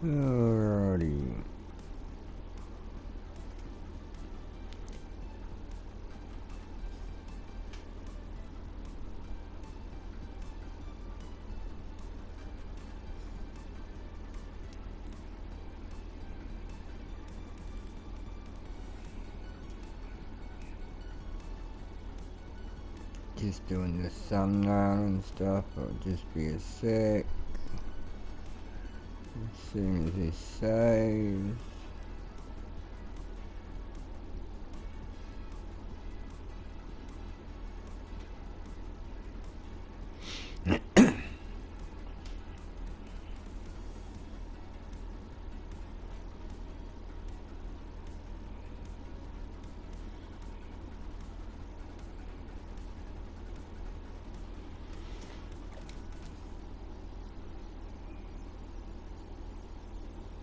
Alrighty. Just doing the thumbnail and stuff. I'll just be a sec. As soon as this saves.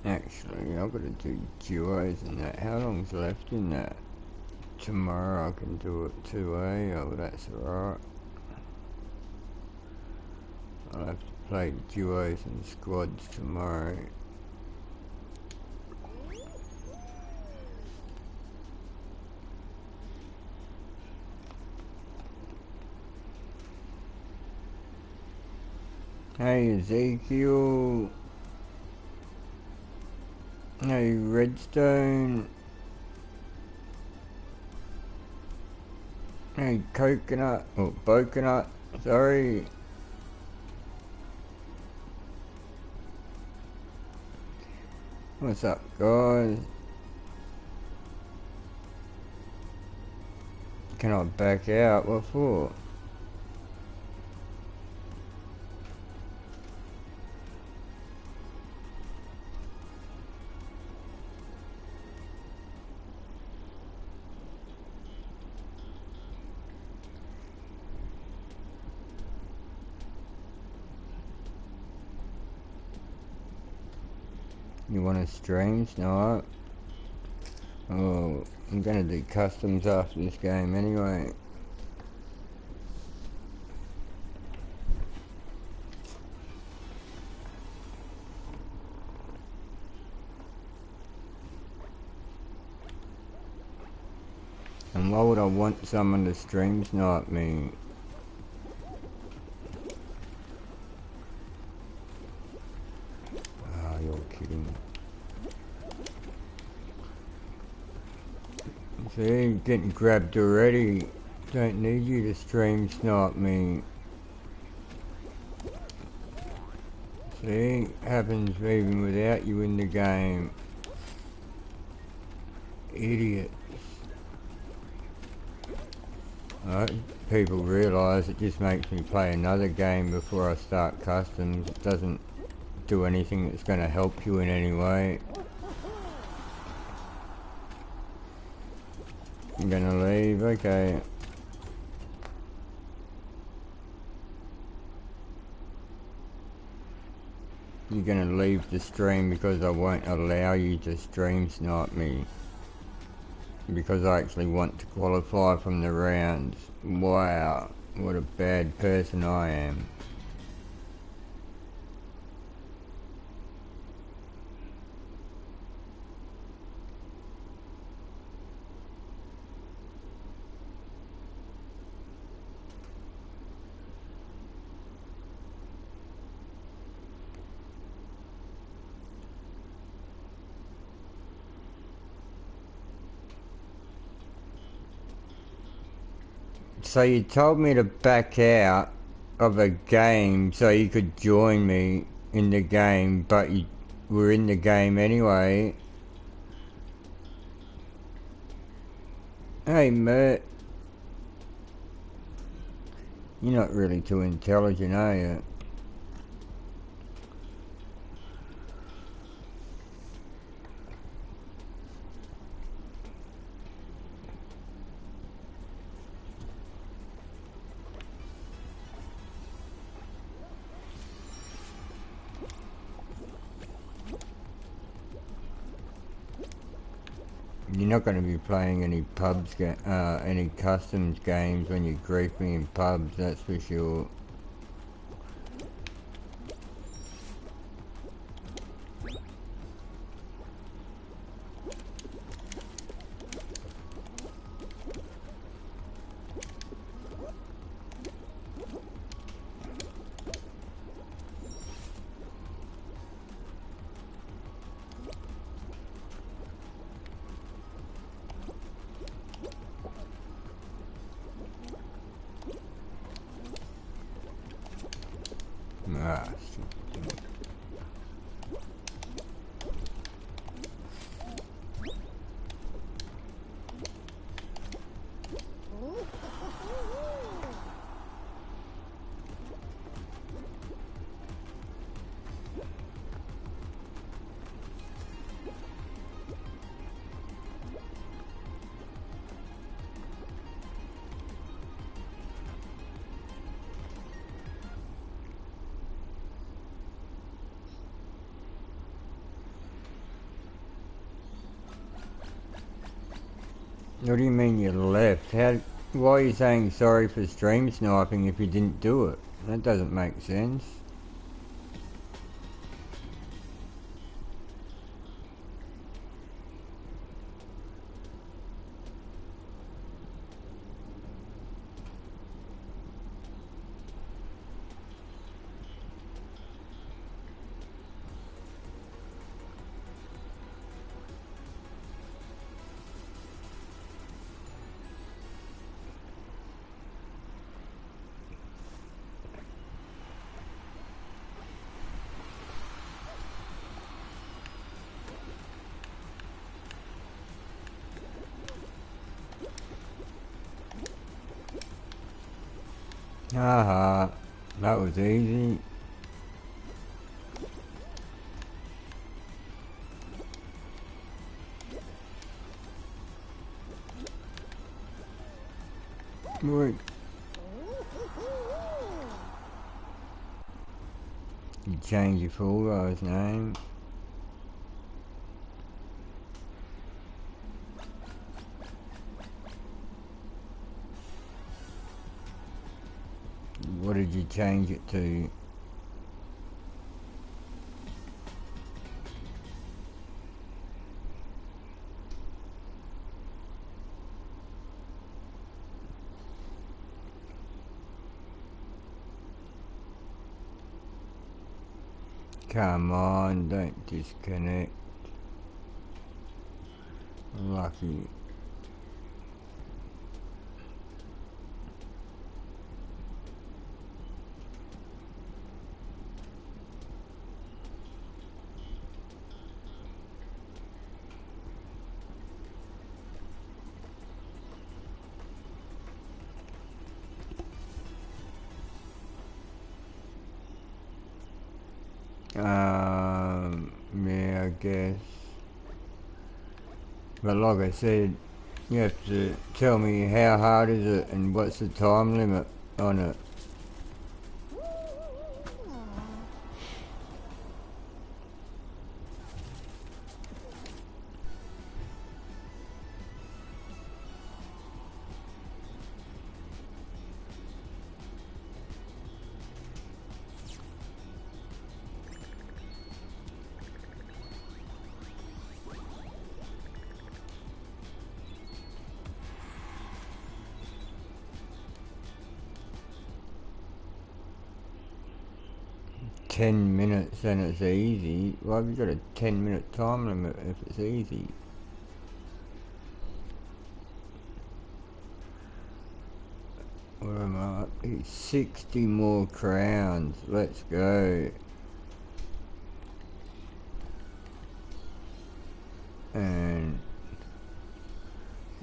Actually, I've got to do duos and that. How long's left in that? Tomorrow I can do it 2A. Oh, that's alright. I'll have to play duos and squads tomorrow. Hey Ezekiel. Hey Redstone. Hey Coconut. Or Boconut. Sorry. What's up, guys? Can I back out? What for? You want to stream? No. Oh, I'm gonna do customs after this game anyway. And why would I want someone to stream snipe me? Ah, you're kidding. See, getting grabbed already. Don't need you to stream snipe me. See, happens even without you in the game. Idiot. Right, people realise it just makes me play another game before I start customs. It doesn't do anything that's going to help you in any way. I'm gonna leave, okay. You're gonna leave the stream because I won't allow you to stream snipe me. Because I actually want to qualify from the rounds. Wow, what a bad person I am. So you told me to back out of a game so you could join me in the game, but you were in the game anyway. Hey Mert, you're not really too intelligent, are you? You're not going to be playing any any customs games when you grief me in pubs, that's for sure. Ah, what do you mean you left? Why are you saying sorry for stream sniping if you didn't do it? That doesn't make sense. Haha, that was easy. Wait. You change your full guy's name. What did you change it to? Come on, don't disconnect. Lucky. Yeah, I guess. But like I said, you have to tell me how hard is it and what's the time limit on it. $10 and it's easy. Why have you got a 10-minute time limit if it's easy? What am I up to? 60 more crowns. Let's go. And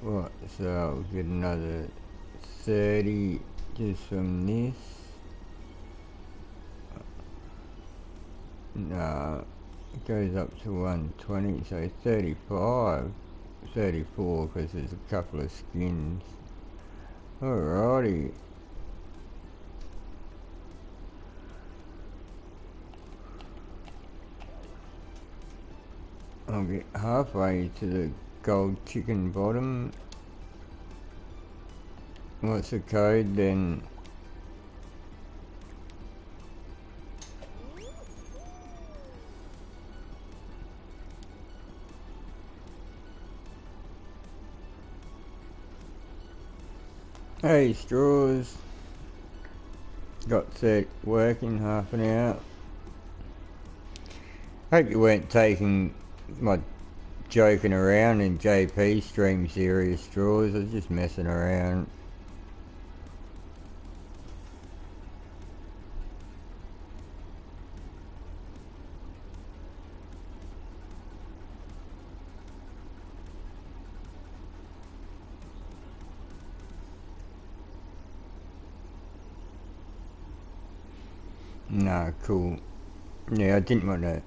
what? So I'll get another 30 just from this. No, it goes up to 120, so 35, 34 because there's a couple of skins. Alrighty. I'll get halfway to the gold chicken bottom. What's the code then? Hey Straws. Got set working half an hour. Hope you weren't taking my joking around in JP stream serious, Straws. I was just messing around. Nah, cool. Yeah, I didn't want to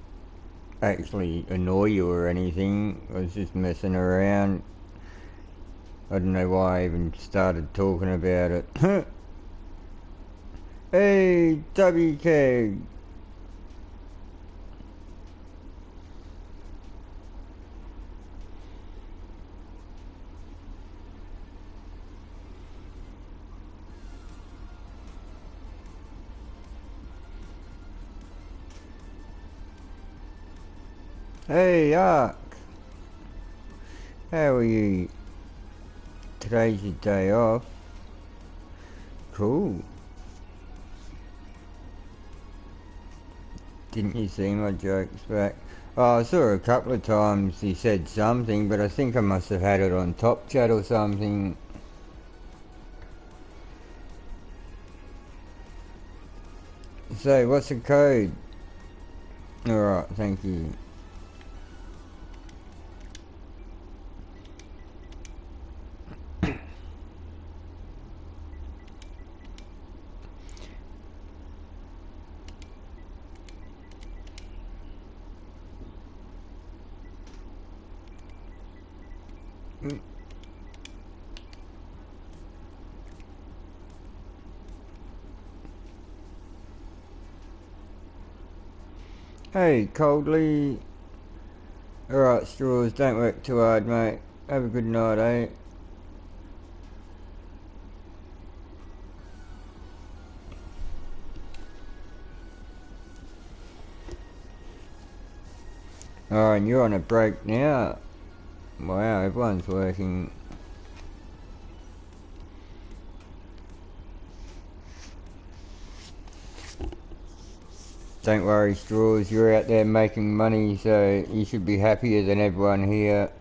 actually annoy you or anything. I was just messing around. I don't know why I even started talking about it. Hey, WK! Hey, Ark! How are you? Today's your day off. Cool. Didn't you see my jokes back? Oh, I saw a couple of times he said something, but I think I must have had it on Top Chat or something. So, what's the code? Alright, thank you. Hey, Coldly. Alright, Straws, don't work too hard, mate. Have a good night, eh? Oh, and you're on a break now? Wow, everyone's working. Don't worry, Straws, you're out there making money, so you should be happier than everyone here.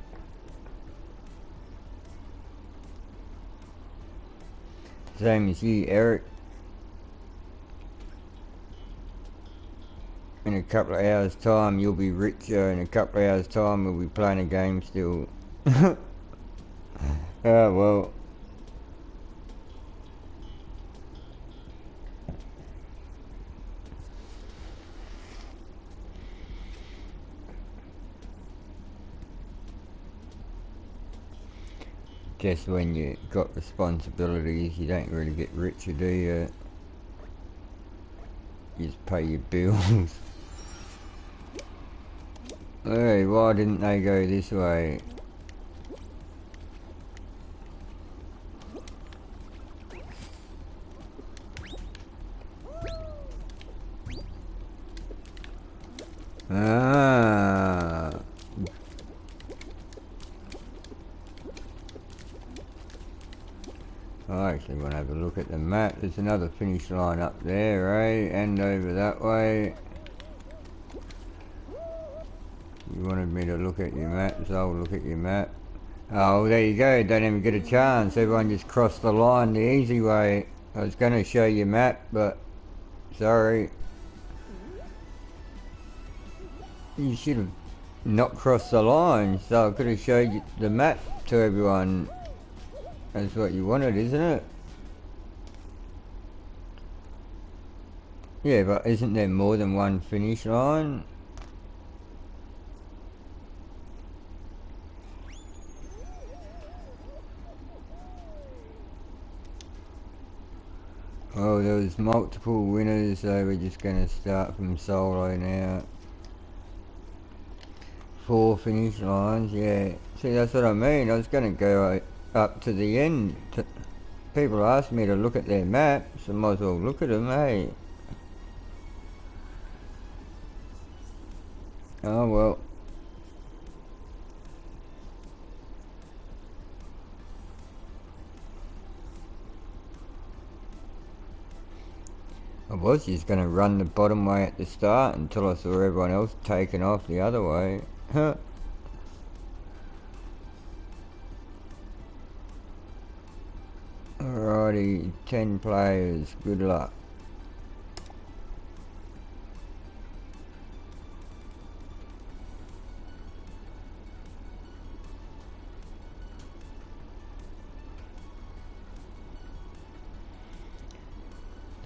Same as you, Eric. In a couple of hours' time, you'll be richer. In a couple of hours' time, we'll be playing a game still. Oh, well. Just when you got responsibilities, you don't really get richer, do you? You just pay your bills. Hey, why didn't they go this way? Ah. I actually want to have a look at the map. There's another finish line up there, eh? And over that way. You wanted me to look at your map, so I'll look at your map. Oh, there you go. Don't even get a chance. Everyone just crossed the line the easy way. I was going to show you map, but sorry. You should have not crossed the line, so I could have showed you the map to everyone. That's what you wanted, isn't it? Yeah, but isn't there more than one finish line? Oh, there was multiple winners, so we're just going to start from solo now. 4 finish lines, yeah. See, that's what I mean. I was going to go up to the end. People asked me to look at their maps, so might as well look at them, hey. Oh well. I was just going to run the bottom way at the start until I saw everyone else taking off the other way. Alrighty, 10 players, good luck.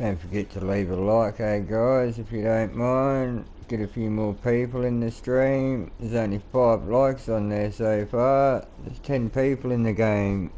Don't forget to leave a like, hey guys, if you don't mind. Get a few more people in the stream. There's only 5 likes on there so far. There's 10 people in the game.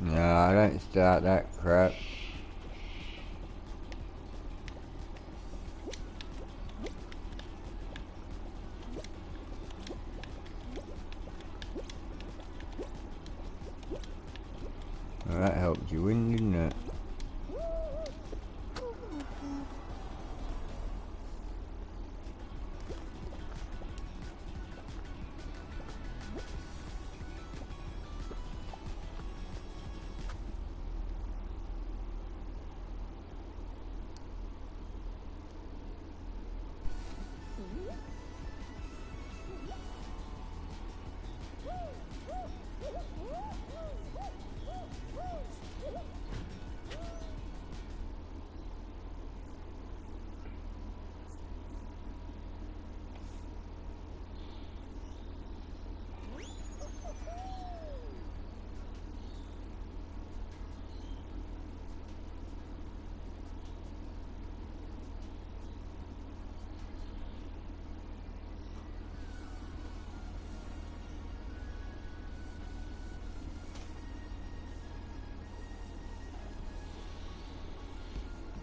No, I don't start that crap. Well, that helped you win, didn't it?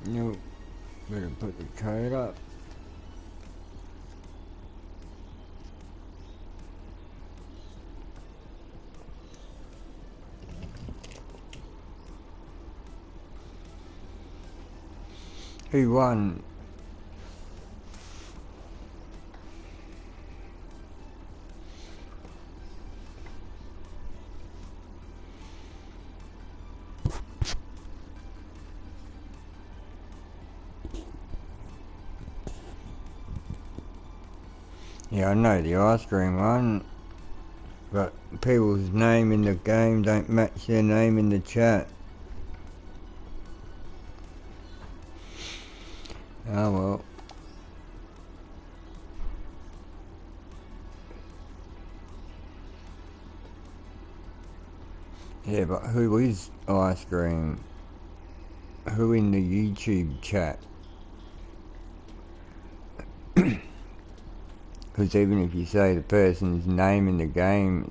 Nope. Better put the code up. Who won? Yeah, I know the ice cream one, but people's name in the game don't match their name in the chat. Oh well. Yeah, but who is ice cream? Who in the YouTube chat? Because even if you say the person's name in the game,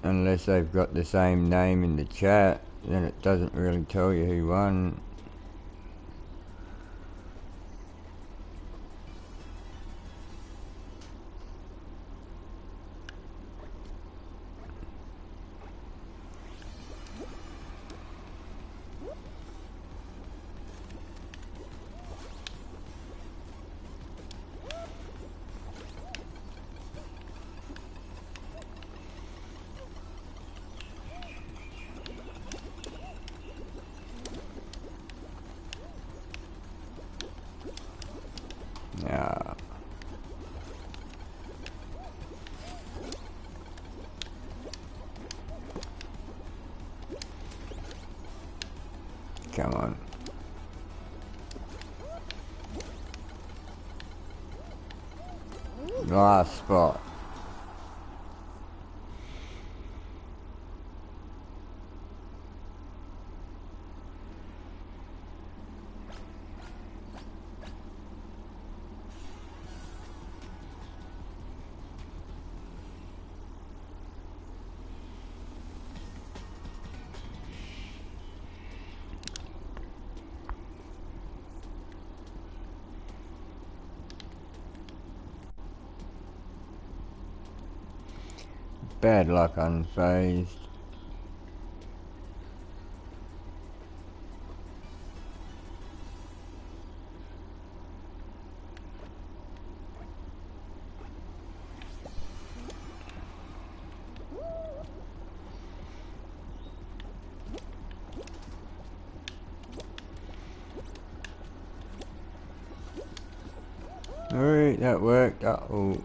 unless they've got the same name in the chat, then it doesn't really tell you who won. Ah, come on. Last spot. Bad luck unfazed. Alright, that worked. Uh-oh.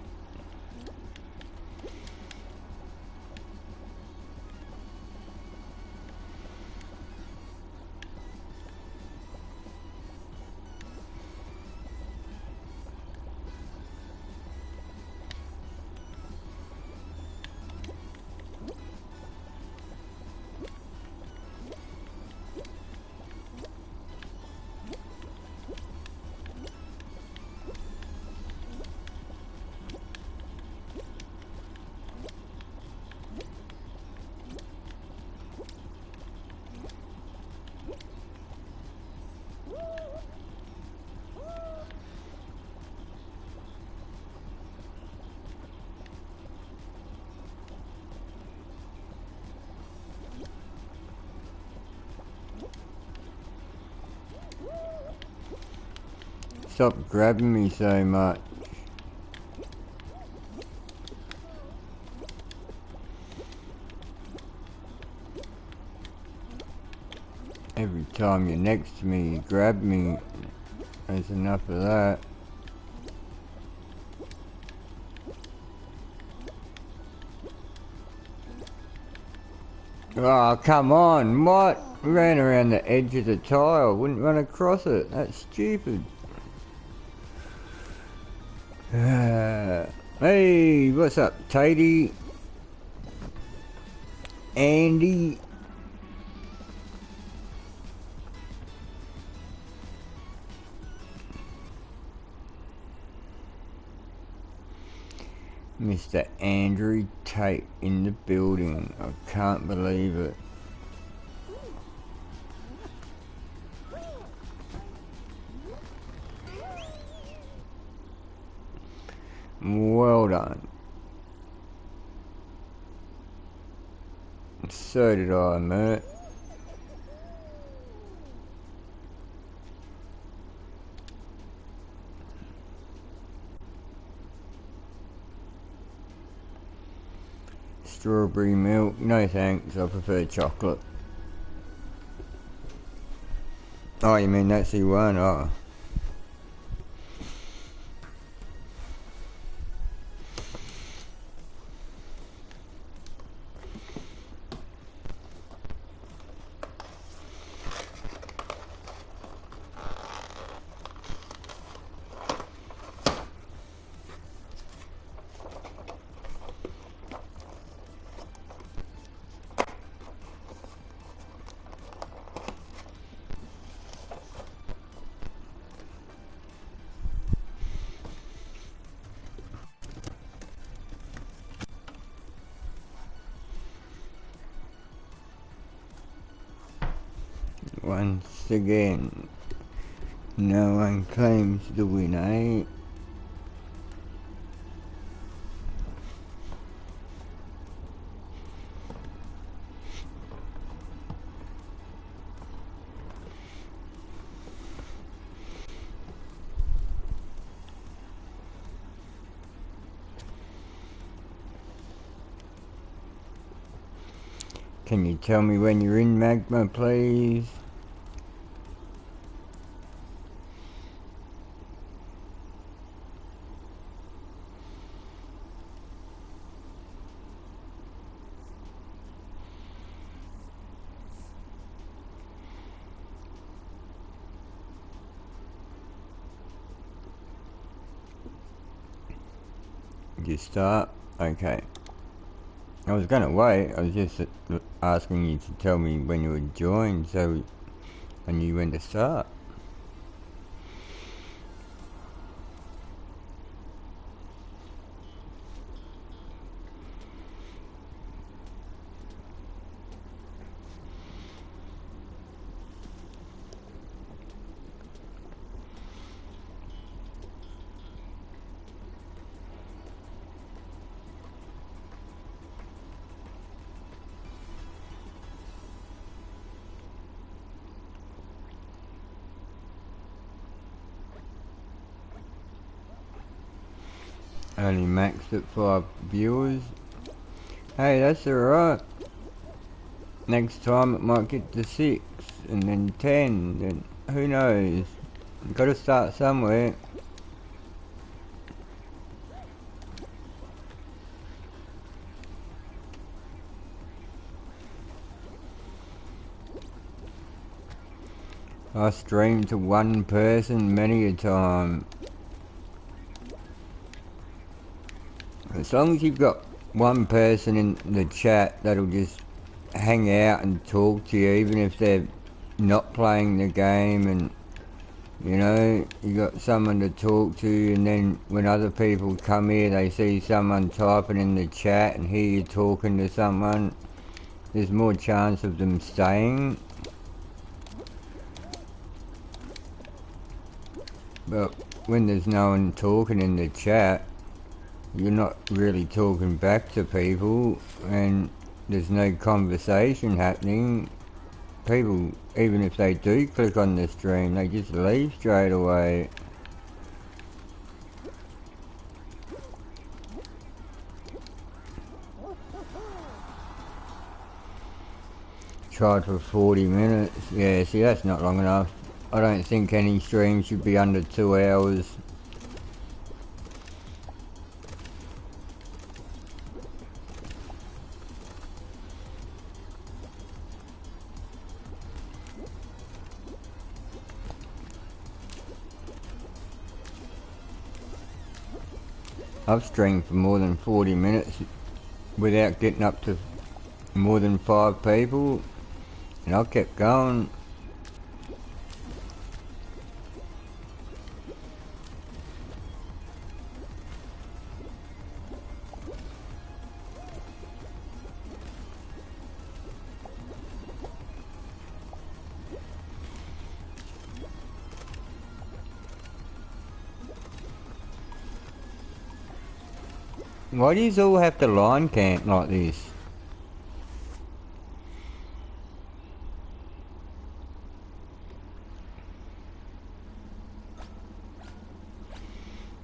Stop grabbing me so much. Every time you're next to me, you grab me. There's enough of that. Oh, come on, what? Ran around the edge of the tile, wouldn't run across it. That's stupid. Hey, what's up, Tatey? Andy? Mr. Andrew Tate in the building. I can't believe it. Well done. So did I, mate. Strawberry milk? No thanks, I prefer chocolate. Oh, you mean that's the one? Oh. Once again, no one claims the win, eh? Can you tell me when you're in magma, please? You start? Okay. I was gonna wait, I was just asking you to tell me when you would join so I knew when to start. Only maxed at 5 viewers. Hey, that's alright. Next time it might get to 6 and then 10, then who knows? You've got to start somewhere. I stream to one person many a time. As long as you've got one person in the chat that'll just hang out and talk to you, even if they're not playing the game, and you know, you got someone to talk to, and then when other people come here they see someone typing in the chat and hear you talking to someone, there's more chance of them staying. But when there's no one talking in the chat, you're not really talking back to people and there's no conversation happening. People, even if they do click on the stream, they just leave straight away. Tried for 40 minutes. Yeah, see, that's not long enough. I don't think any stream should be under 2 hours. I've streamed for more than 40 minutes without getting up to more than 5 people, and I kept going. Why do you all have to line camp like this?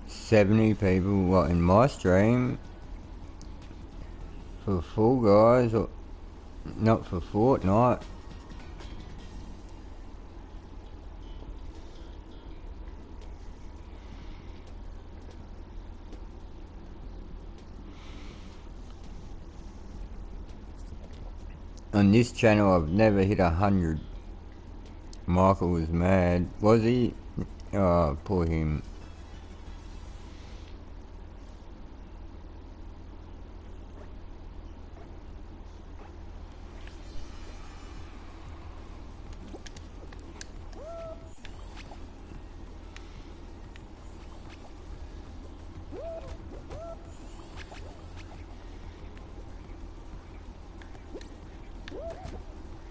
"70 people, what, in my stream? For Fall Guys, or not for Fortnite?" On this channel I've never hit 100. Michael was mad. Was he? Oh, poor him.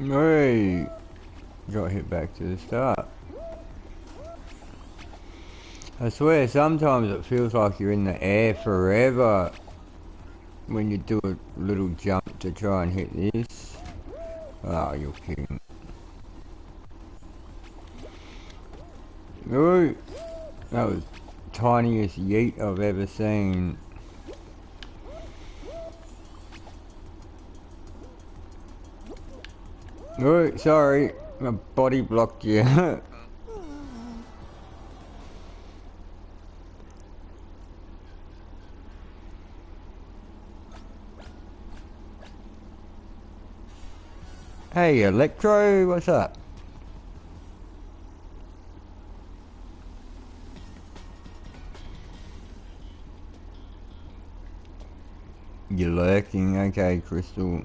Hey! Got hit back to the start. I swear, sometimes it feels like you're in the air forever when you do a little jump to try and hit this. Oh, you're kidding. Ooh, that was the tiniest yeet I've ever seen. Ooh, sorry, my body blocked you. Hey, Electro, what's up? You're lurking, okay, Crystal.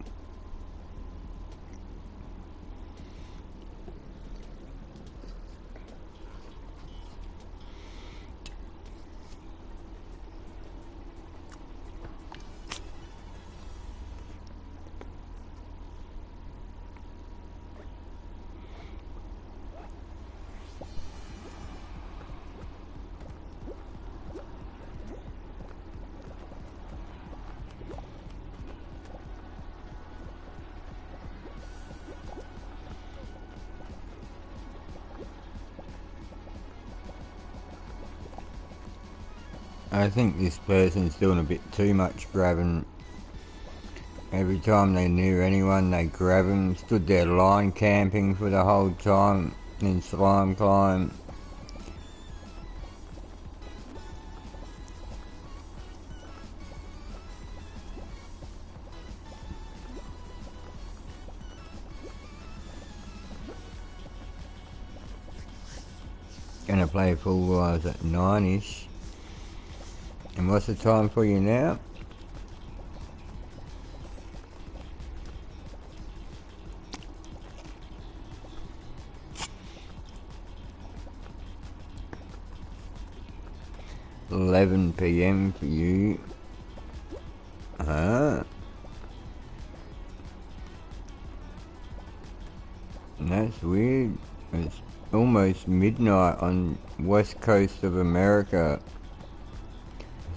I think this person's doing a bit too much grabbing. Every time they're near anyone, they grab them. Stood there line camping for the whole time in slime climb. Gonna play Full Lives at 9ish. And what's the time for you now? PM for you. Huh? That's weird. It's almost midnight on west coast of America.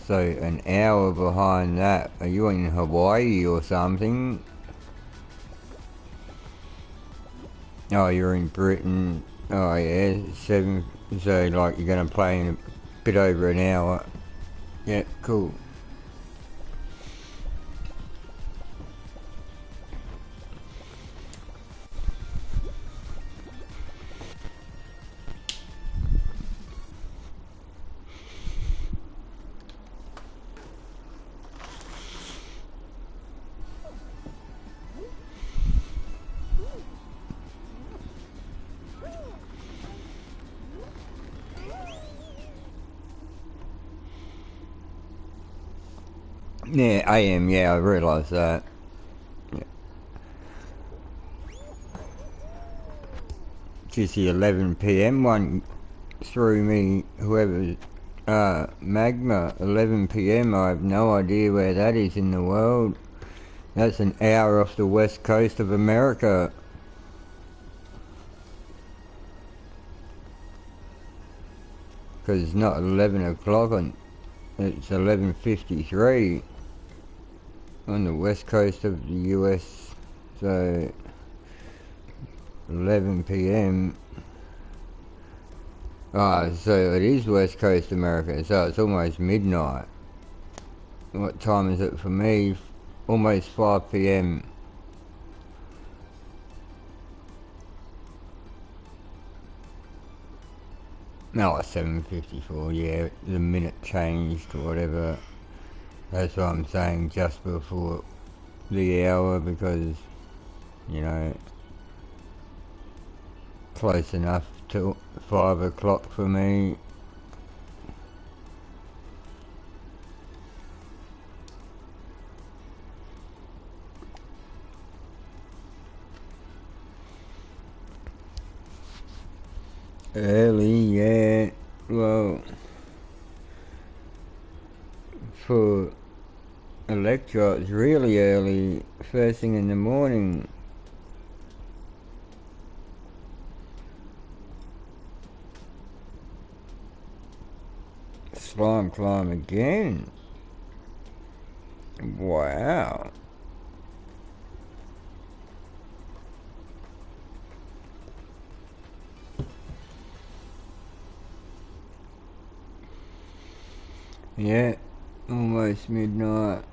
So an hour behind that. Are you in Hawaii or something? Oh, you're in Britain. Oh yeah, 7. So like you're gonna play in a bit over an hour. Yeah, cool. Yeah, AM, yeah, I realise that. Yeah. Just the 11 PM one threw me, whoever, Magma, 11 PM, I have no idea where that is in the world. That's an hour off the west coast of America. Because it's not 11 o'clock, it's 11:53 on the west coast of the US. So 11 PM. Ah, so it is west coast America, so it's almost midnight. What time is it for me? Almost 5 PM. No, it's 7:54, yeah, the minute changed or whatever. That's what I'm saying, just before the hour, because, you know, close enough to 5 o'clock for me. Early, yeah, well, for Electra, it's really early, first thing in the morning. Slime climb again. Wow. Yeah, almost midnight.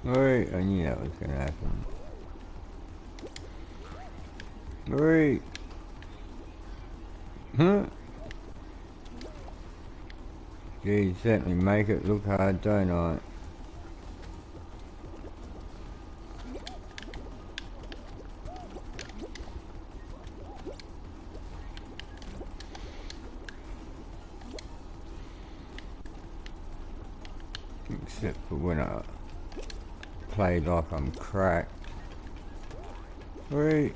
Alright, I knew that was gonna happen. Alright. Huh? You certainly make it look hard, don't I? Except for when I play like I'm cracked. Alright.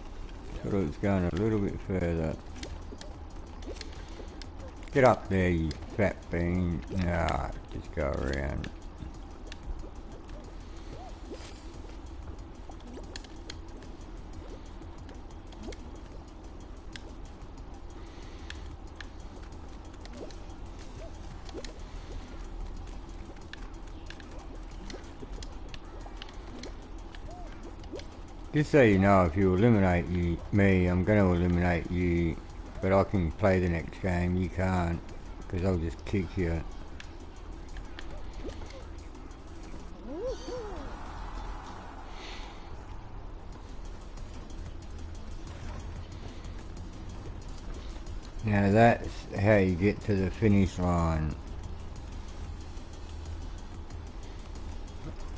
Thought it was going a little bit further. Get up there, you fat bean. Nah, just go around. Just so you know, if you eliminate me, I'm going to eliminate you. But I can play the next game, you can't. Because I'll just kick you. Now that's how you get to the finish line.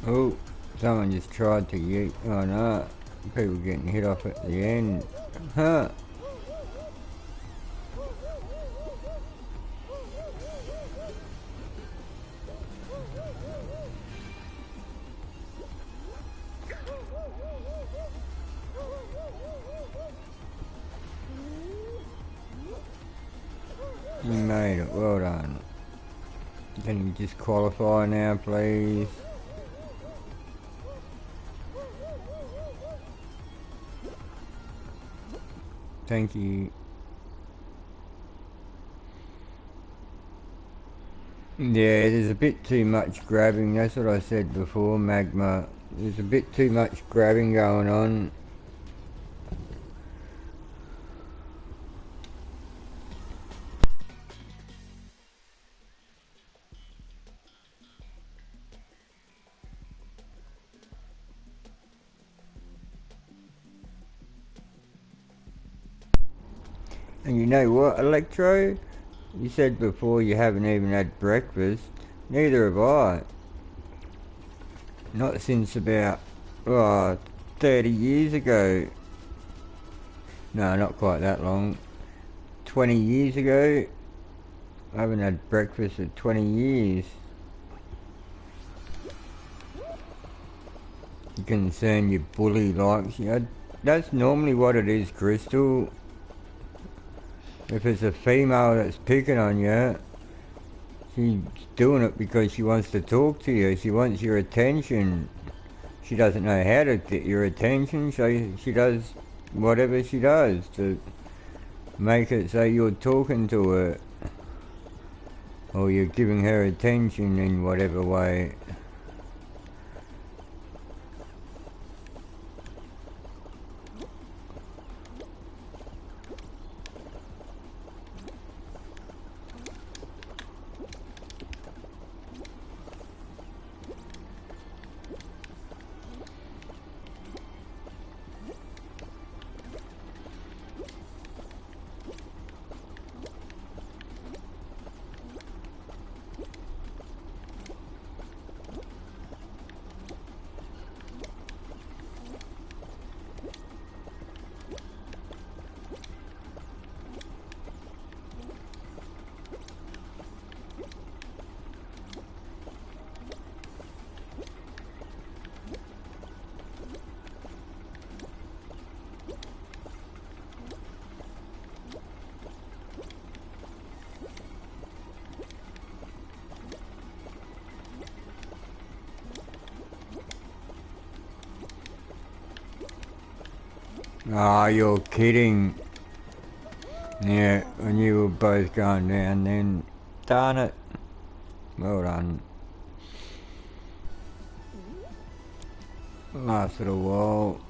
Oh, someone just tried to yeet. Oh no, people getting hit off at the end. Huh. You made it, well done. Can you just qualify now, please? Thank you. Yeah, there's a bit too much grabbing, that's what I said before, Magma. There's a bit too much grabbing going on. And you know what, Electro? You said before you haven't even had breakfast. Neither have I. Not since about, 30 years ago. No, not quite that long. 20 years ago. I haven't had breakfast for 20 years. You concerned your bully likes you. That's normally what it is, Crystal. If it's a female that's picking on you, she's doing it because she wants to talk to you. She wants your attention. She doesn't know how to get your attention, so she does whatever she does to make it so you're talking to her. Or you're giving her attention in whatever way. Ah, you're kidding. Yeah, when you were both going down then. Darn it. Well done. Lasted a while.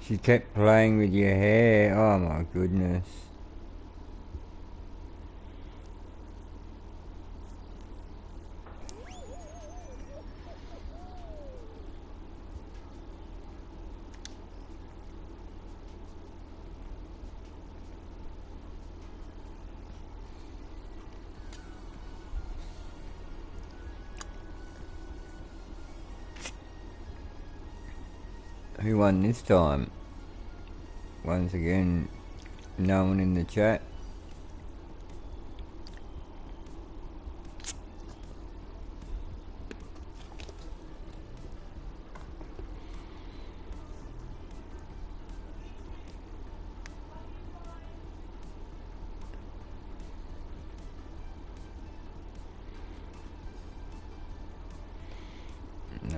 She kept playing with your hair. Oh my goodness. Who won this time? Once again, no one in the chat.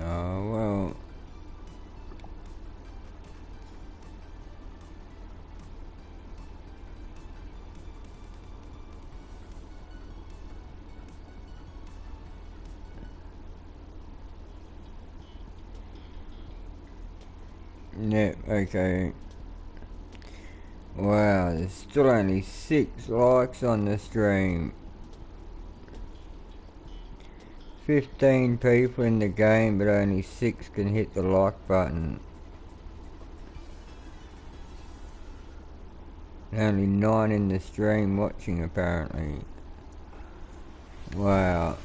Oh well. Yep, okay. Wow, there's still only 6 likes on the stream. 15 people in the game, but only 6 can hit the like button. Only 9 in the stream watching, apparently. Wow.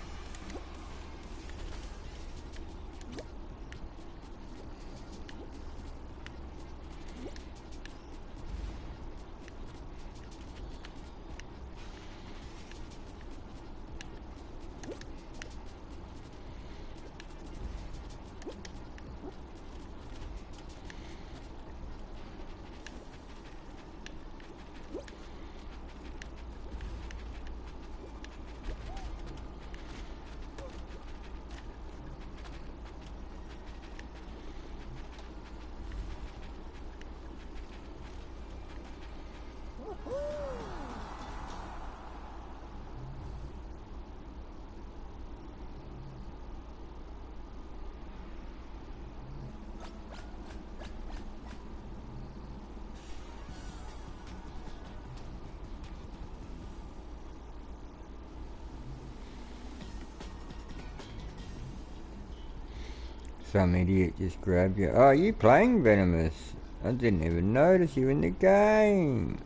Some idiot just grabbed you. Oh, you playing Venomous? I didn't even notice you in the game.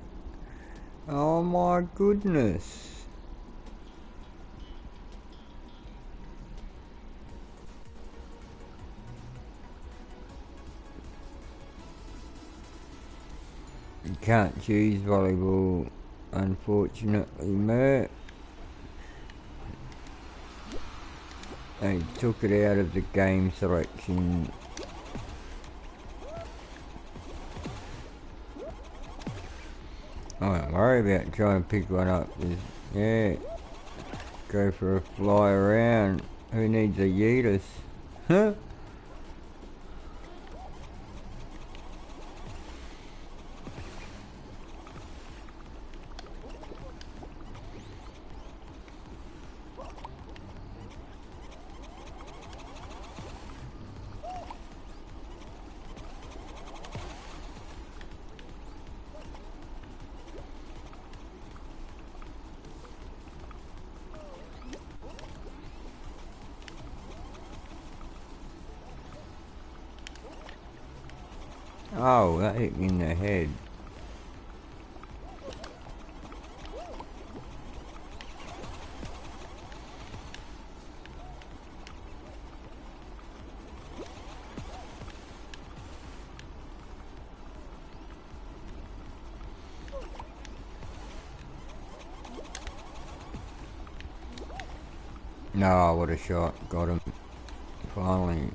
Oh my goodness. You can't choose volleyball, unfortunately, mate. They took it out of the game selection. Oh, don't worry about trying to pick one up. Just, yeah, go for a fly around. Who needs a Yeetus? Huh? Oh, that hit me in the head. No, what a shot. Got him. Finally.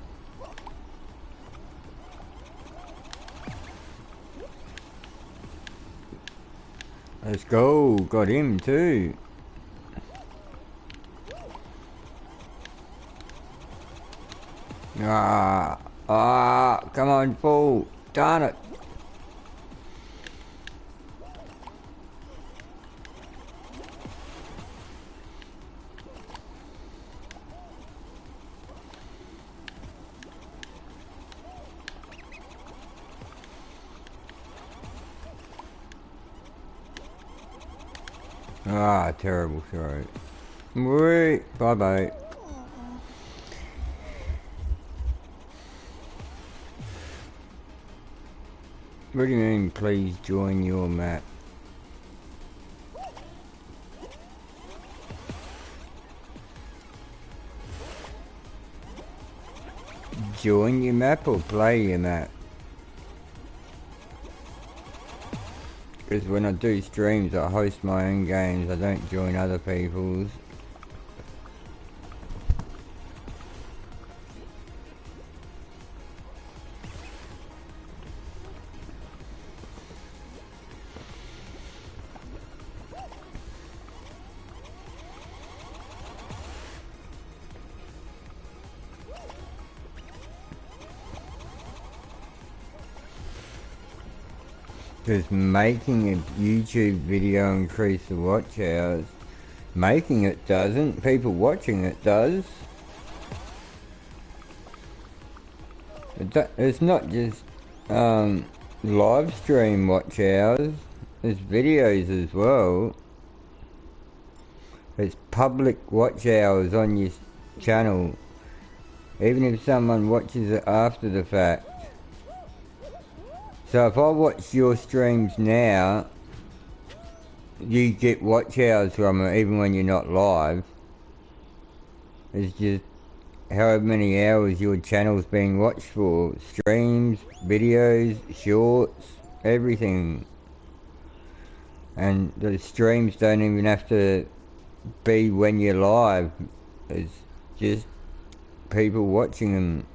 Let's go. Got him too. Come on, fool. Darn it. Terrible throw. Wait, bye-bye. What do you mean, please join your map? Join your map or play your map? Because when I do streams, I host my own games, I don't join other people's. Does making a YouTube video increase the watch hours? Making it doesn't, people watching it does. It's not just um, live stream watch hours. There's videos as well. There's public watch hours on your channel, even if someone watches it after the fact. So if I watch your streams now, you get watch hours from it even when you're not live. It's just however many hours your channel's being watched for. Streams, videos, shorts, everything. And the streams don't even have to be when you're live. It's just people watching them.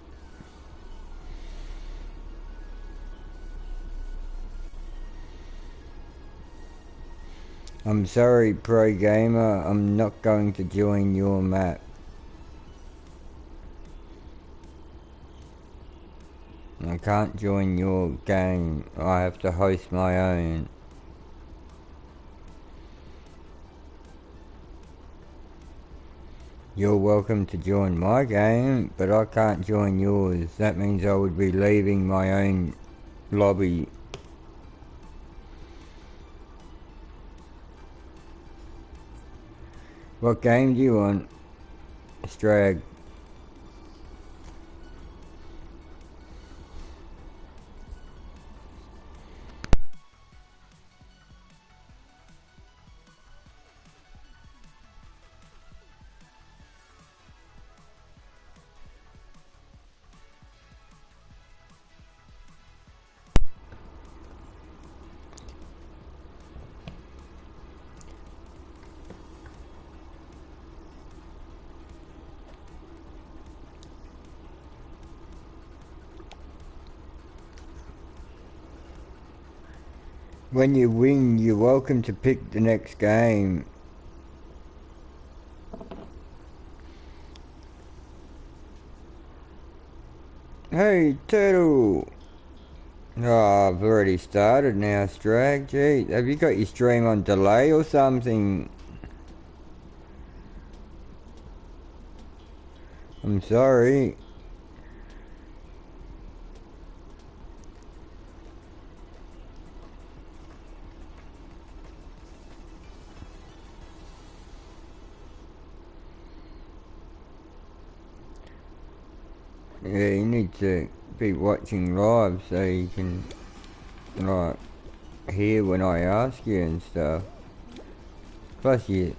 I'm sorry, Pro Gamer, I'm not going to join your map. I can't join your game. I have to host my own. You're welcome to join my game, but I can't join yours. That means I would be leaving my own lobby. What game do you want, Strag? When you win, you're welcome to pick the next game. Hey, Turtle! Oh, I've already started now, Strag. Gee, have you got your stream on delay or something? I'm sorry. Yeah, you need to be watching live so you can, like, hear when I ask you and stuff. Plus you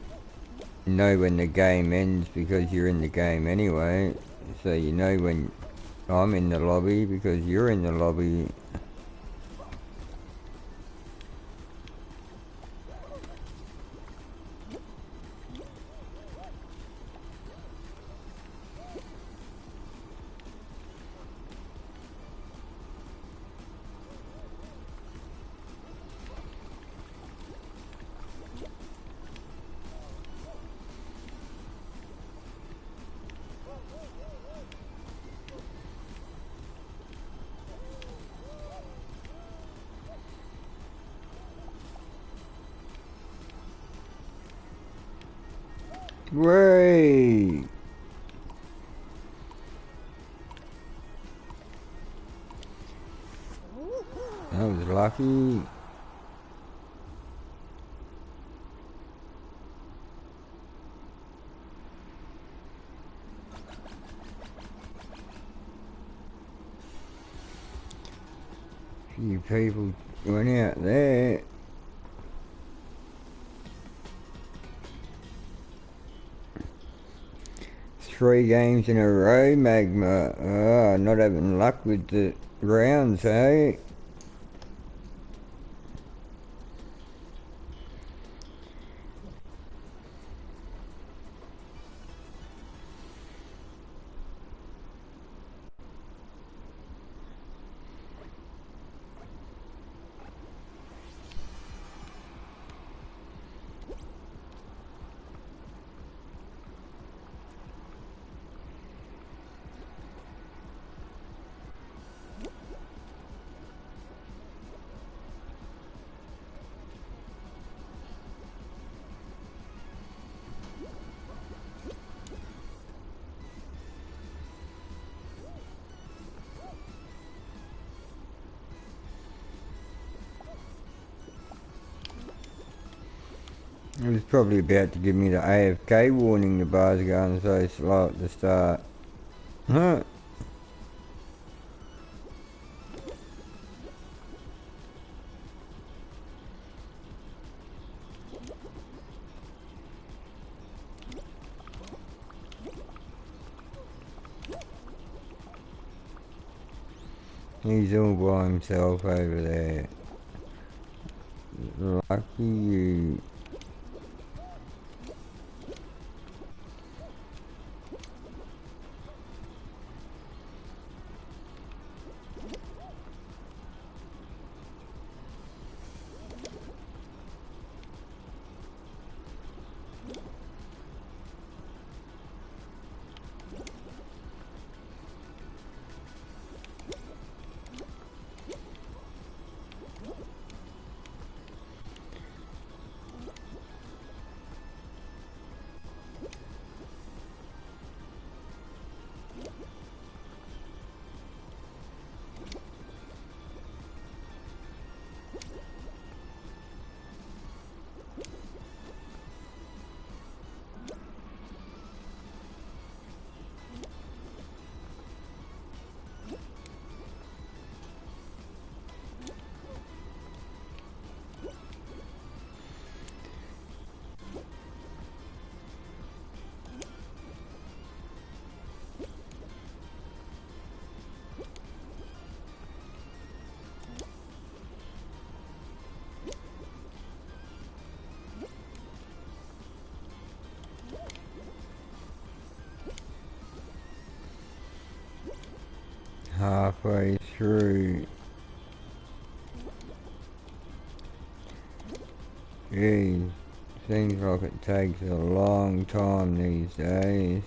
know when the game ends because you're in the game anyway. So you know when I'm in the lobby because you're in the lobby. Ray! That was lucky. Few people went out there. Three games in a row, Magma. Ah, not having luck with the rounds, eh? It was probably about to give me the AFK warning, the bar's going so slow at the start. Huh? He's all by himself over there. Lucky you. Halfway through. Gee, seems like it takes a long time these days.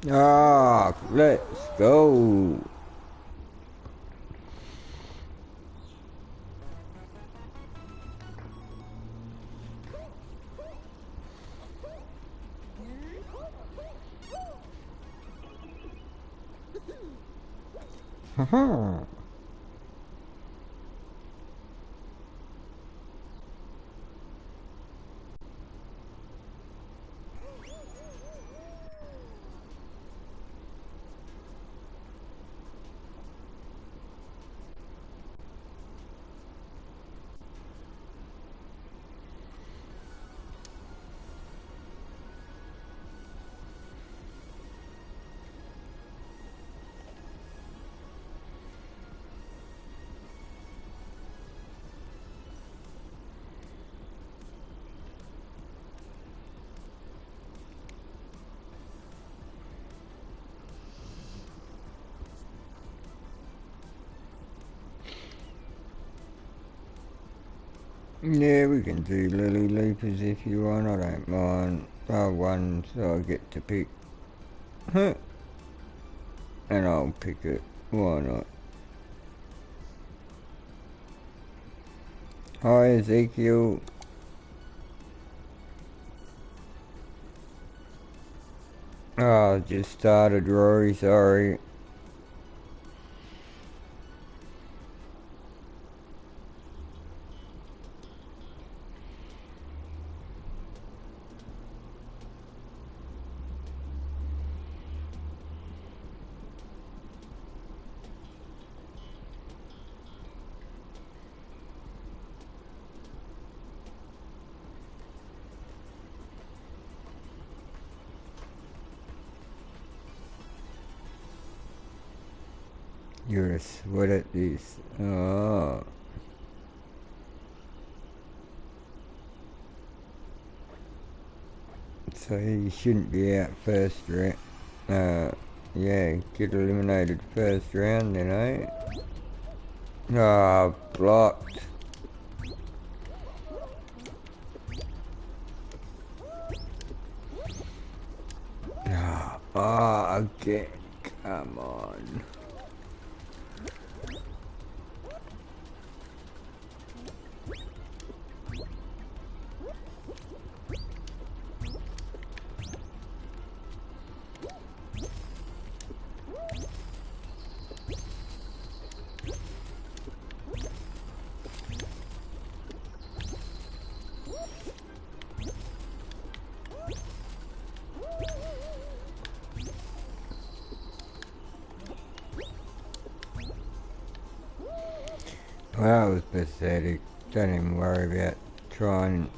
Ah, let's go. Haha. Yeah, we can do lily leapers if you want, I don't mind. Bar one, so I get to pick. Huh. And I'll pick it. Why not? Hi Ezekiel. Oh, just started, Rory, sorry. You're a sweat at this. Oh. So you shouldn't be out first round. Yeah, get eliminated first round then, eh? Ah, blocked. Ah, again. Come on. Well, that was pathetic. Don't even worry about trying.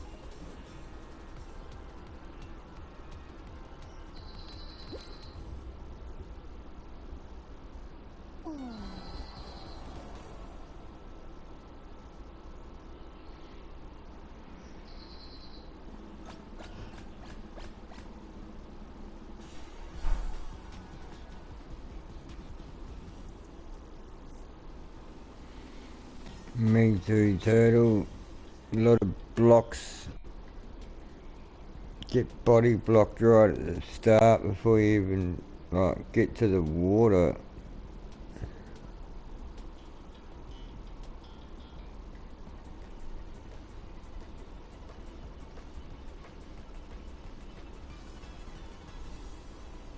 Me too, Turtle. A lot of blocks. Get body blocked right at the start before you even like get to the water.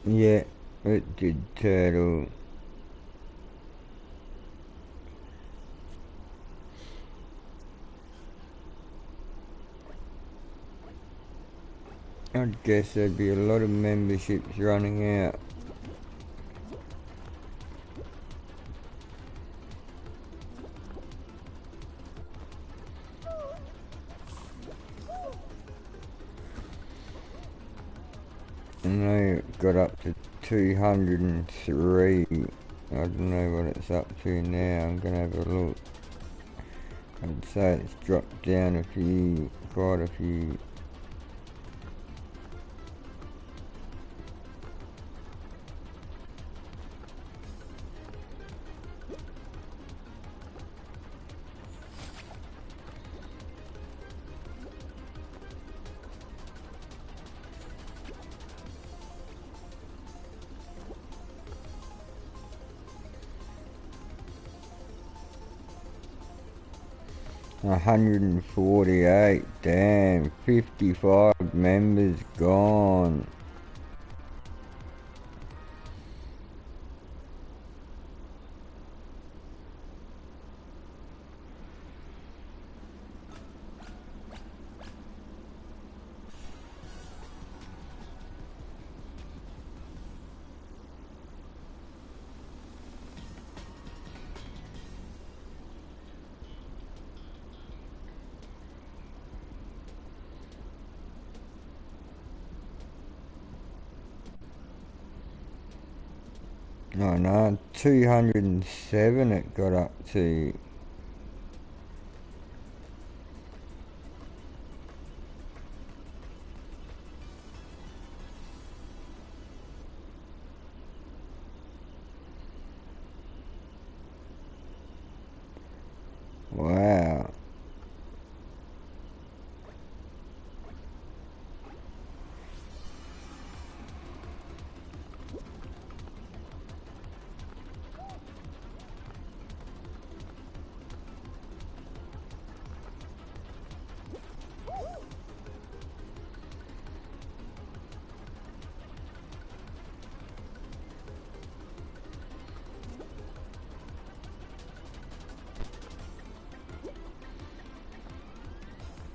Yeah, it did, Turtle. I'd guess there'd be a lot of memberships running out. And they got up to 203. I don't know what it's up to now. I'm gonna have a look. I'd say it's dropped down a few, quite a few. $148, damn, 55 members gone. Oh no, 207 it got up to. Wow.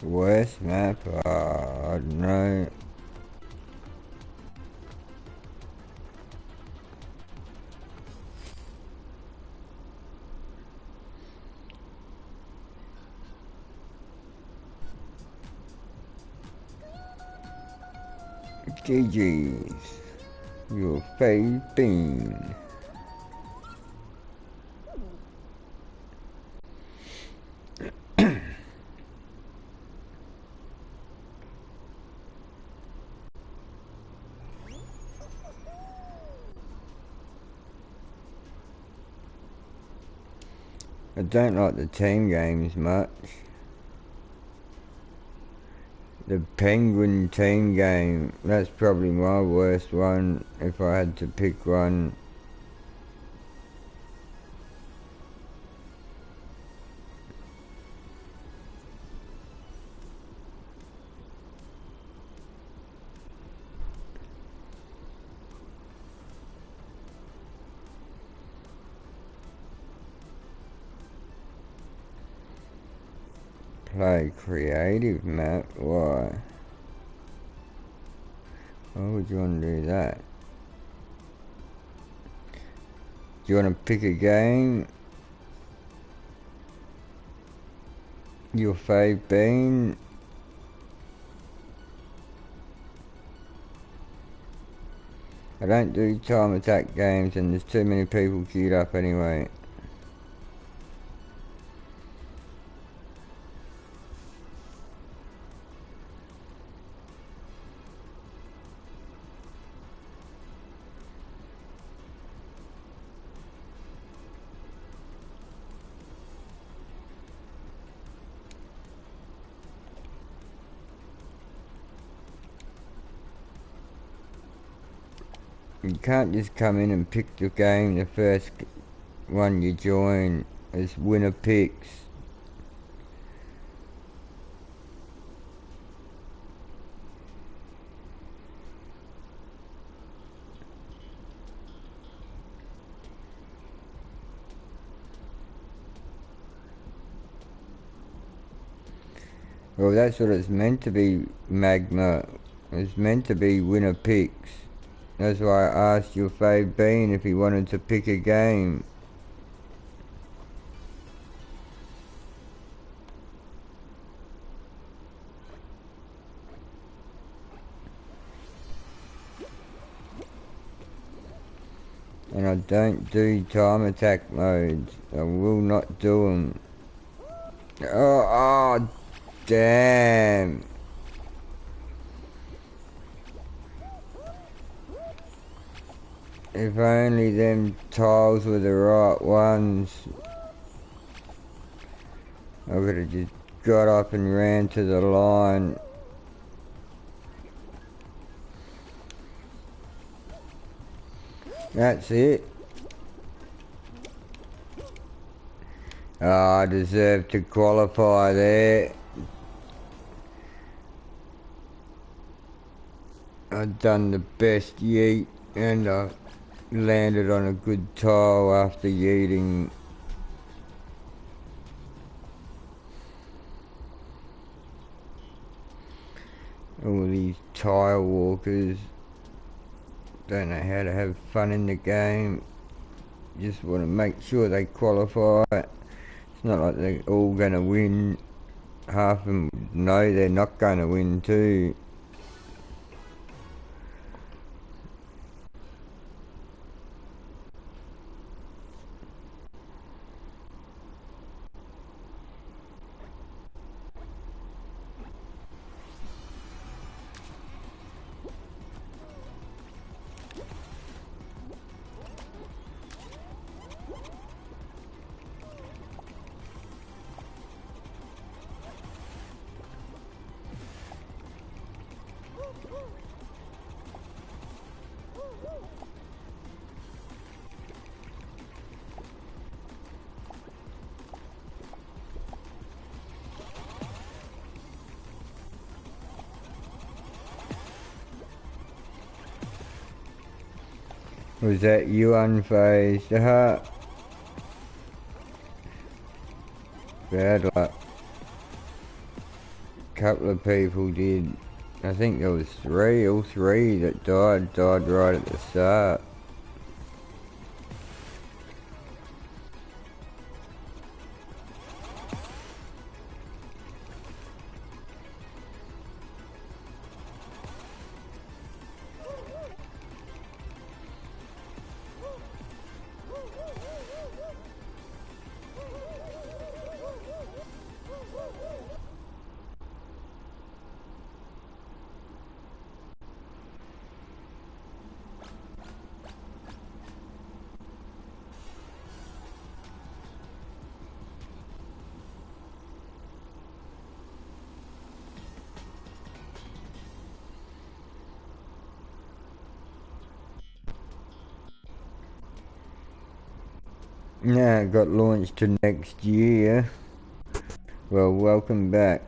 Worst map? I don't know. GG's. Your fave bean. I don't like the team games much. The penguin team game, that's probably my worst one if I had to pick one. Play creative map, why? Why would you want to do that? Do you want to pick a game? Your fave bean? I don't do time attack games and there's too many people queued up anyway. You can't just come in and pick the game the first one you join as winner picks. Well, that's what it's meant to be, Magma. It's meant to be winner picks. That's why I asked your fave Bean if he wanted to pick a game. And I don't do time attack modes. I will not do them. Oh, damn. If only them tiles were the right ones. I could have just got up and ran to the line. That's it. Oh, I deserve to qualify there. I've done the best yeet and I landed on a good tile after yeeting. All these tile walkers don't know how to have fun in the game. Just want to make sure they qualify. It's not like they're all going to win. Half of them know they're not going to win too. Was that you unfazed? Bad luck. Couple of people did. I think there was all three that died right at the start. Now it got launched to next year. Well, welcome back.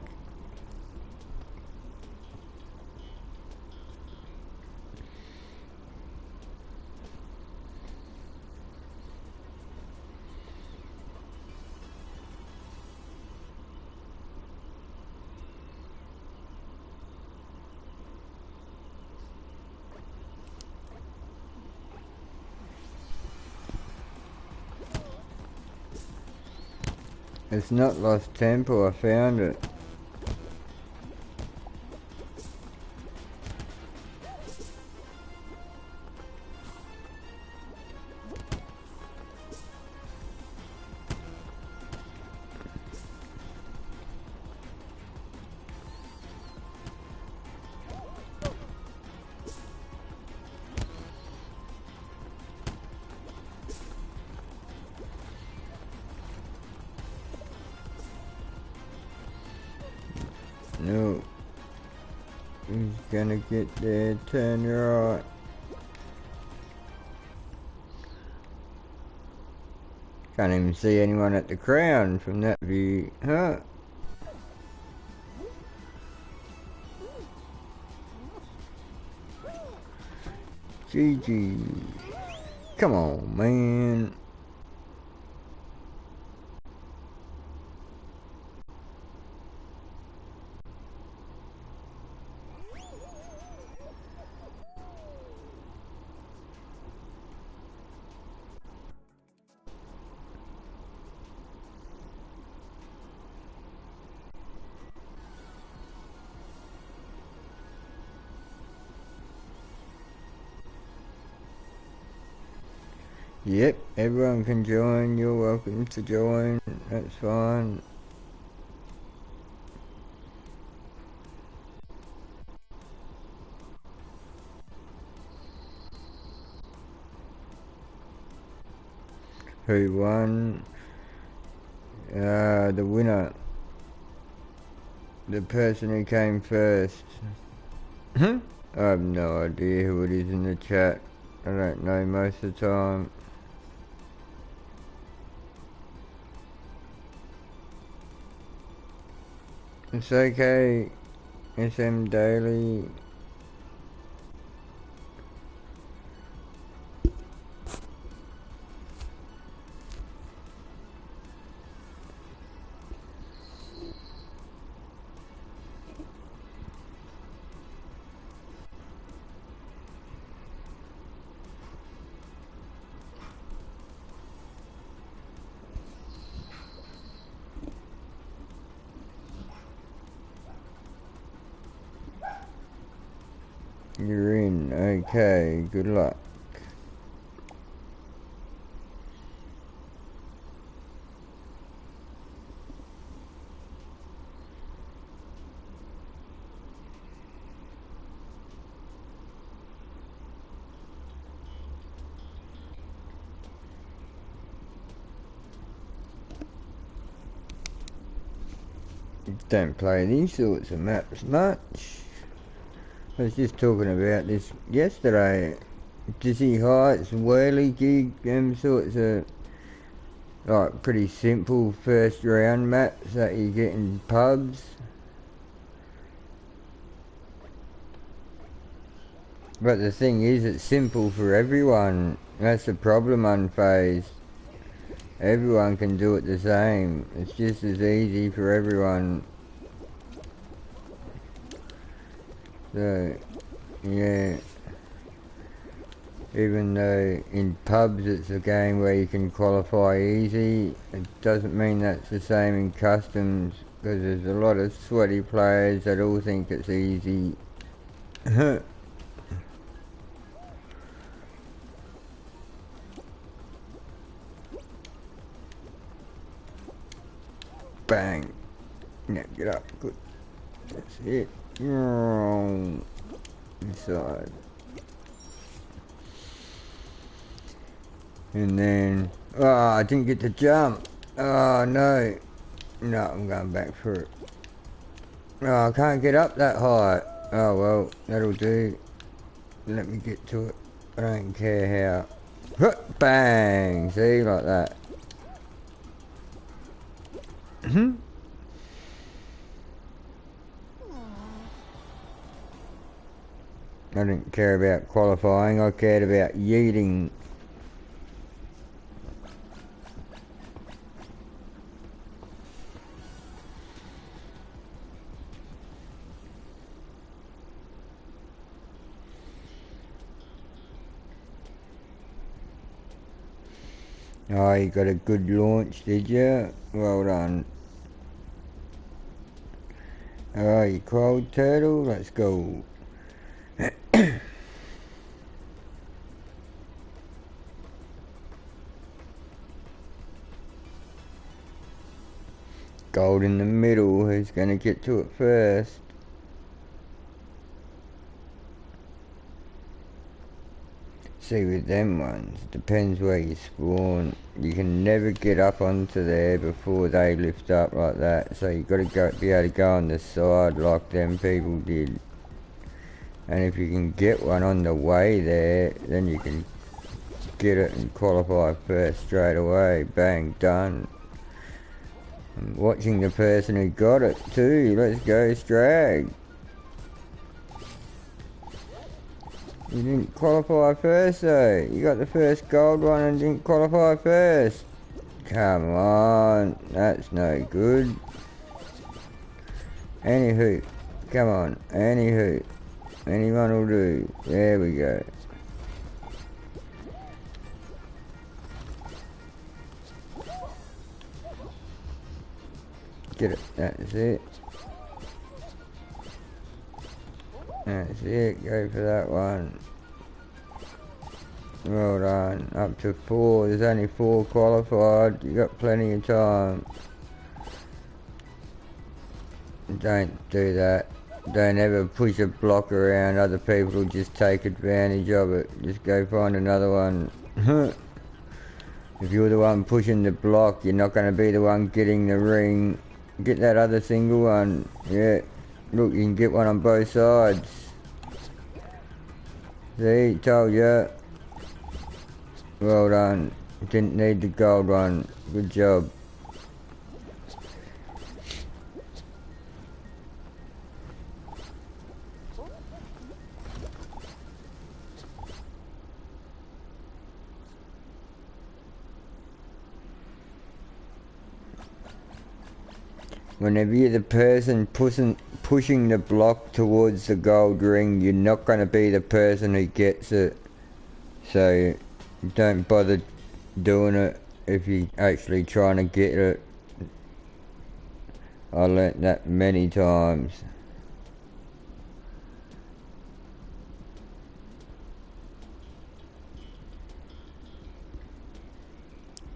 It's not Lost Temple, I found it. No. He's gonna get there, turn right. Can't even see anyone at the crown from that view, huh? GG. Come on, man. Yep, everyone can join. You're welcome to join. That's fine. Who won? The winner. The person who came first. I have no idea who it is in the chat. I don't know most of the time. It's okay. SM Daily. You're in. Okay, good luck. Don't play these sorts of maps much. I was just talking about this yesterday. Dizzy Heights, Whirligig, them sorts of like pretty simple first round maps that you get in pubs. But the thing is, it's simple for everyone. That's the problem, Unfazed. Everyone can do it the same. It's just as easy for everyone. So, yeah. Even though in pubs it's a game where you can qualify easy, it doesn't mean that's the same in customs, because there's a lot of sweaty players that all think it's easy. Bang. Now get up. Good. That's it. Inside. And then, oh, I didn't get to jump. Oh, no. No, I'm going back for it. Oh, I can't get up that high. Oh, well, that'll do. Let me get to it. I don't care how. Bang! See, like that. I didn't care about qualifying, I cared about yeeting. Oh, you got a good launch, did you? Well done. Oh, you cold turtle, let's go. Gold in the middle, who's gonna get to it first? See, with them ones, depends where you spawn. You can never get up onto there before they lift up like that. So you got to be able to go on the side like them people did. And if you can get one on the way there, then you can get it and qualify first straight away. Bang, done. I'm watching the person who got it too. Let's go, Strag. You didn't qualify first though. You got the first gold one and didn't qualify first. Come on, that's no good. Anywho, come on, anywho. Anyone will do. There we go. Get it, that's it. That's it, go for that one. Well done, up to 4, there's only 4 qualified, you got plenty of time. Don't do that. Don't ever push a block around, other people will just take advantage of it. Just go find another one. If you're the one pushing the block, you're not going to be the one getting the ring. Get that other single one. Yeah, look, you can get one on both sides. See, told ya. Well done. Didn't need the gold one. Good job. Whenever you're the person pushing the block towards the gold ring, you're not going to be the person who gets it. So don't bother doing it if you're actually trying to get it. I learnt that many times.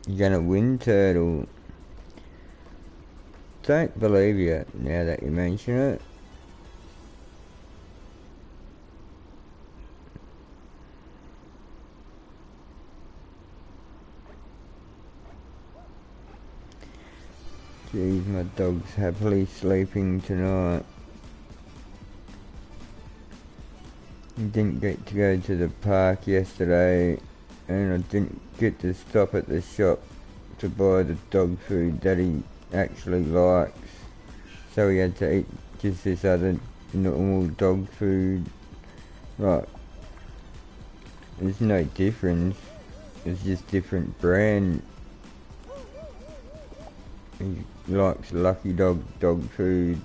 You're gonna win, Turtle. Don't believe you now that you mention it. Jeez, my dog's happily sleeping tonight. I didn't get to go to the park yesterday, and I didn't get to stop at the shop to buy the dog food that he actually likes. So we had to eat just this other normal dog food. Right. There's no difference. It's just different brand. He likes Lucky Dog dog food.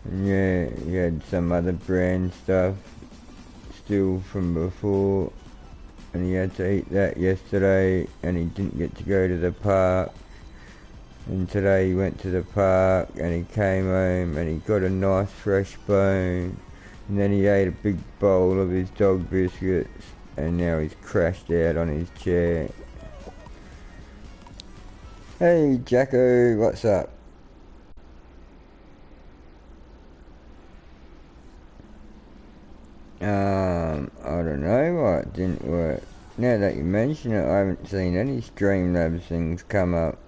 And yeah, he had some other brand stuff still from before, and he had to eat that yesterday, and he didn't get to go to the park. And today he went to the park, and he came home, and he got a nice fresh bone, and then he ate a big bowl of his dog biscuits, and now he's crashed out on his chair. Hey Jacko, what's up? I don't know why it didn't work. Now that you mention it, I haven't seen any Streamlabs things come up.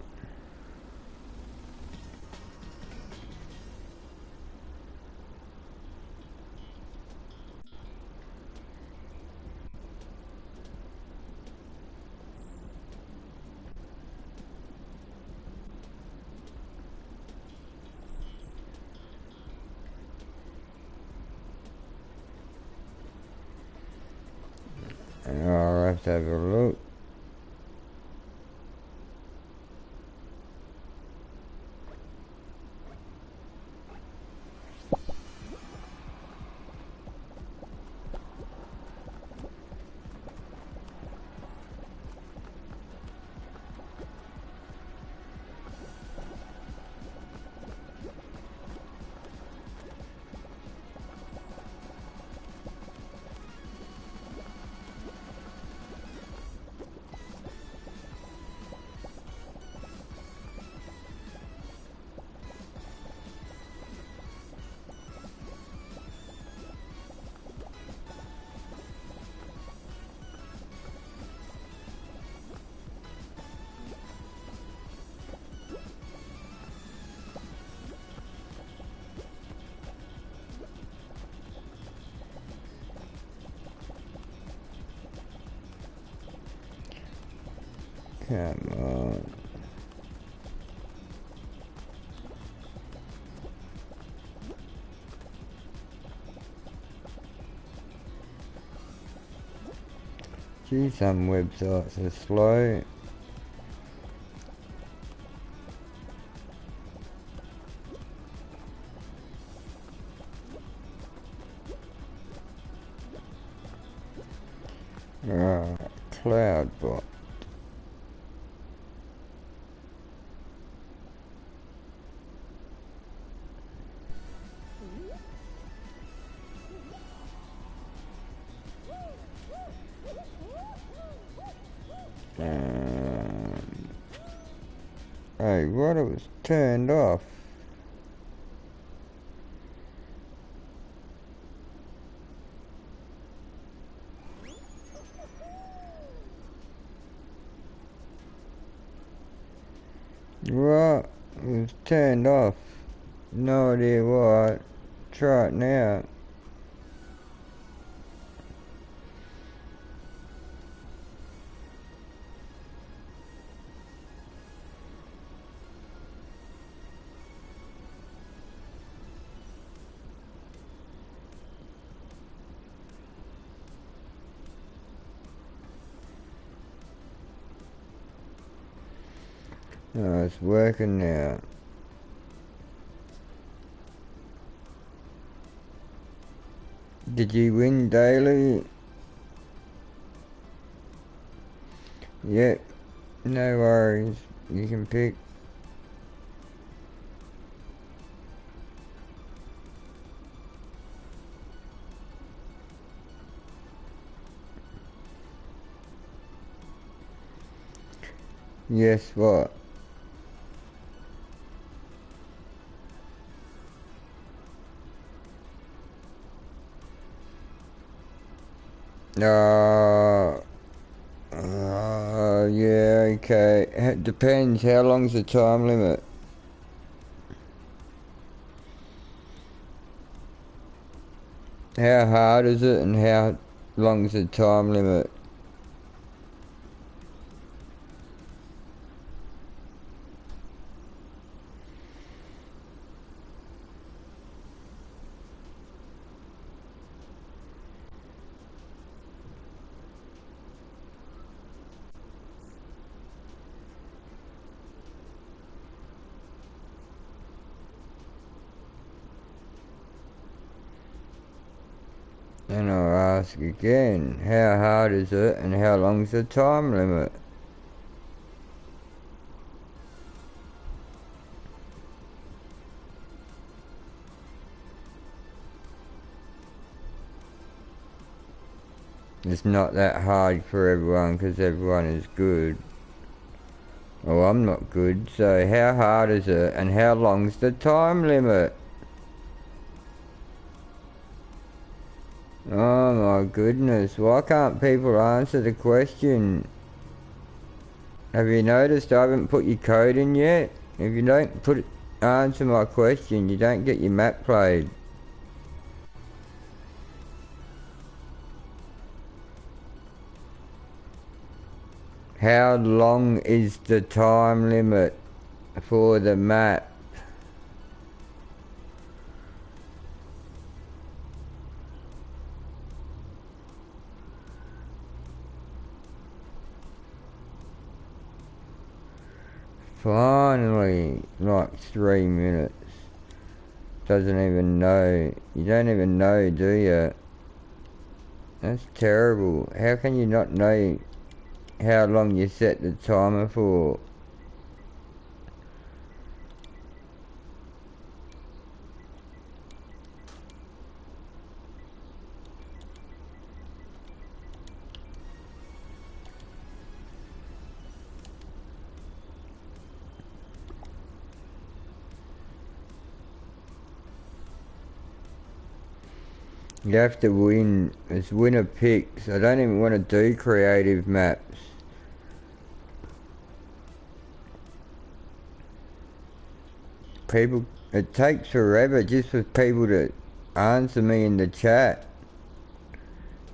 Let's have a look. Come on. Gee, some websites are slow. Right, Cloudbot. Hey, what? It was turned off. What? It was turned off. No idea why. Try it now. No, it's working now. Did you win daily? Yep. No worries. You can pick. Yes, what? Yeah, okay. It depends. How long's the time limit? How hard is it and how long's the time limit? And I'll ask again, how hard is it and how long's the time limit? It's not that hard for everyone because everyone is good. Well, I'm not good, so how hard is it and how long's the time limit? Oh my goodness, why can't people answer the question? Have you noticed I haven't put your code in yet? If you don't answer my question, you don't get your map played. How long is the time limit for the map? Finally, like 3 minutes. Doesn't even know. You don't even know, do you? That's terrible. How can you not know how long you set the timer for? You have to win. It's winner picks. I don't even want to do creative maps. People, it takes forever just for people to answer me in the chat.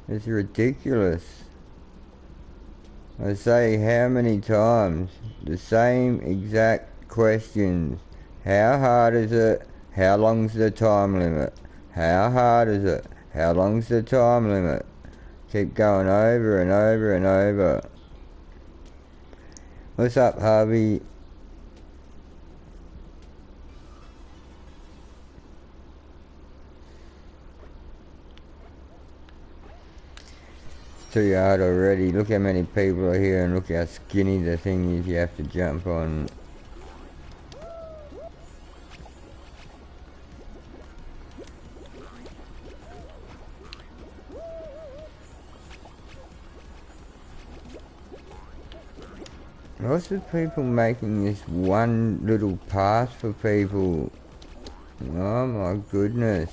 It's ridiculous. I say how many times the same exact questions. How hard is it? How long's the time limit? How hard is it? How long's the time limit? Keep going over and over and over. What's up, Harvey? Too hard already. Look how many people are here and look how skinny the thing is you have to jump on. What's with people making this one little path for people? Oh my goodness.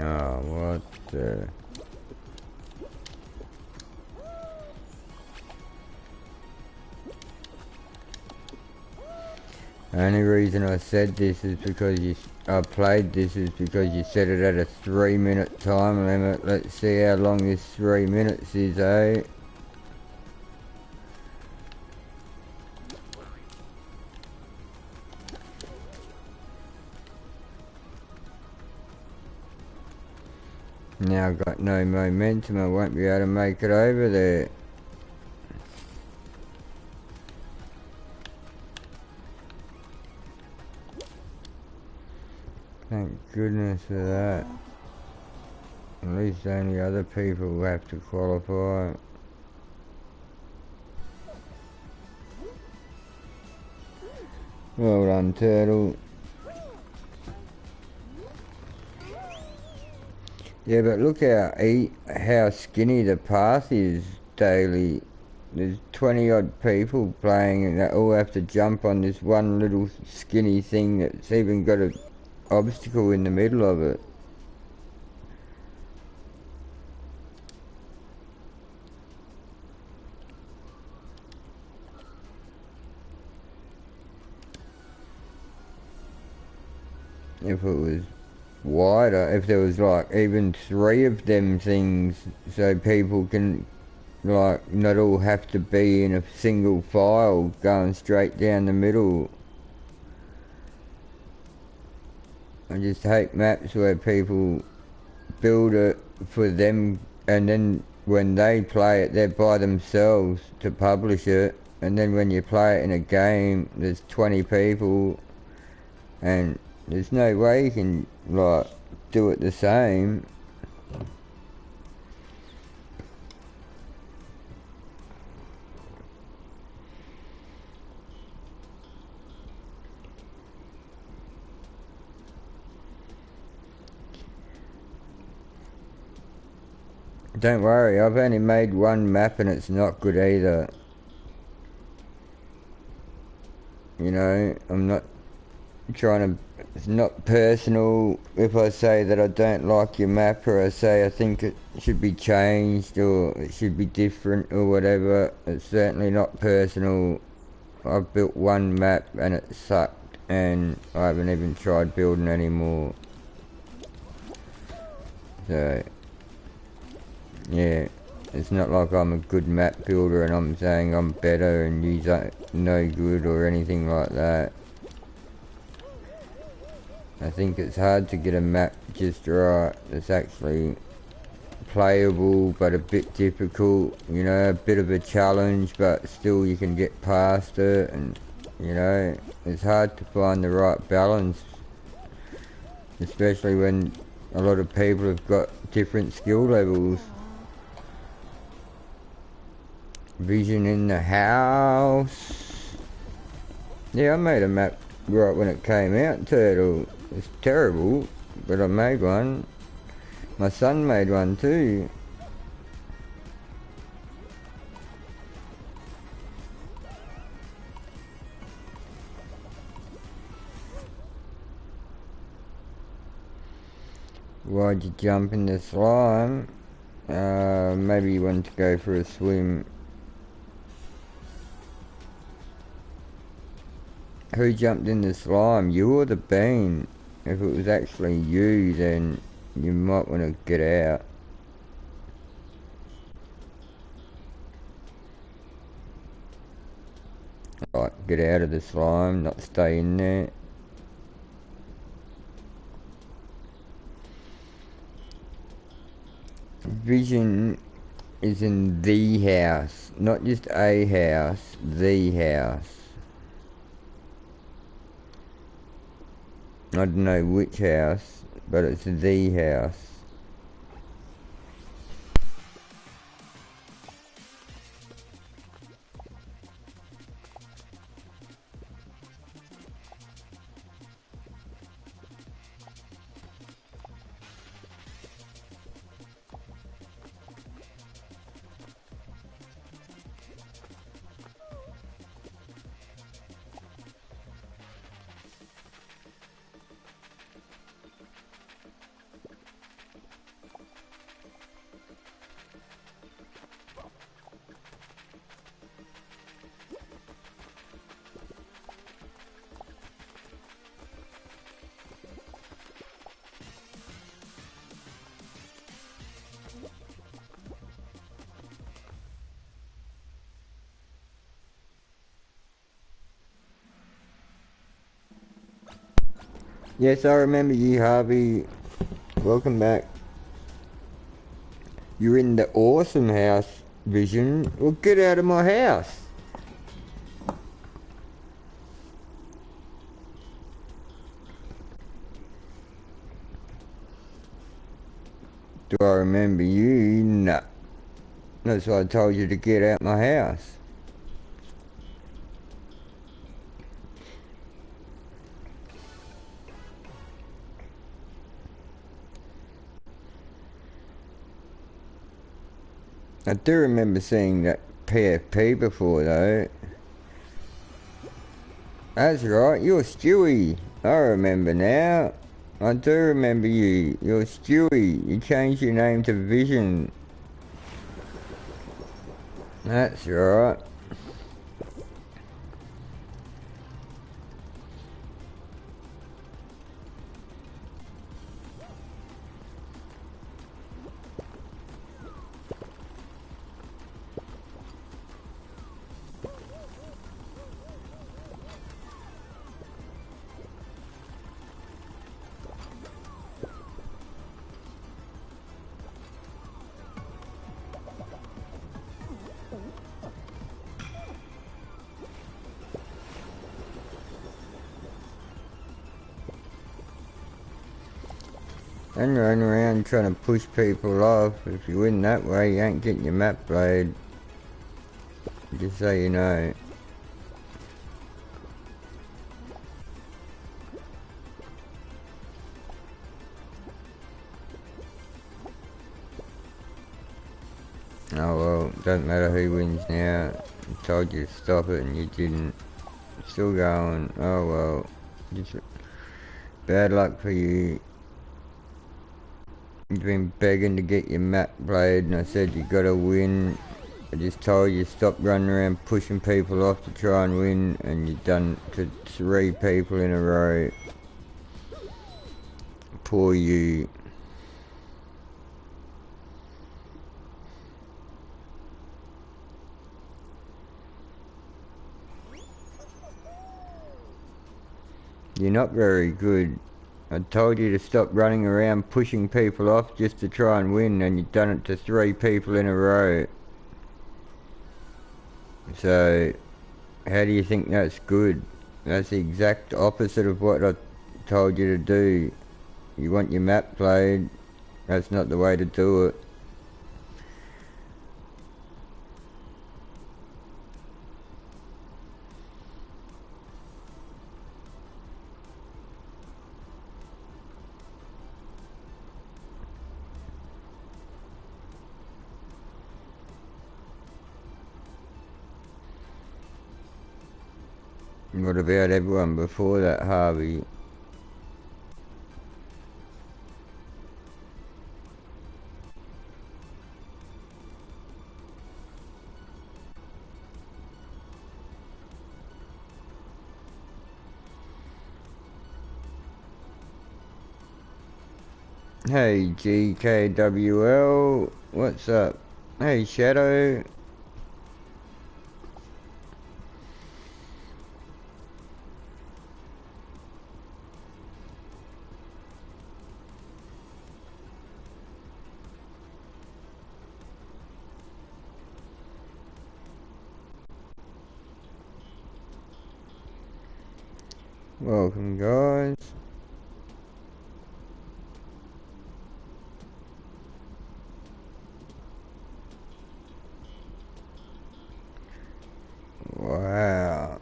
Oh, what the... Only reason I said this is because I played this is because you set it at a 3-minute time limit. Let's see how long this 3 minutes is, eh? Now I've got no momentum, I won't be able to make it over there. Thank goodness for that. At least only other people will have to qualify. Well done, Turtle. Yeah, but look how skinny the path is daily. There's 20 odd people playing and they all have to jump on this one little skinny thing that's even got an obstacle in the middle of it. If it was wider, if there was like even 3 of them things so people can like not all have to be in a single file going straight down the middle. I just hate maps where people build it for them and then when they play it they're by themselves to publish it, and then when you play it in a game there's 20 people and there's no way you can like do it the same. Don't worry, I've only made one map and it's not good either. You know, I'm not trying to, it's not personal if I say that I don't like your map, or I say I think it should be changed or it should be different or whatever. It's certainly not personal. I've built one map and it sucked, and I haven't even tried building any more. So yeah, it's not like I'm a good map builder and I'm saying I'm better and you don't no good or anything like that. I think it's hard to get a map just right. It's actually playable but a bit difficult, you know, a bit of a challenge, but still you can get past it, and you know, it's hard to find the right balance, especially when a lot of people have got different skill levels. Vision in the house. Yeah, I made a map right when it came out, Turtle. It's terrible, but I made one. My son made one too. Why'd you jump in the slime? Maybe you wanted to go for a swim. Who jumped in the slime? You or the bean? If it was actually you, then you might want to get out. Like, get out of the slime, not stay in there. Vision is in the house, not just a house, the house. I don't know which house, but it's the house. Yes, I remember you, Harvey. Welcome back. You're in the awesome house, Vision. Well, get out of my house. Do I remember you? No. That's why I told you to get out my house. I do remember seeing that PFP before, though. That's right, you're Stewie. I remember now. I do remember you. You're Stewie. You changed your name to Vision. That's right. And running around trying to push people off. If you win that way, you ain't getting your map played. Just so you know. Oh well, doesn't matter who wins now. I told you to stop it and you didn't. Still going. Oh well. Just Bad luck for you. You've been begging to get your map played, and I said you gotta win. I just told you stop running around pushing people off to try and win, and you've done it to 3 people in a row. Poor you. You're not very good. I told you to stop running around pushing people off just to try and win, and you've done it to 3 people in a row. So, how do you think that's good? That's the exact opposite of what I told you to do. You want your map played, that's not the way to do it. What about everyone before that, Harvey? Hey GKWL, what's up? Hey Shadow. Welcome guys. Wow.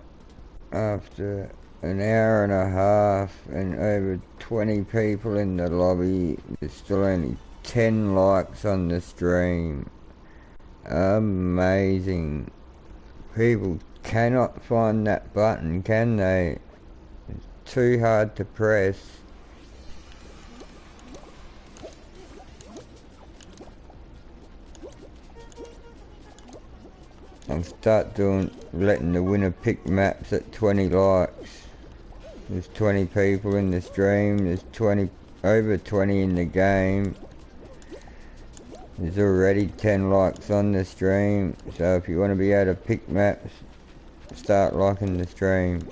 After an hour and a half and over 20 people in the lobby, there's still only 10 likes on the stream. Amazing. People cannot find that button, can they? It's too hard to press. I'll start letting the winner pick maps at 20 likes. There's 20 people in the stream, there's over 20 in the game. There's already 10 likes on the stream, so if you want to be able to pick maps, start liking the stream.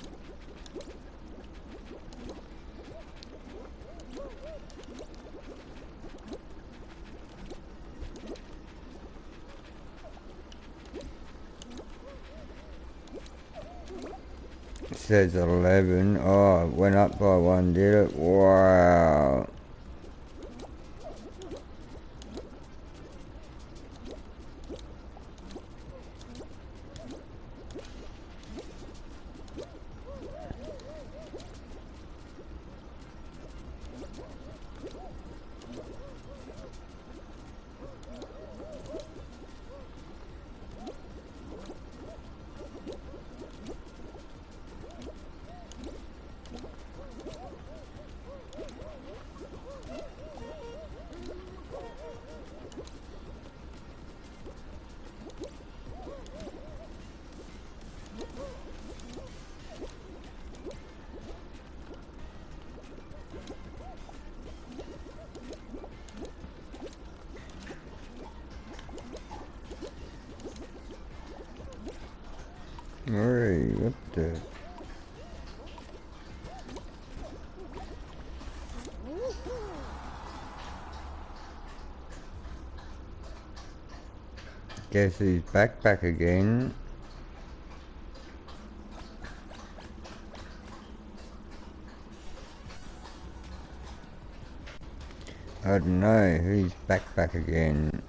It says 11. Oh, it went up by 1, did it? Wow. Hey, what the? Guess who's back again? I don't know who's back again.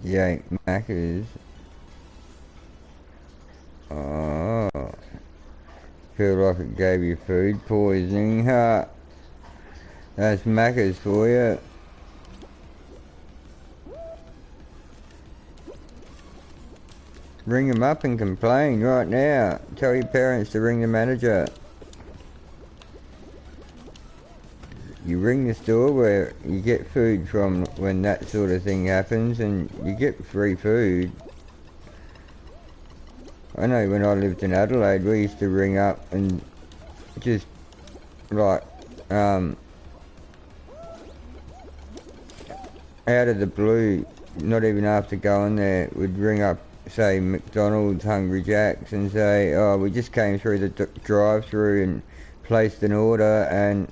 You ain't Maccas. Feel like it gave you food poisoning, huh? That's Macca's for you. Ring them up and complain right now. Tell your parents to ring the manager. You ring the store where you get food from when that sort of thing happens, and you get free food. I know when I lived in Adelaide, we used to ring up and just like out of the blue, not even after going there, would ring up, say, McDonald's, Hungry Jack's, and say, oh, we just came through the drive-through and placed an order, and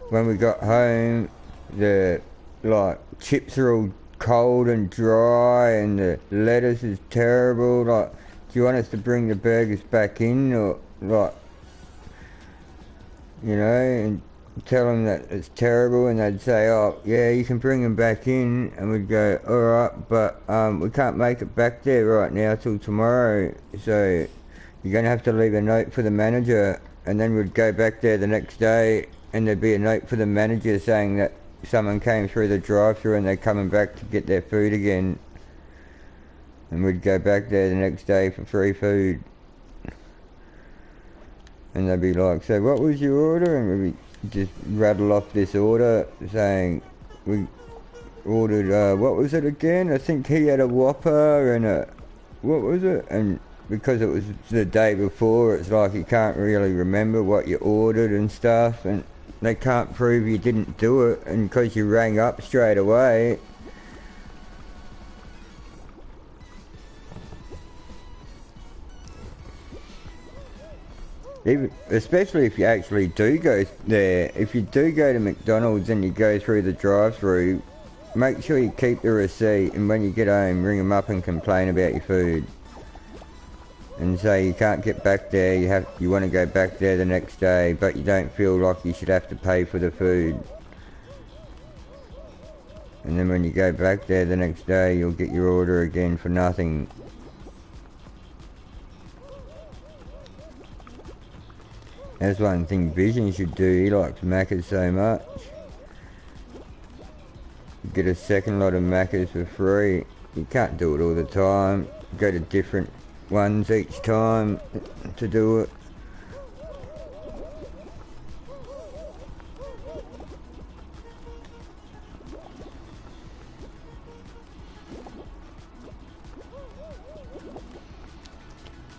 when we got home, the like chips are all cold and dry, and the lettuce is terrible. Like, do you want us to bring the burgers back in, or like, you know, and tell them that it's terrible, and they'd say, oh yeah, you can bring them back in, and we'd go, alright, but we can't make it back there right now till tomorrow, so you're gonna have to leave a note for the manager. And then we'd go back there the next day, and there'd be a note for the manager saying that someone came through the drive-through and they're coming back to get their food again, and we'd go back there the next day for free food. And they'd be like, so what was your order? And we'd just rattle off this order saying we ordered, what was it again? I think he had a Whopper and a, what was it? And because it was the day before, it's like you can't really remember what you ordered and stuff, and they can't prove you didn't do it, and because you rang up straight away. Even, especially if you actually do go there, if you do go to McDonald's and you go through the drive-through, make sure you keep the receipt, and when you get home, ring them up and complain about your food. And say you can't get back there, you want to go back there the next day, but you don't feel like you should have to pay for the food. And then when you go back there the next day, you'll get your order again for nothing. That's one thing Vision should do. He likes Macca's so much. Get a second lot of Macca's for free. You can't do it all the time. Go to different ones each time to do it.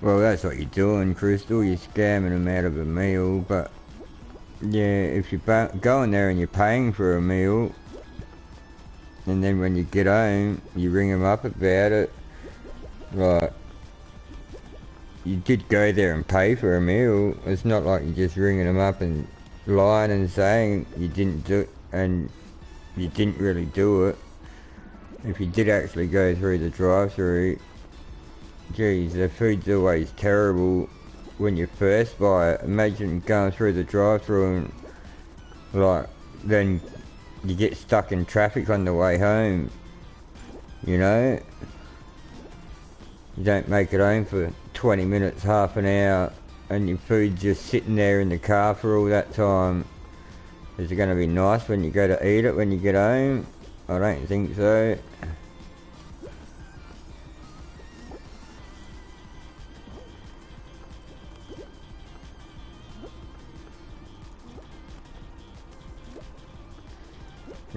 Well, that's what you're doing, Crystal. You're scamming them out of a meal, but yeah, if you're going there and you're paying for a meal, and then when you get home, you ring them up about it, like, you did go there and pay for a meal. It's not like you're just ringing them up and lying and saying you didn't do it, and you didn't really do it. If you did actually go through the drive-through, geez, the food's always terrible when you first buy it. Imagine going through the drive-through and, like, then you get stuck in traffic on the way home, you know? You don't make it home for 20 minutes, half an hour, and your food's just sitting there in the car for all that time. Is it going to be nice when you go to eat it when you get home? I don't think so.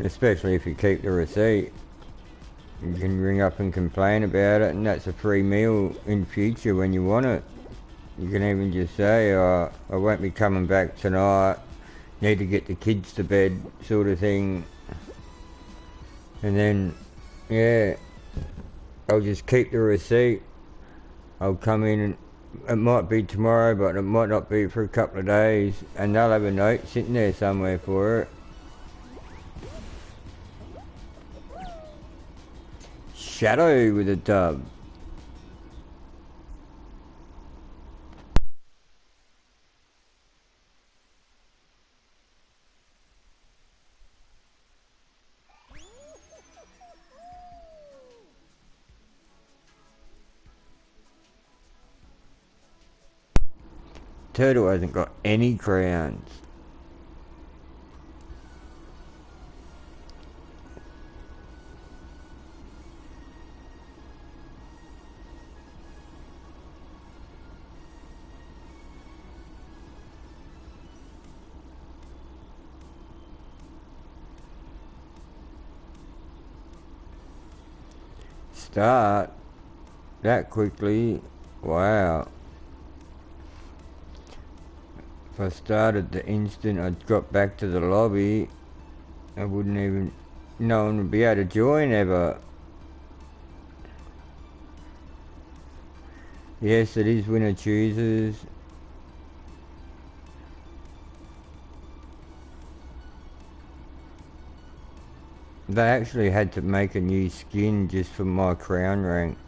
Especially if you keep the receipt. You can ring up and complain about it, and that's a free meal in future when you want it. You can even just say, oh, I won't be coming back tonight, need to get the kids to bed, sort of thing. And then, yeah, I'll just keep the receipt. I'll come in, and it might be tomorrow, but it might not be for a couple of days, and they'll have a note sitting there somewhere for it. Shadow with a dub. turtle hasn't got any crowns. Start that quickly? Wow. If I started the instant I got back to the lobby, I wouldn't even... no one would be able to join ever. Yes, it is winner chooses. They actually had to make a new skin just for my crown rank.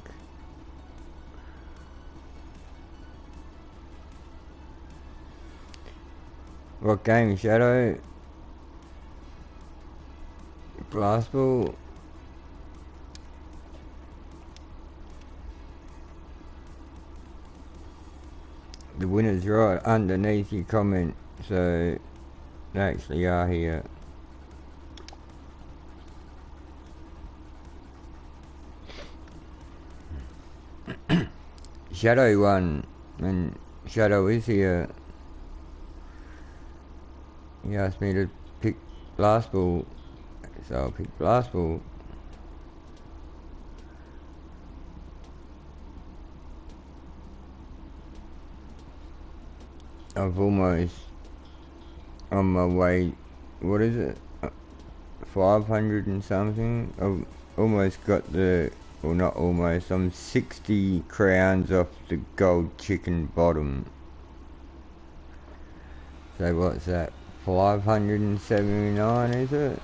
What game, Shadow? Blastball? The winner's right underneath your comment, so they actually are here. Shadow won, and Shadow is here. He asked me to pick Blastball, so I'll pick Blastball. I've almost on my way, what is it, 500 and something. I've almost got the, well not almost, I'm 60 crowns off the gold chicken bottom. So what's that, 579 is it?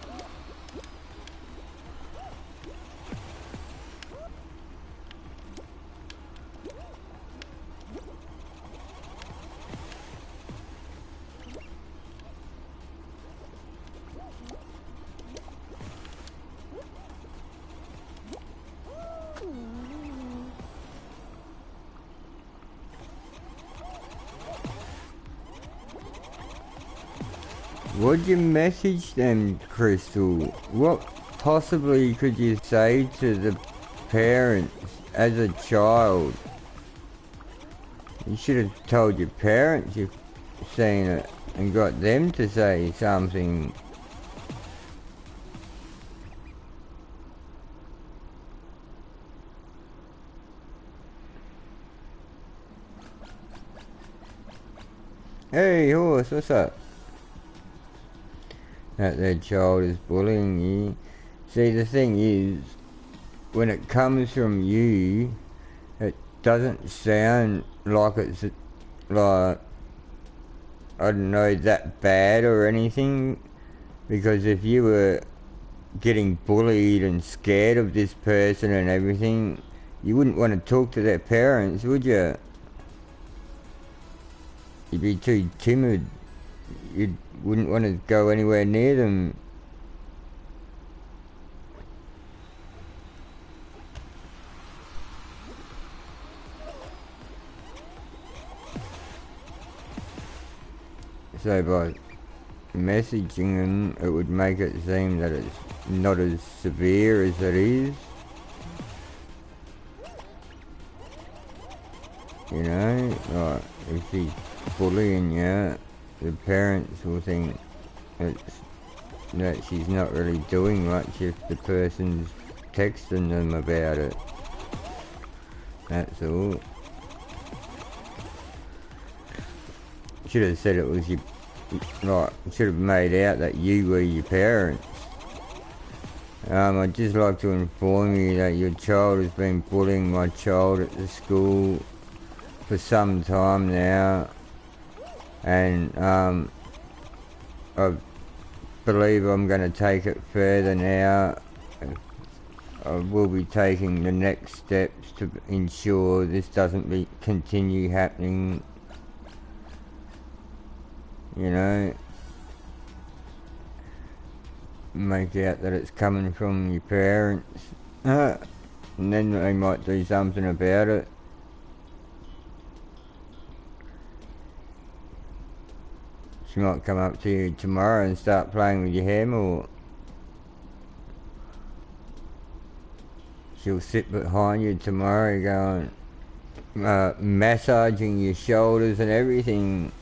What'd you message them, Crystal? What possibly could you say to the parents as a child? You should have told your parents you've seen it and got them to say something. Hey horse, what's up? That their child is bullying you. See, the thing is, when it comes from you, it doesn't sound like it's like, I don't know, that bad or anything. Because if you were getting bullied and scared of this person and everything, you wouldn't want to talk to their parents, would you? You'd be too timid. You wouldn't want to go anywhere near them. So by messaging them, it would make it seem that it's not as severe as it is. You know, like if she's bullying you, the parents will think that she's not really doing much if the person's texting them about it. That's all. Should have said it was your, like, should have made out that you were your parents. I'd just like to inform you that your child has been bullying my child at the school for some time now, and I believe I'm going to take it further now. I will be taking the next steps to ensure this doesn't continue happening. You know, make out that it's coming from your parents, and then they might do something about it. she might come up to you tomorrow and start playing with your hair more. She'll sit behind you tomorrow going, massaging your shoulders and everything.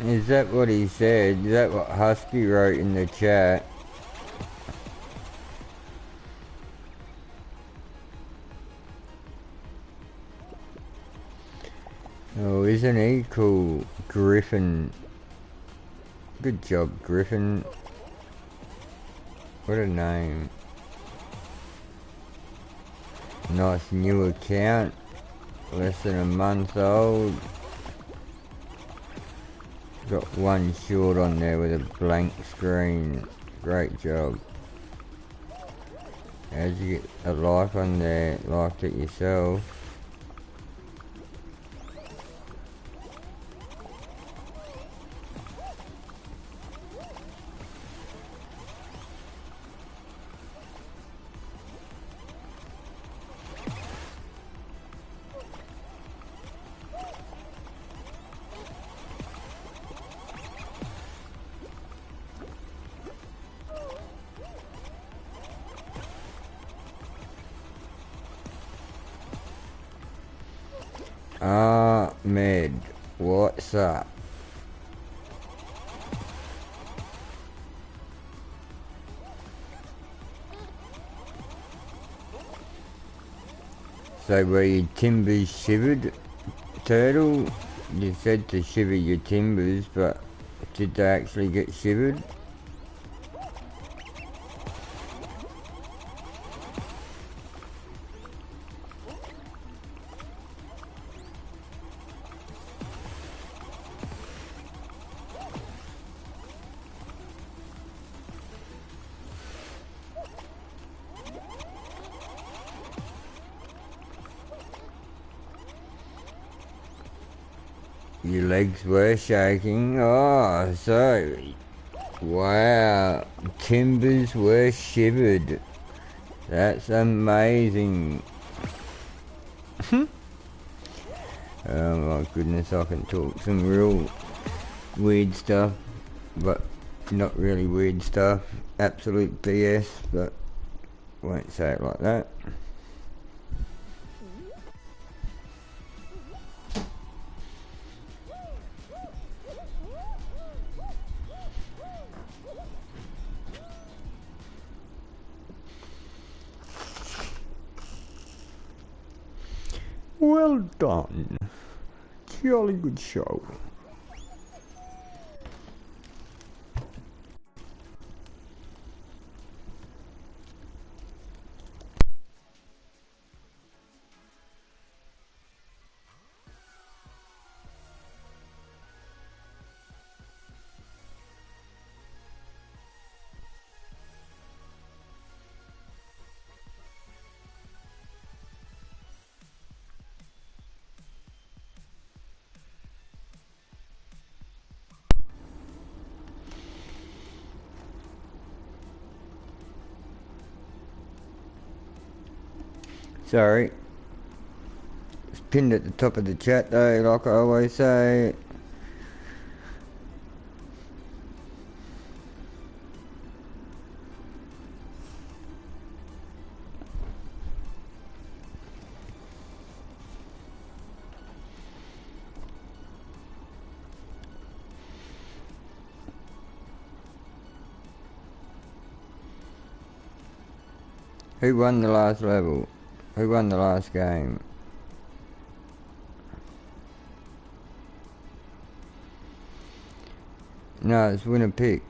Is that what he said? Is that what Husky wrote in the chat? Oh, isn't he cool? Griffin. Good job, Griffin. What a name. Nice new account. Less than a month old. Got one short on there with a blank screen. Great job. How'd you get a like on there? Liked it yourself. Ahmed, what's up? So were your timbers shivered, Turtle? You said to shiver your timbers, but did they actually get shivered? Your legs were shaking. Oh, so, wow, timbers were shivered. That's amazing. Oh my goodness, I can talk some real weird stuff, but not really weird stuff. Absolute BS, but won't say it like that. Well done. Jolly good show. Sorry. It's pinned at the top of the chat though, like I always say. Who won the last level? Who won the last game? No, it's winner picks.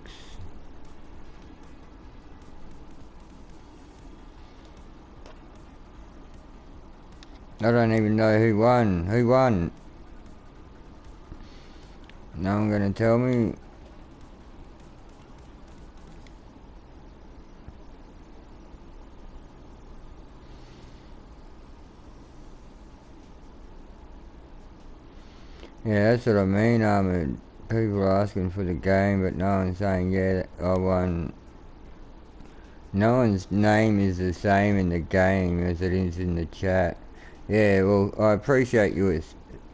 I don't even know who won. Who won? No one gonna tell me. Yeah, that's what I mean, Ahmed. People are asking for the game, but no one's saying, yeah, I won. No one's name is the same in the game as it is in the chat. Yeah, well, I appreciate you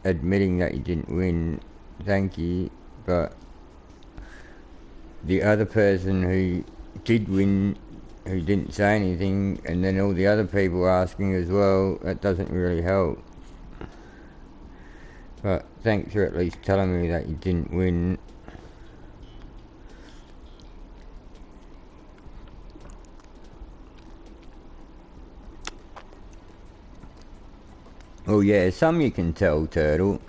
admitting that you didn't win. Thank you. But the other person who did win, who didn't say anything, and then all the other people asking as well, that doesn't really help. But thanks for at least telling me that you didn't win. Oh yeah, some you can tell, Turtle.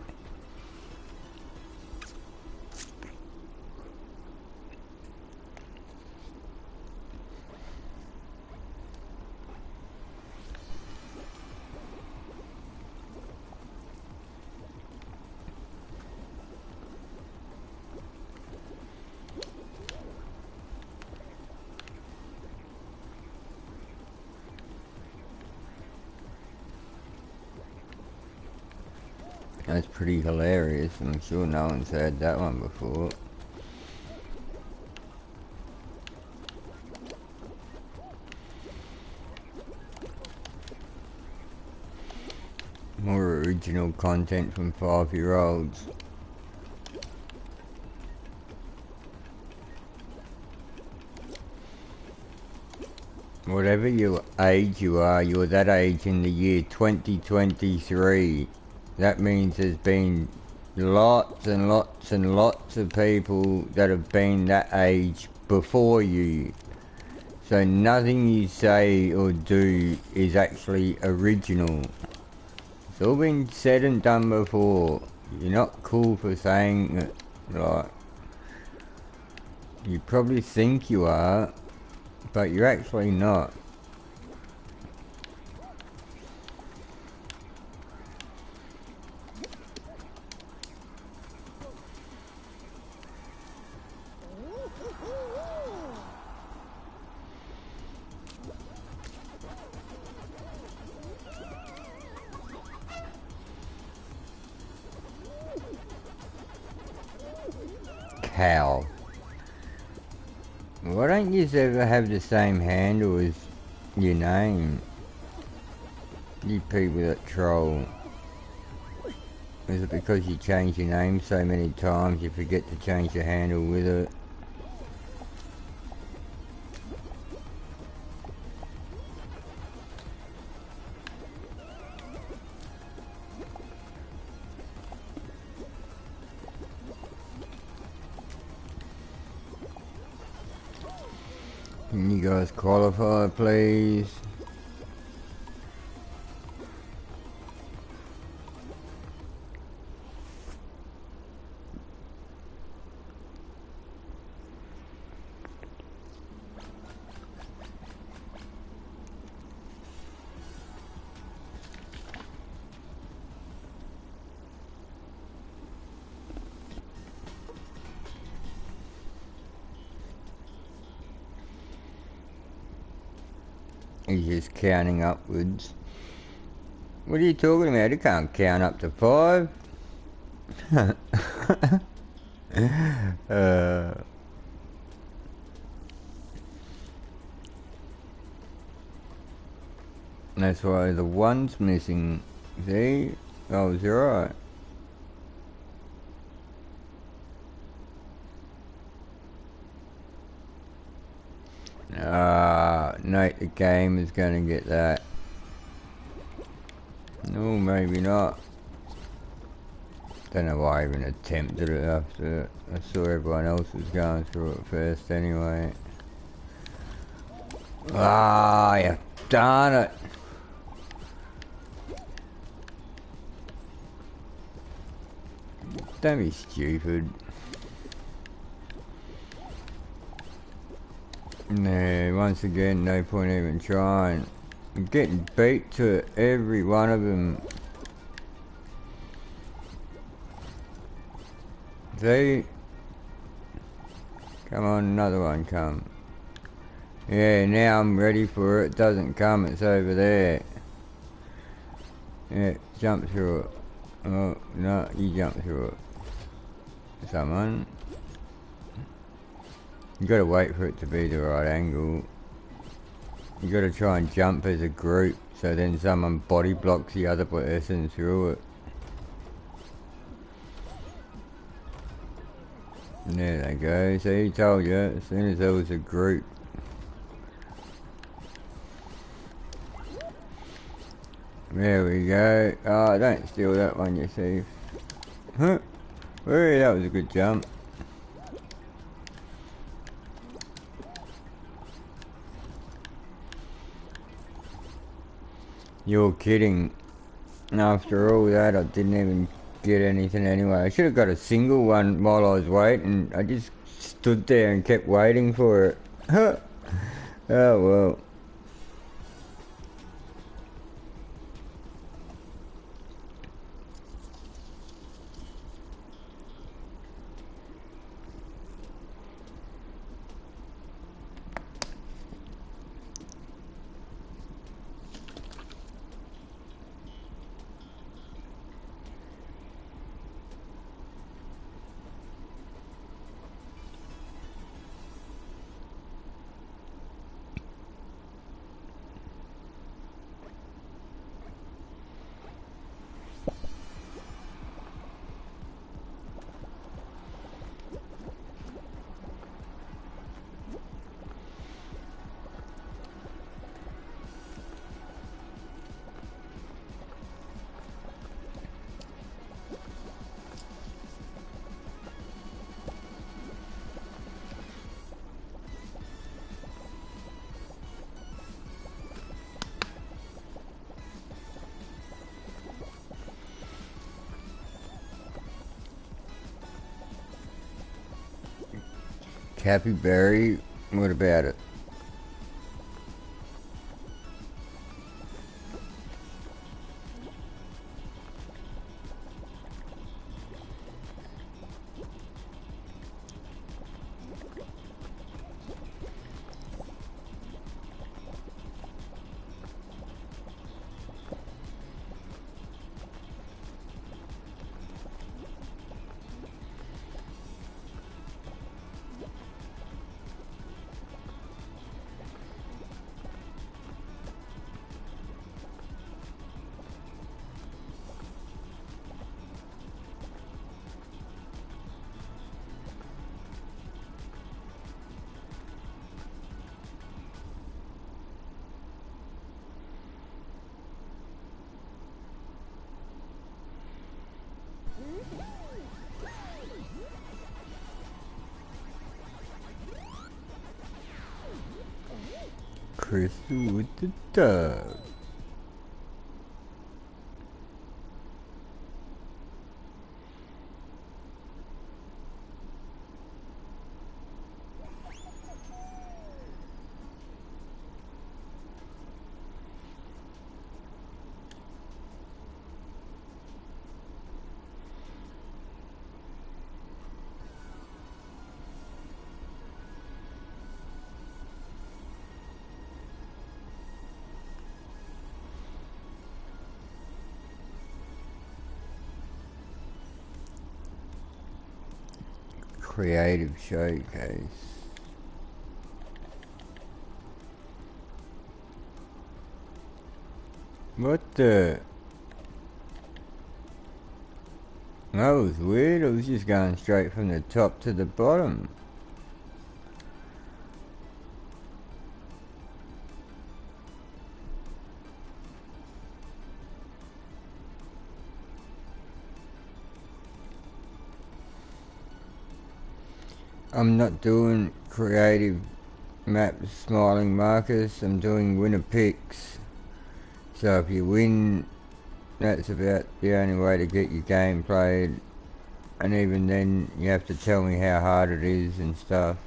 That's pretty hilarious. I'm sure no one's heard that one before. More original content from 5-year-olds. Whatever your age you are, you're that age in the year 2023. That means there's been lots and lots and lots of people that have been that age before you. So nothing you say or do is actually original. It's all been said and done before. You're not cool for saying it. Like, you probably think you are, but you're actually not. Cow. Why don't you ever have the same handle as your name? You people that troll. Is it because you change your name so many times you forget to change the handle with it? Can you guys qualify, please? He's just counting upwards. What are you talking about? You can't count up to 5. That's why the 1's missing. See? I was right. Nate the game is going to get that. No, maybe not. Don't know why I even attempted it after I saw everyone else was going through it first anyway. Ah, you darn it. Don't be stupid. No, once again, no point even trying. I'm getting beat to every one of them. See? Come on, another one come. Yeah, now I'm ready for it. It doesn't come, it's over there. Yeah, jump through it. Oh, no, you jump through it. Someone. You gotta wait for it to be the right angle. You gotta try and jump as a group, so then someone body blocks the other person through it. And there they go. See, told you, as soon as there was a group. There we go. Oh, don't steal that one, you thief. Huh? Hey, that was a good jump. You're kidding. After all that, I didn't even get anything anyway. I should have got a single one while I was waiting. I just stood there and kept waiting for it. Oh well. Capyberry, what about it? Crystal with the dove. Creative showcase. What the? That was weird. It was just going straight from the top to the bottom. I'm not doing creative map smiling markers, I'm doing winner picks. So if you win, that's about the only way to get your game played. And even then, you have to tell me how hard it is and stuff.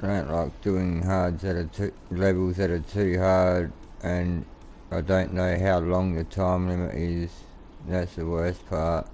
I don't like doing levels that are too hard, and I don't know how long the time limit is. That's the worst part.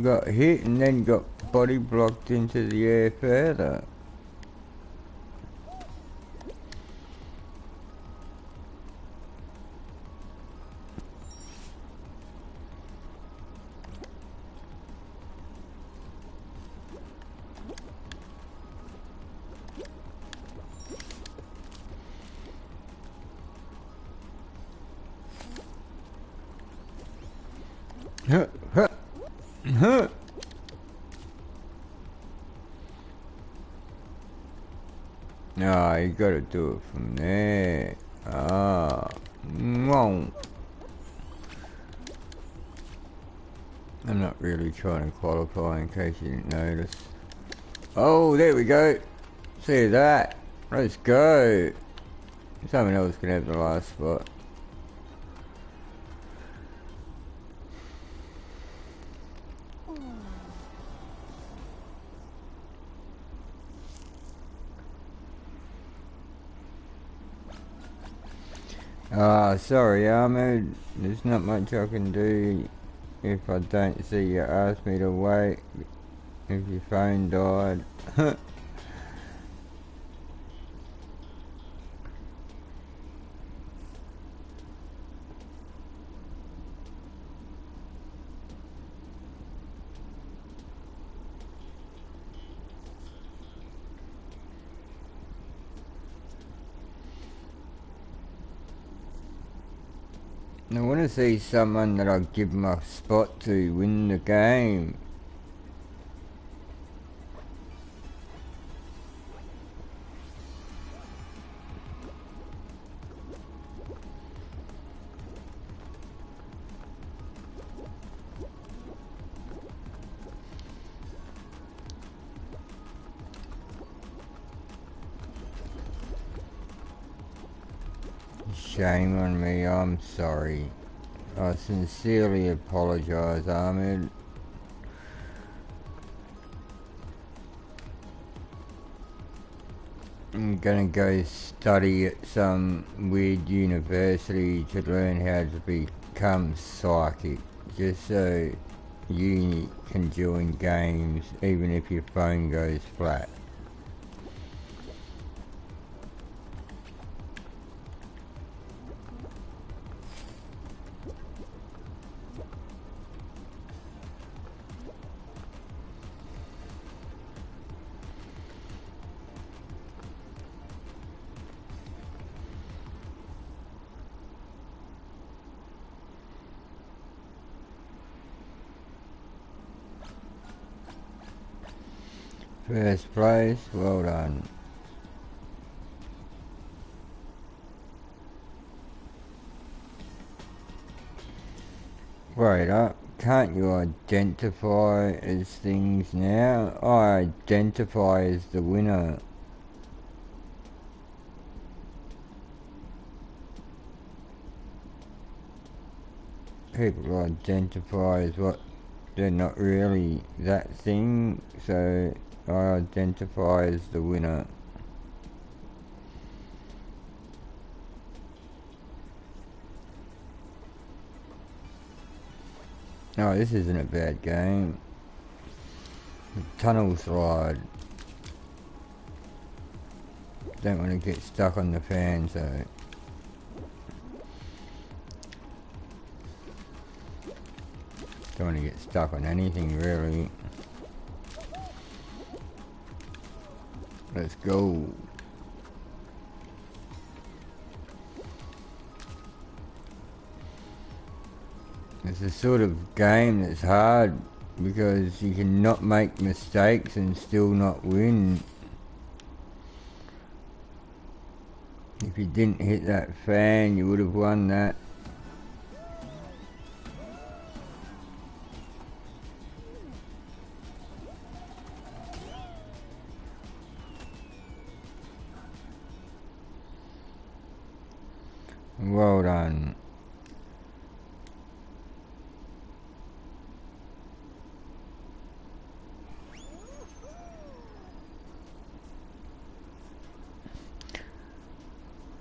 got hit and then got body blocked into the air further. Huh, huh, huh. No, you gotta do it from there. Ah, wrong. I'm not really trying to qualify in case you didn't notice. Oh, there we go. See that? Let's go. Someone else can have the last spot. Ah, sorry Ahmed. There's not much I can do if I don't see you ask me to wait. If your phone died. I want to see someone that I give my spot to win the game. Shame on me, I'm sorry. I sincerely apologise, Ahmed. I'm gonna go study at some weird university to learn how to become psychic, just so you can join games even if your phone goes flat. First place, well done. Wait up, can't you identify as things now? I identify as the winner. People identify as what they're not really that thing, so I identify as the winner. Oh, this isn't a bad game. Tunnel slide. Don't want to get stuck on the fan, so don't want to get stuck on anything really. Let's go. It's a sort of game that's hard because you can not make mistakes and still not win. If you didn't hit that fan, you would have won that. Well done.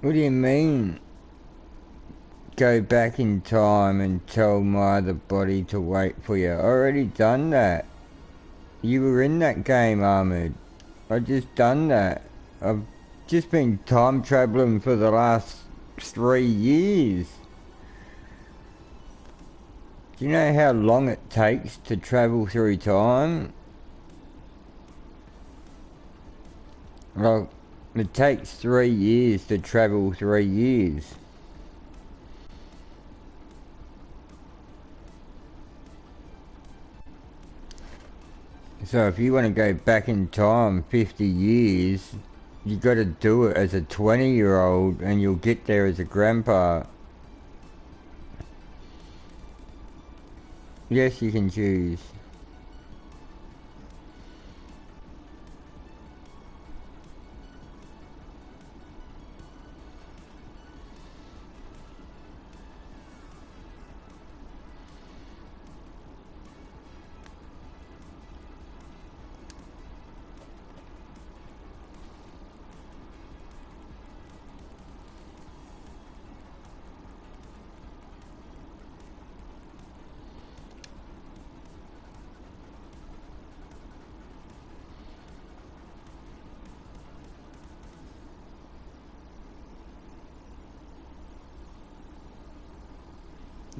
What do you mean? go back in time and tell my other body to wait for you. I already done that. You were in that game, Ahmed. I just done that. I've just been time traveling for the last 3 years. Do you know how long it takes to travel through time? Like, it takes 3 years to travel 3 years. So if you want to go back in time 50 years, you got to do it as a 20-year-old and you'll get there as a grandpa. Yes, you can choose.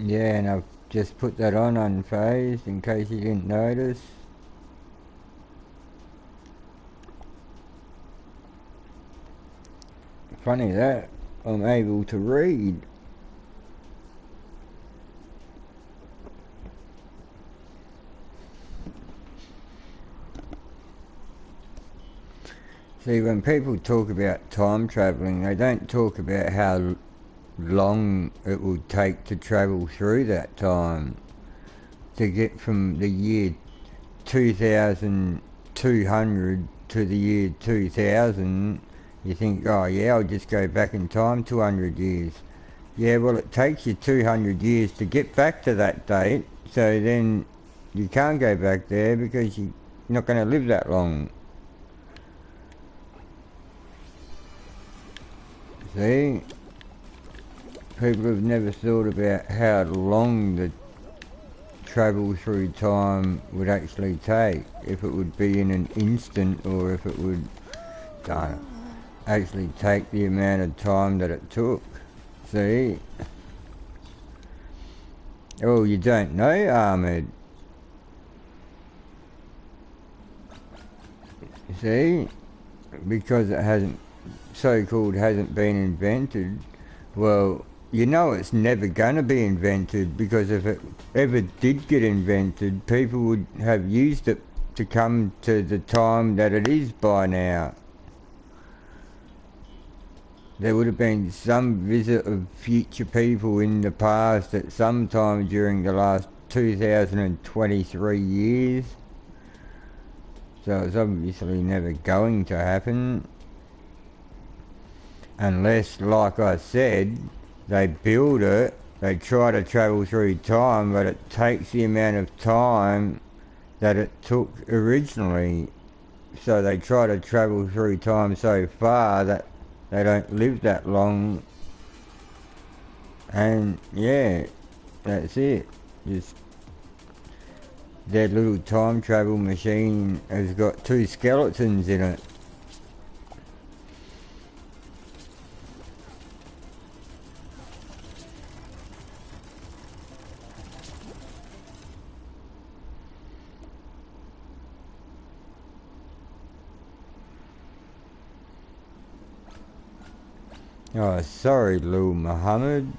Yeah, and I've just put that on unfazed in case you didn't notice. Funny that, I'm able to read. See, when people talk about time travelling, they don't talk about how long it will take to travel through that time. To get from the year 2200 to the year 2000, you think, oh yeah, I'll just go back in time 200 years. Yeah, well, it takes you 200 years to get back to that date, so then you can't go back there because you're not going to live that long. See? People have never thought about how long the travel through time would actually take. If it would be in an instant or if it would actually take the amount of time that it took. See? Oh, you don't know, Ahmed. See? Because it hasn't, so-called hasn't been invented. Well, you know it's never gonna be invented, because if it ever did get invented, people would have used it to come to the time that it is by now. There would have been some visit of future people in the past at some time during the last 2023 years. So it's obviously never going to happen. Unless, like I said, they build it, they try to travel through time, but it takes the amount of time that it took originally. So they try to travel through time so far that they don't live that long. And yeah, that's it. Just their little time travel machine has got 2 skeletons in it. Oh, sorry, Lil Muhammad,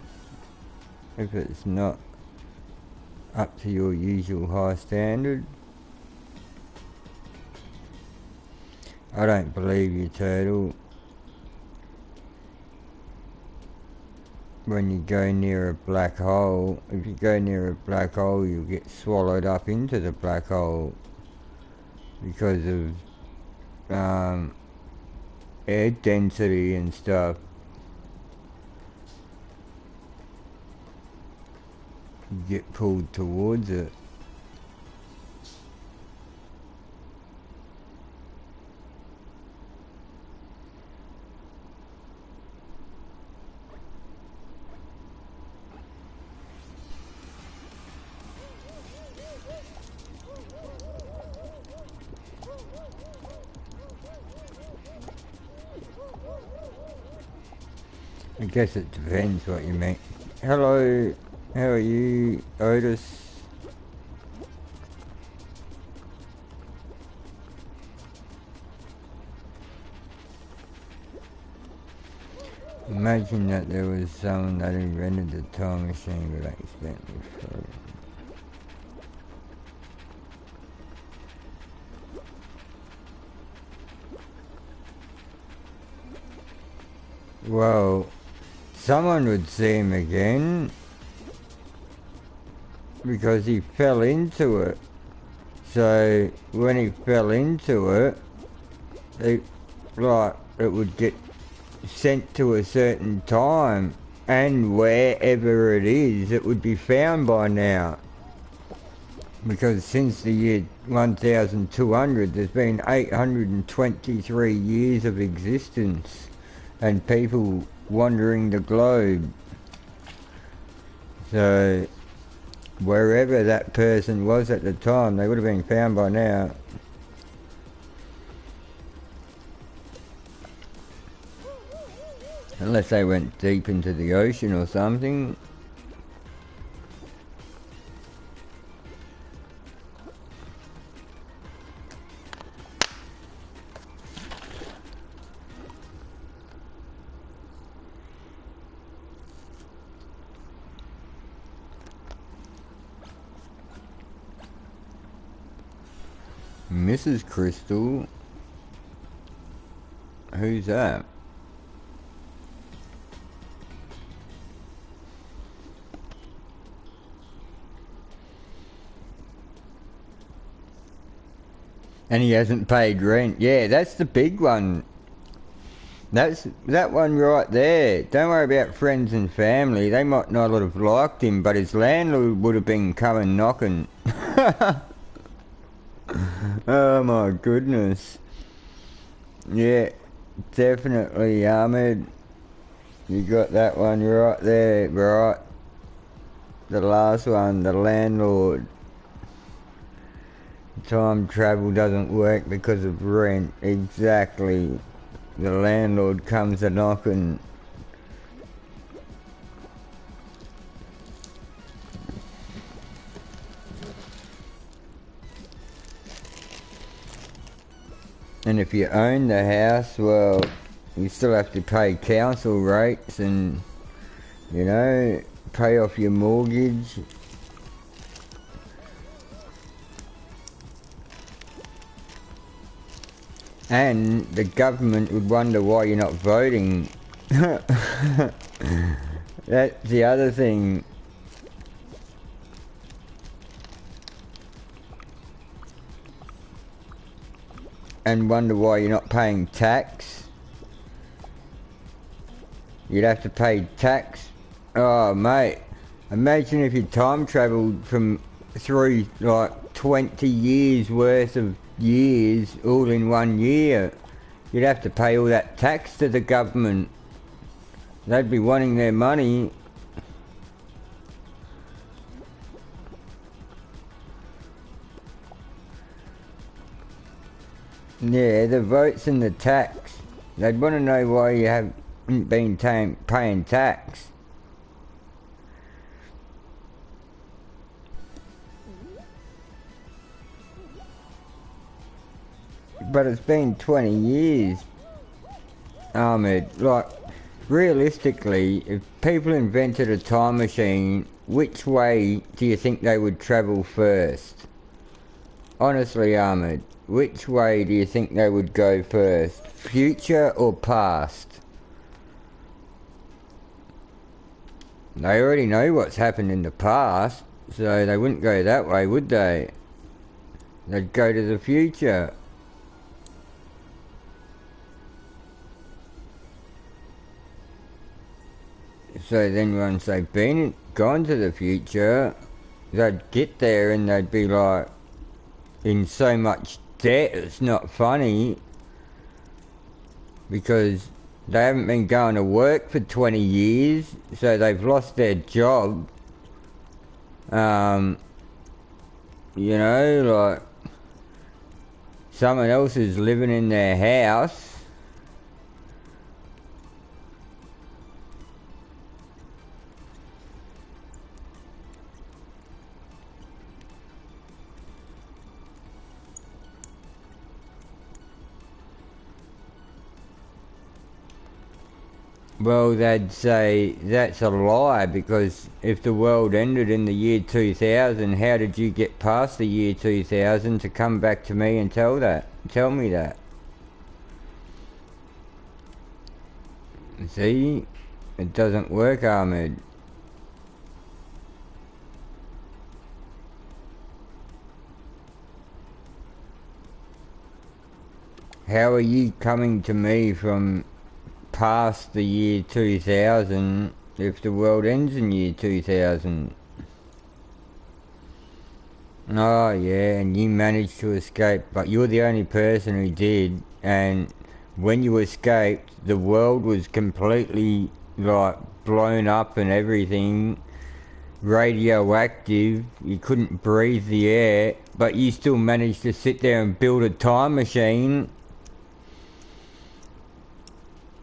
if it's not up to your usual high standard. I don't believe you, Turtle. When you go near a black hole, if you go near a black hole, you'll get swallowed up into the black hole because of air density and stuff. You get pulled towards it. I guess it depends what you mean. Hello, how are you, Otis? Imagine that there was someone that invented the time machine but accidentally flew. Well, someone would see him again because he fell into it. So when he fell into it, it would get sent to a certain time, and wherever it is, it would be found by now. Because since the year 1200, there's been 823 years of existence and people wandering the globe. So wherever that person was at the time, they would have been found by now. Unless they went deep into the ocean or something. Mrs. Crystal? Who's that? And he hasn't paid rent. Yeah, that's the big one. That's that one right there. Don't worry about friends and family. They might not have liked him, but his landlord would have been coming knocking. Oh my goodness. Yeah, definitely, Ahmed. You got that one right there, right? The last one, the landlord. Time travel doesn't work because of rent. Exactly. The landlord comes a knocking. And if you own the house, well, you still have to pay council rates and, you know, pay off your mortgage. And the government would wonder why you're not voting. That's the other thing. And wonder why you're not paying tax. You'd have to pay tax. Oh, mate. Imagine if you time travelled through like 20 years worth of years all in 1 year. You'd have to pay all that tax to the government. They'd be wanting their money. Yeah, the votes and the tax. They'd want to know why you haven't been paying tax. But it's been 20 years, Ahmed. Like, realistically, if people invented a time machine, which way do you think they would travel first? Honestly, Ahmed, which way do you think they would go first? Future or past? They already know what's happened in the past, so they wouldn't go that way, would they? They'd go to the future. So then once they've gone to the future, they'd get there and they'd be like in so much debt it's not funny, because they haven't been going to work for 20 years, so they've lost their job. You know, like someone else is living in their house. Well, they'd say that's a lie, because if the world ended in the year 2000, how did you get past the year 2000 to come back to me and tell me that? See? It doesn't work, Ahmed. How are you coming to me from past the year 2000 if the world ends in year 2000? Oh yeah, and you managed to escape, but you're the only person who did, and when you escaped, the world was completely, like, blown up and everything, radioactive, you couldn't breathe the air, but you still managed to sit there and build a time machine.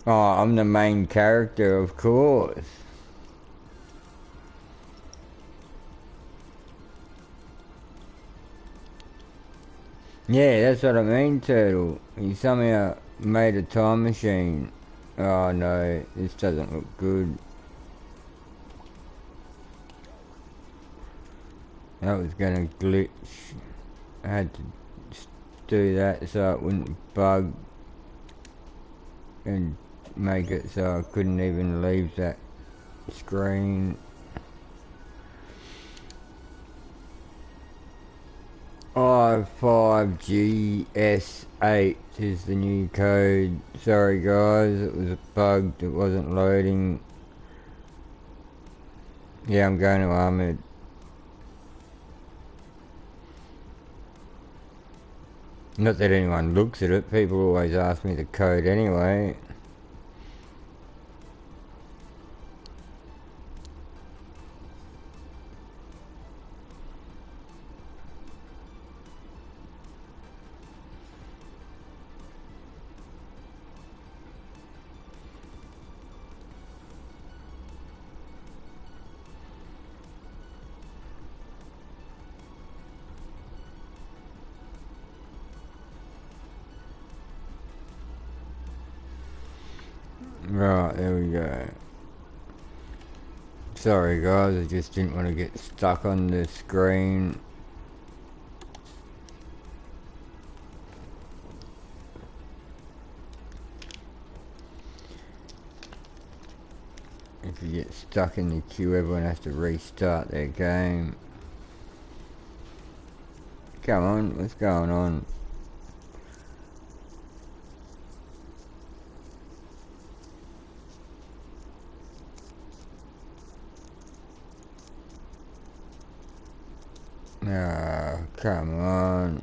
Oh, I'm the main character, of course. Yeah, that's what I mean, Turtle. He somehow made a time machine. Oh no, this doesn't look good. That was gonna glitch. I had to do that so it wouldn't bug and make it so I couldn't even leave that screen. I5GS8 is the new code. Sorry guys, it was bugged, it wasn't loading. Yeah, I'm going to Ahmed. Not that anyone looks at it, people always ask me the code anyway. Right, there we go. Sorry guys, I just didn't want to get stuck on the screen. If you get stuck in the queue, everyone has to restart their game. Come on, what's going on? Ah, come on.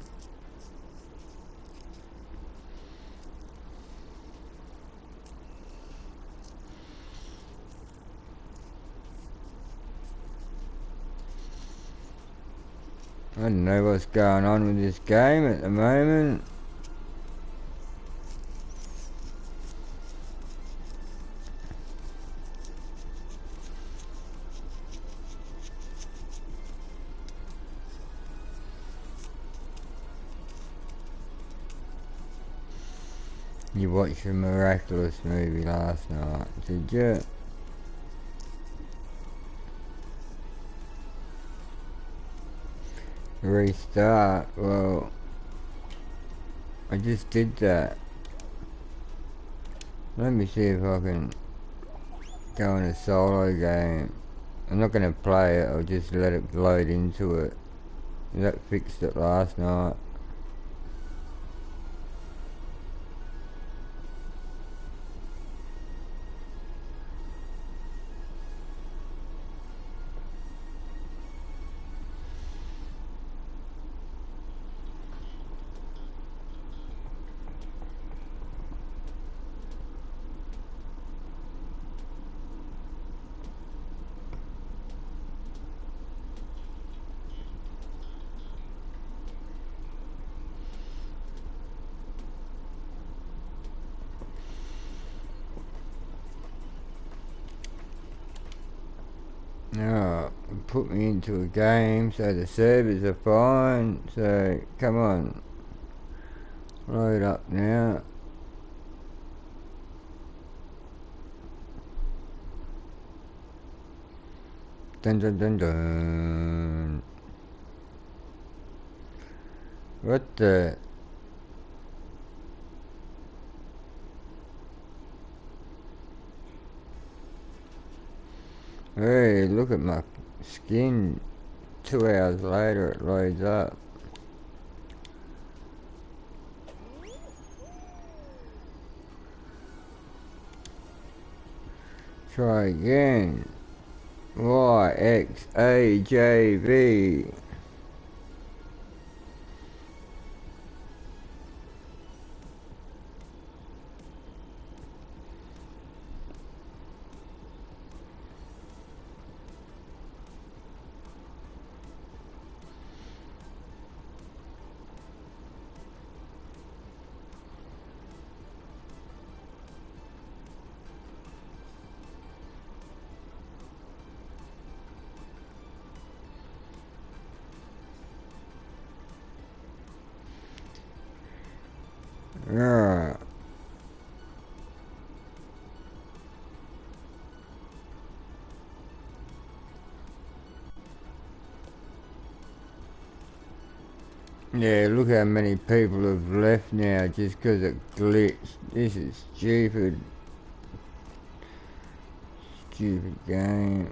I don't know what's going on with this game at the moment. You watched a Miraculous movie last night, did you? Restart? Well, I just did that. Let me see if I can go in a solo game. I'm not going to play it, I'll just let it load into it. That fixed it last night. Oh, put me into a game so the servers are fine. So, come on. Load up now. Dun dun dun dun. What the? Hey, look at my skin. 2 hours later it loads up. Try again. Y, X, A, J, V. Yeah. Yeah, look how many people have left now just because it glitched. This is stupid. Stupid game.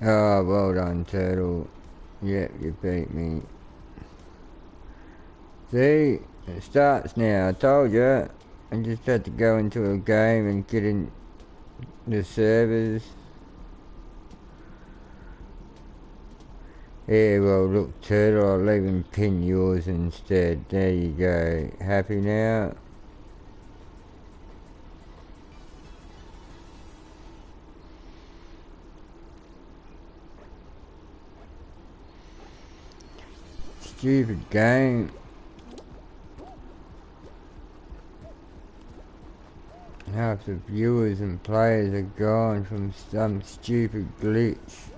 Oh, well done, Turtle. Yep, you beat me. See? It starts now. I told you. I just had to go into a game and get in the servers. Yeah, well, look, Turtle, I'll even pin yours instead. There you go. Happy now? Stupid game. Half the viewers and players are gone from some stupid glitch.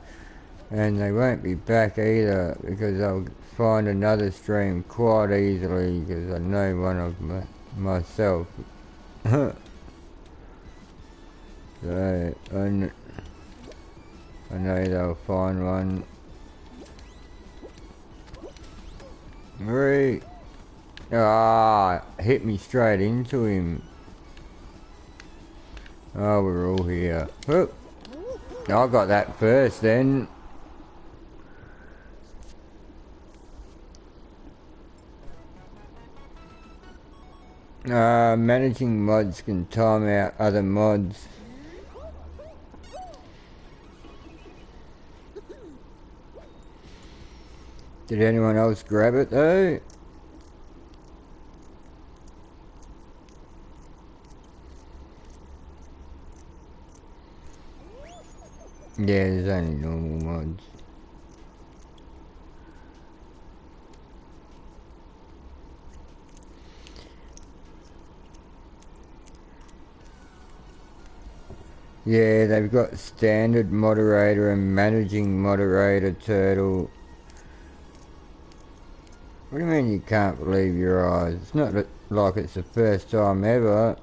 And they won't be back either because I'll find another stream quite easily because I know one of myself. So I know they'll find one. Right. Ah, hit me straight into him. Oh, we're all here. Whoop. I got that first then. Managing mods can time out other mods. Did anyone else grab it though? Yeah, there's only normal mods. Yeah, they've got standard moderator and managing moderator, Turtle. What do you mean you can't believe your eyes? It's not like it's the first time ever.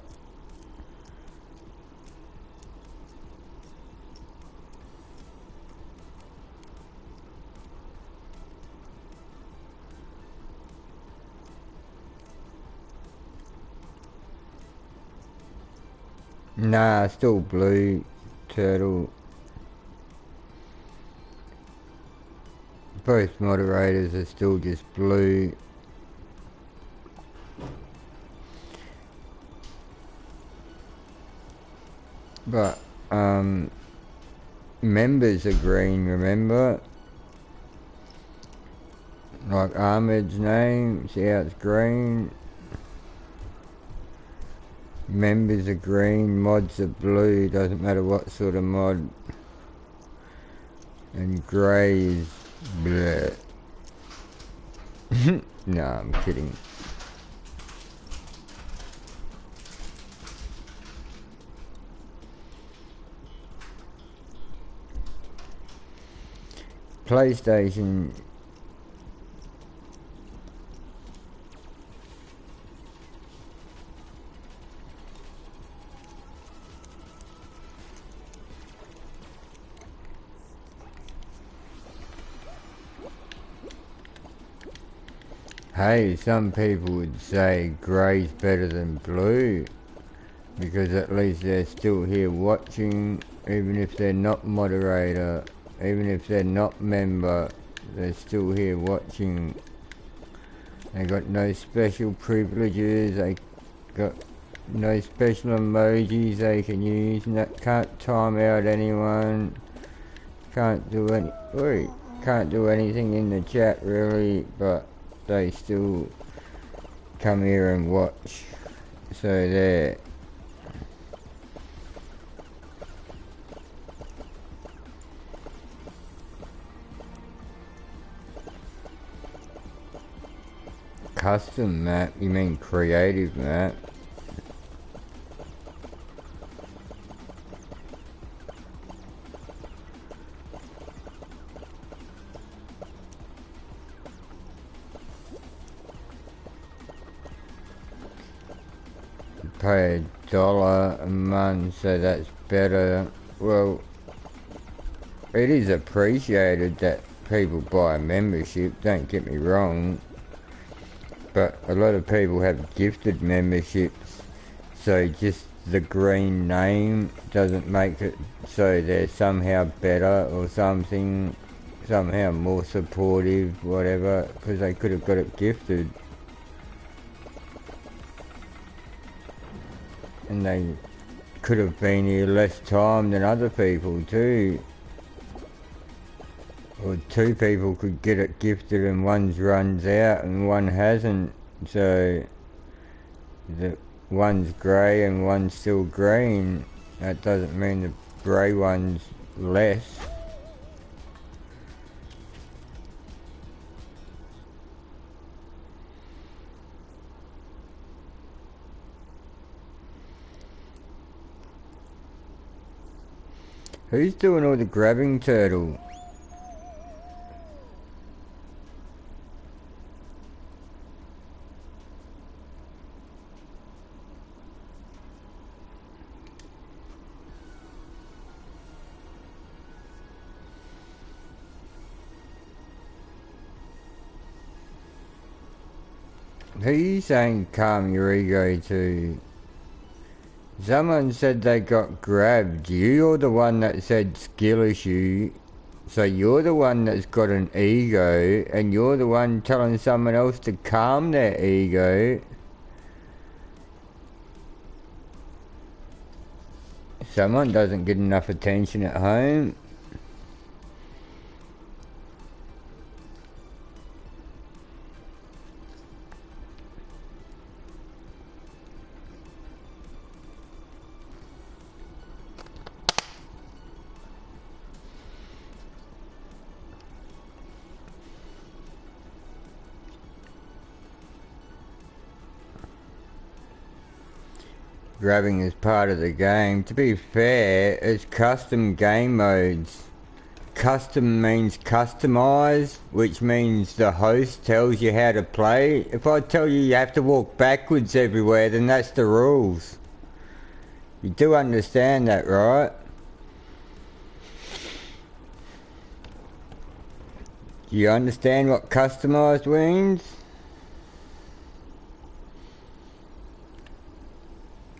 Nah, still blue, Turtle. Both moderators are still just blue. But, members are green, remember? Like Ahmed's name, see how it's green? Members are green, mods are blue, doesn't matter what sort of mod. And grey is bleh. No, I'm kidding. PlayStation. Hey, some people would say grey's better than blue, because at least they're still here watching, even if they're not moderator, even if they're not member, they're still here watching. They got no special privileges, they got no special emojis they can use, and that can't time out anyone, can't do anything in the chat really, but they still come here and watch. So there. Custom map? You mean creative map? You pay $1 a month, so that's better. Well, it is appreciated that people buy a membership, don't get me wrong. But a lot of people have gifted memberships, so just the green name doesn't make it so they're somehow better or something, somehow more supportive, whatever, because they could have got it gifted. And they could have been here less time than other people too. Or two people could get it gifted and one's runs out and one hasn't, so the one's grey and one's still green. That doesn't mean the grey one's less. Who's doing all the grabbing, Turtle? Who are you saying calm your ego to? Someone said they got grabbed. You're the one that said skill issue. So you're the one that's got an ego, and you're the one telling someone else to calm their ego. Someone doesn't get enough attention at home. Grabbing is part of the game. To be fair, it's custom game modes. Custom means customized, which means the host tells you how to play. If I tell you you have to walk backwards everywhere, then that's the rules. You do understand that, right? Do you understand what customized means?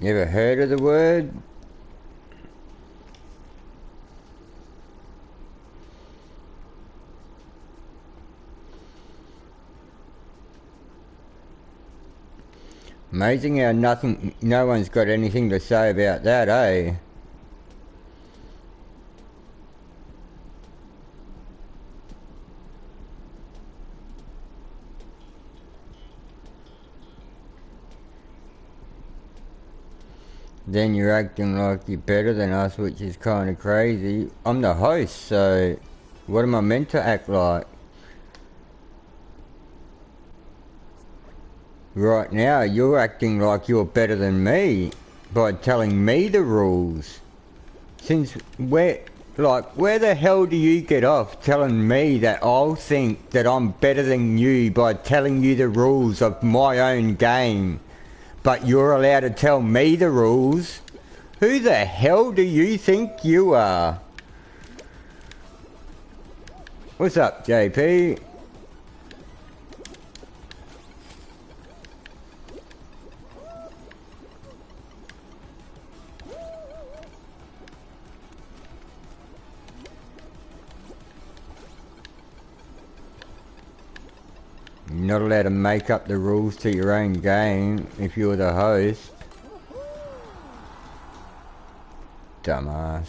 You ever heard of the word? Amazing how no one's got anything to say about that, eh? Then you're acting like you're better than us, which is kind of crazy. I'm the host, so what am I meant to act like? Right now, you're acting like you're better than me by telling me the rules. Since where the hell do you get off telling me that I'll think that I'm better than you by telling you the rules of my own game? But you're allowed to tell me the rules? Who the hell do you think you are? What's up, JP? You're not allowed to make up the rules to your own game if you're the host. Dumbass.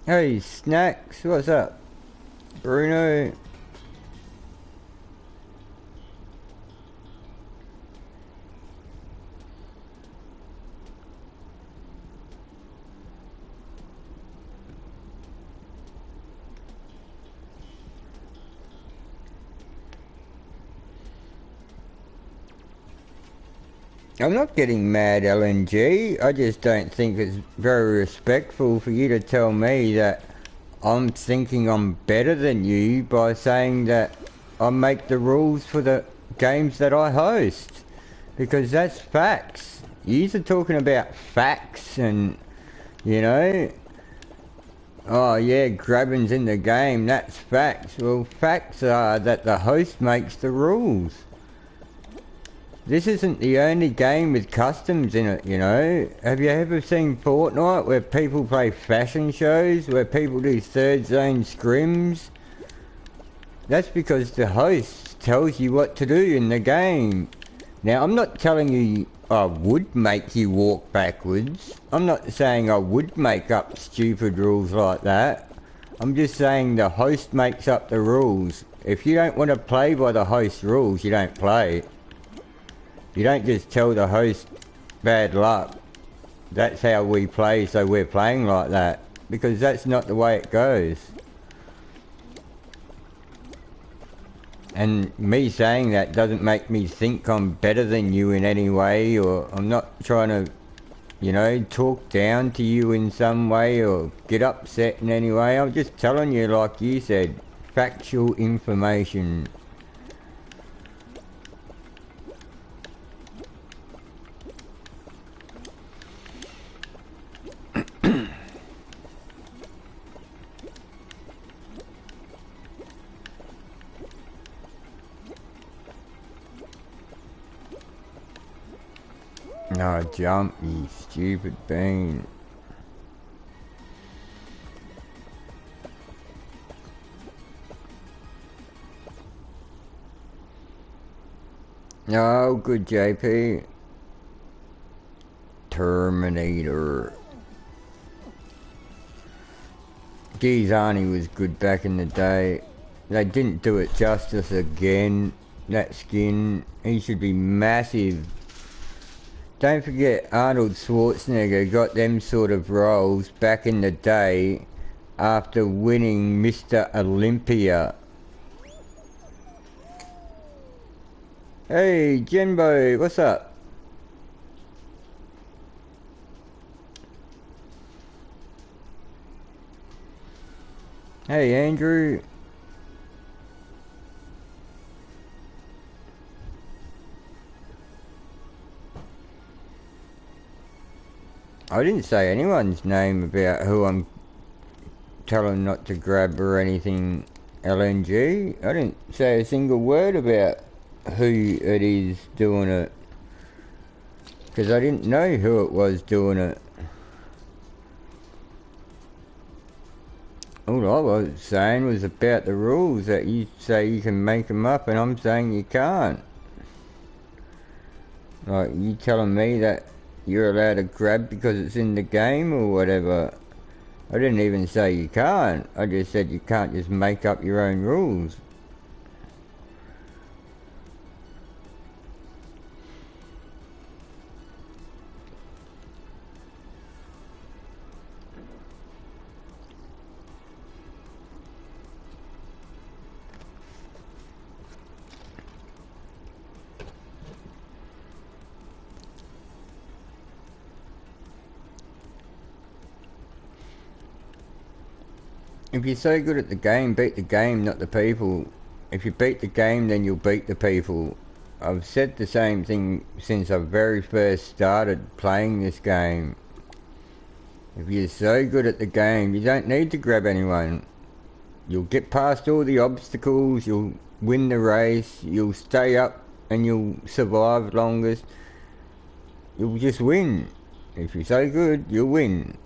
Hey, Snacks, what's up? Bruno? I'm not getting mad, LNG. I just don't think it's very respectful for you to tell me that I'm thinking I'm better than you by saying that I make the rules for the games that I host. Because that's facts. You're talking about facts and, you know, oh yeah, grabbing's in the game, that's facts. Well, facts are that the host makes the rules. This isn't the only game with customs in it, you know. Have you ever seen Fortnite where people play fashion shows, where people do third zone scrims? That's because the host tells you what to do in the game. Now, I'm not telling you I would make you walk backwards. I'm not saying I would make up stupid rules like that. I'm just saying the host makes up the rules. If you don't want to play by the host rules, you don't play. You don't just tell the host bad luck. That's how we play, so we're playing like that. Because that's not the way it goes. And me saying that doesn't make me think I'm better than you in any way, or I'm not trying to, you know, talk down to you in some way or get upset in any way. I'm just telling you, like you said, factual information. No, jump, you stupid bean. Oh, good JP. Terminator. Gizani was good back in the day. They didn't do it justice again. That skin, he should be massive. Don't forget Arnold Schwarzenegger got them sort of roles back in the day after winning Mr. Olympia. Hey Jimbo, what's up? Hey Andrew. I didn't say anyone's name about who I'm telling not to grab or anything, LNG. I didn't say a single word about who it is doing it. Because I didn't know who it was doing it. All I was saying was about the rules that you say you can make them up and I'm saying you can't. Like, you telling me that you're allowed to grab because it's in the game or whatever. I didn't even say you can't. I just said you can't just make up your own rules. If you're so good at the game, beat the game, not the people. If you beat the game, then you'll beat the people. I've said the same thing since I very first started playing this game. If you're so good at the game, you don't need to grab anyone. You'll get past all the obstacles, you'll win the race, you'll stay up and you'll survive longest, you'll just win. If you're so good, you'll win.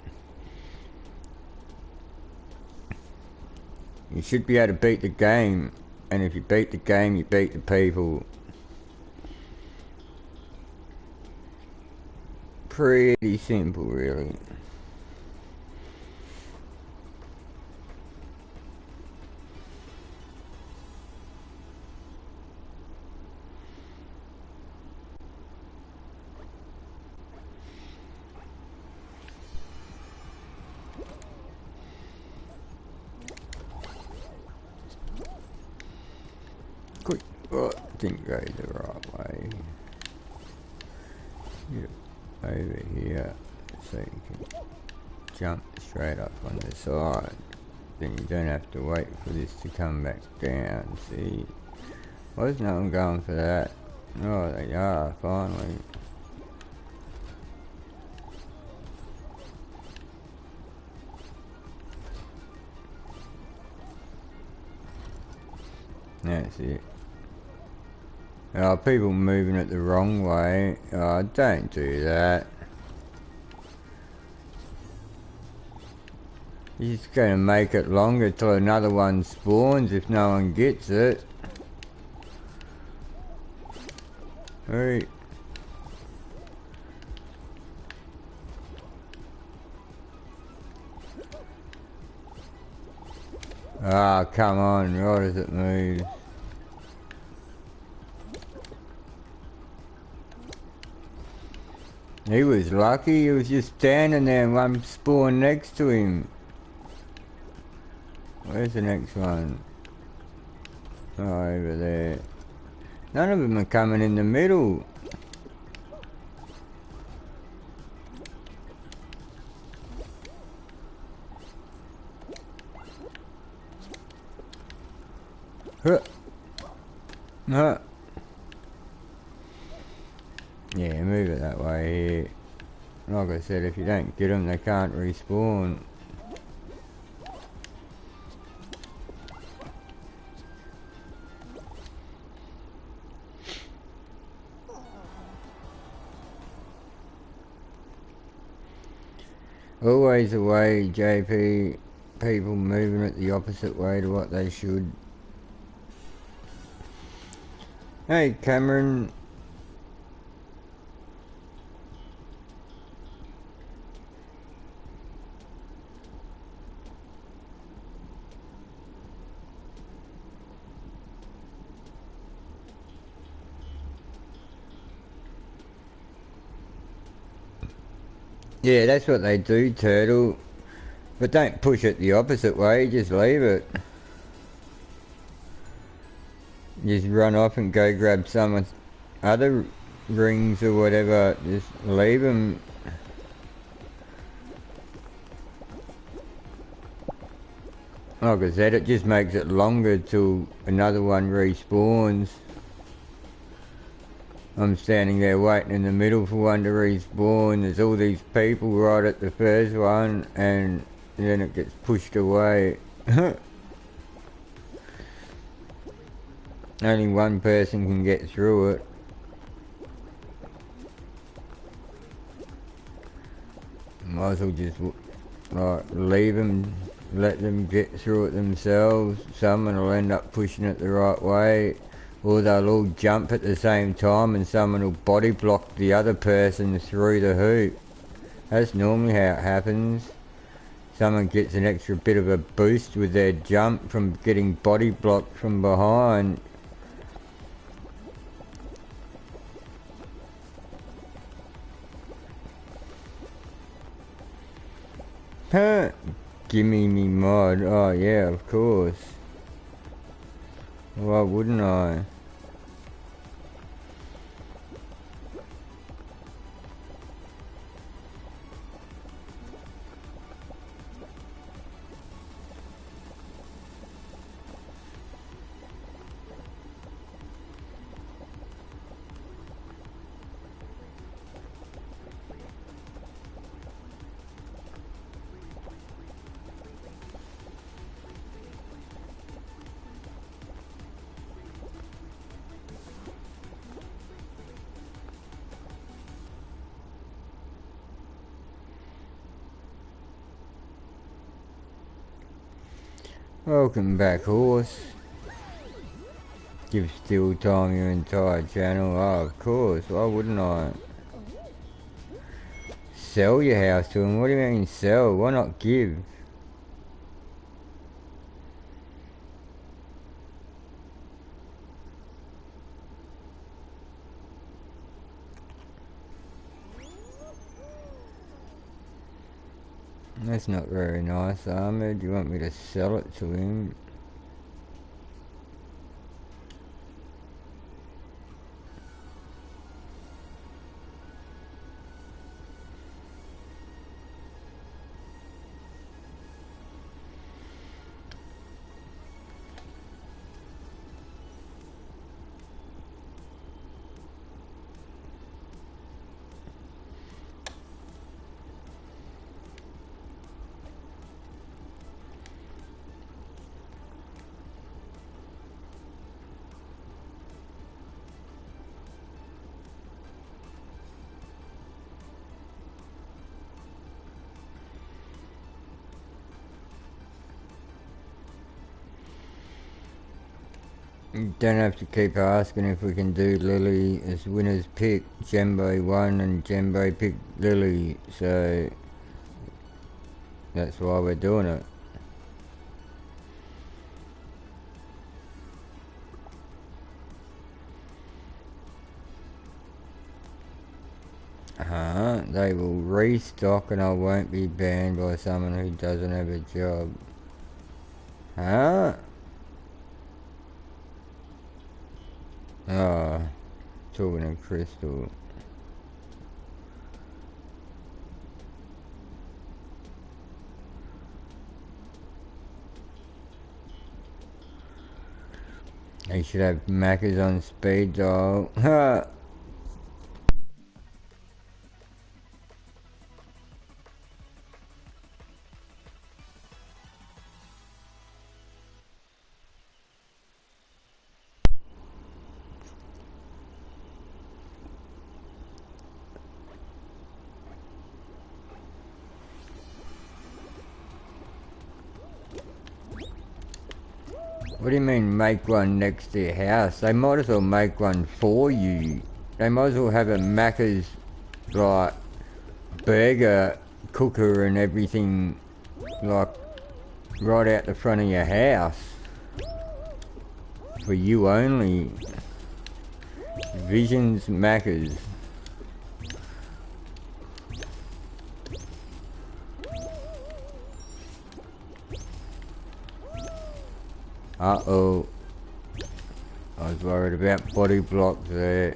You should be able to beat the game, and if you beat the game, you beat the people. Pretty simple, really. Good. Oh, didn't go the right way. Yep. Over here, so you can jump straight up on the side. Then you don't have to wait for this to come back down. See? Why is no one going for that? Oh, they are, finally. That's it. Oh, people moving it the wrong way. Oh, don't do that. You're just going to make it longer till another one spawns if no one gets it. Right. Ah, come on, right as it moves. He was lucky, he was just standing there and one spawned next to him. Where's the next one? Oh, over there. None of them are coming in the middle. Huh. Huh. Yeah, move it that way here. Like I said, if you don't get them, they can't respawn. Always the way, JP. People moving it the opposite way to what they should. Hey, Cameron. Yeah, that's what they do, Turtle. But don't push it the opposite way, just leave it. Just run off and go grab someone's other rings or whatever. Just leave them. Like I said, it just makes it longer till another one respawns. I'm standing there waiting in the middle for one to respawn. There's all these people right at the first one, and then it gets pushed away. Only one person can get through it. Might as well just like leave them, let them get through it themselves. Someone will end up pushing it the right way, or they'll all jump at the same time and someone will body block the other person through the hoop. That's normally how it happens. Someone gets an extra bit of a boost with their jump from getting body blocked from behind. Huh? Gimme me mod. Oh yeah, of course. Why wouldn't I? Welcome back, horse. Give Steel Time your entire channel. Oh, of course. Why wouldn't I? Sell your house to him? What do you mean sell? Why not give? That's not very nice, Ahmed. You want me to sell it to him? You don't have to keep asking if we can do Lily as winner's pick. Jembo won and Jembo picked Lily, so that's why we're doing it. They will restock and I won't be banned by someone who doesn't have a job. Oh, talking to Crystal. They should have Maccas on speed dial. What do you mean make one next to your house? They might as well make one for you. They might as well have a Macca's, like, burger cooker and everything, like, right out the front of your house. For you only. Visions Macca's. Uh-oh. I was worried about body blocks there.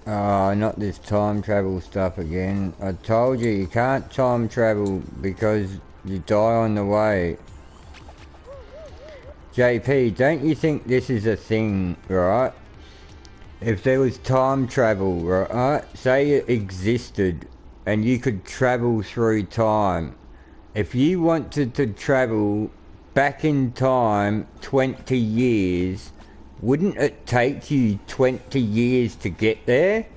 Oh, not this time travel stuff again. I told you, you can't time travel because you die on the way. JP, don't you think this is a thing, right? If there was time travel, right? Say it existed and you could travel through time. If you wanted to travel back in time 20 years, wouldn't it take you 20 years to get there?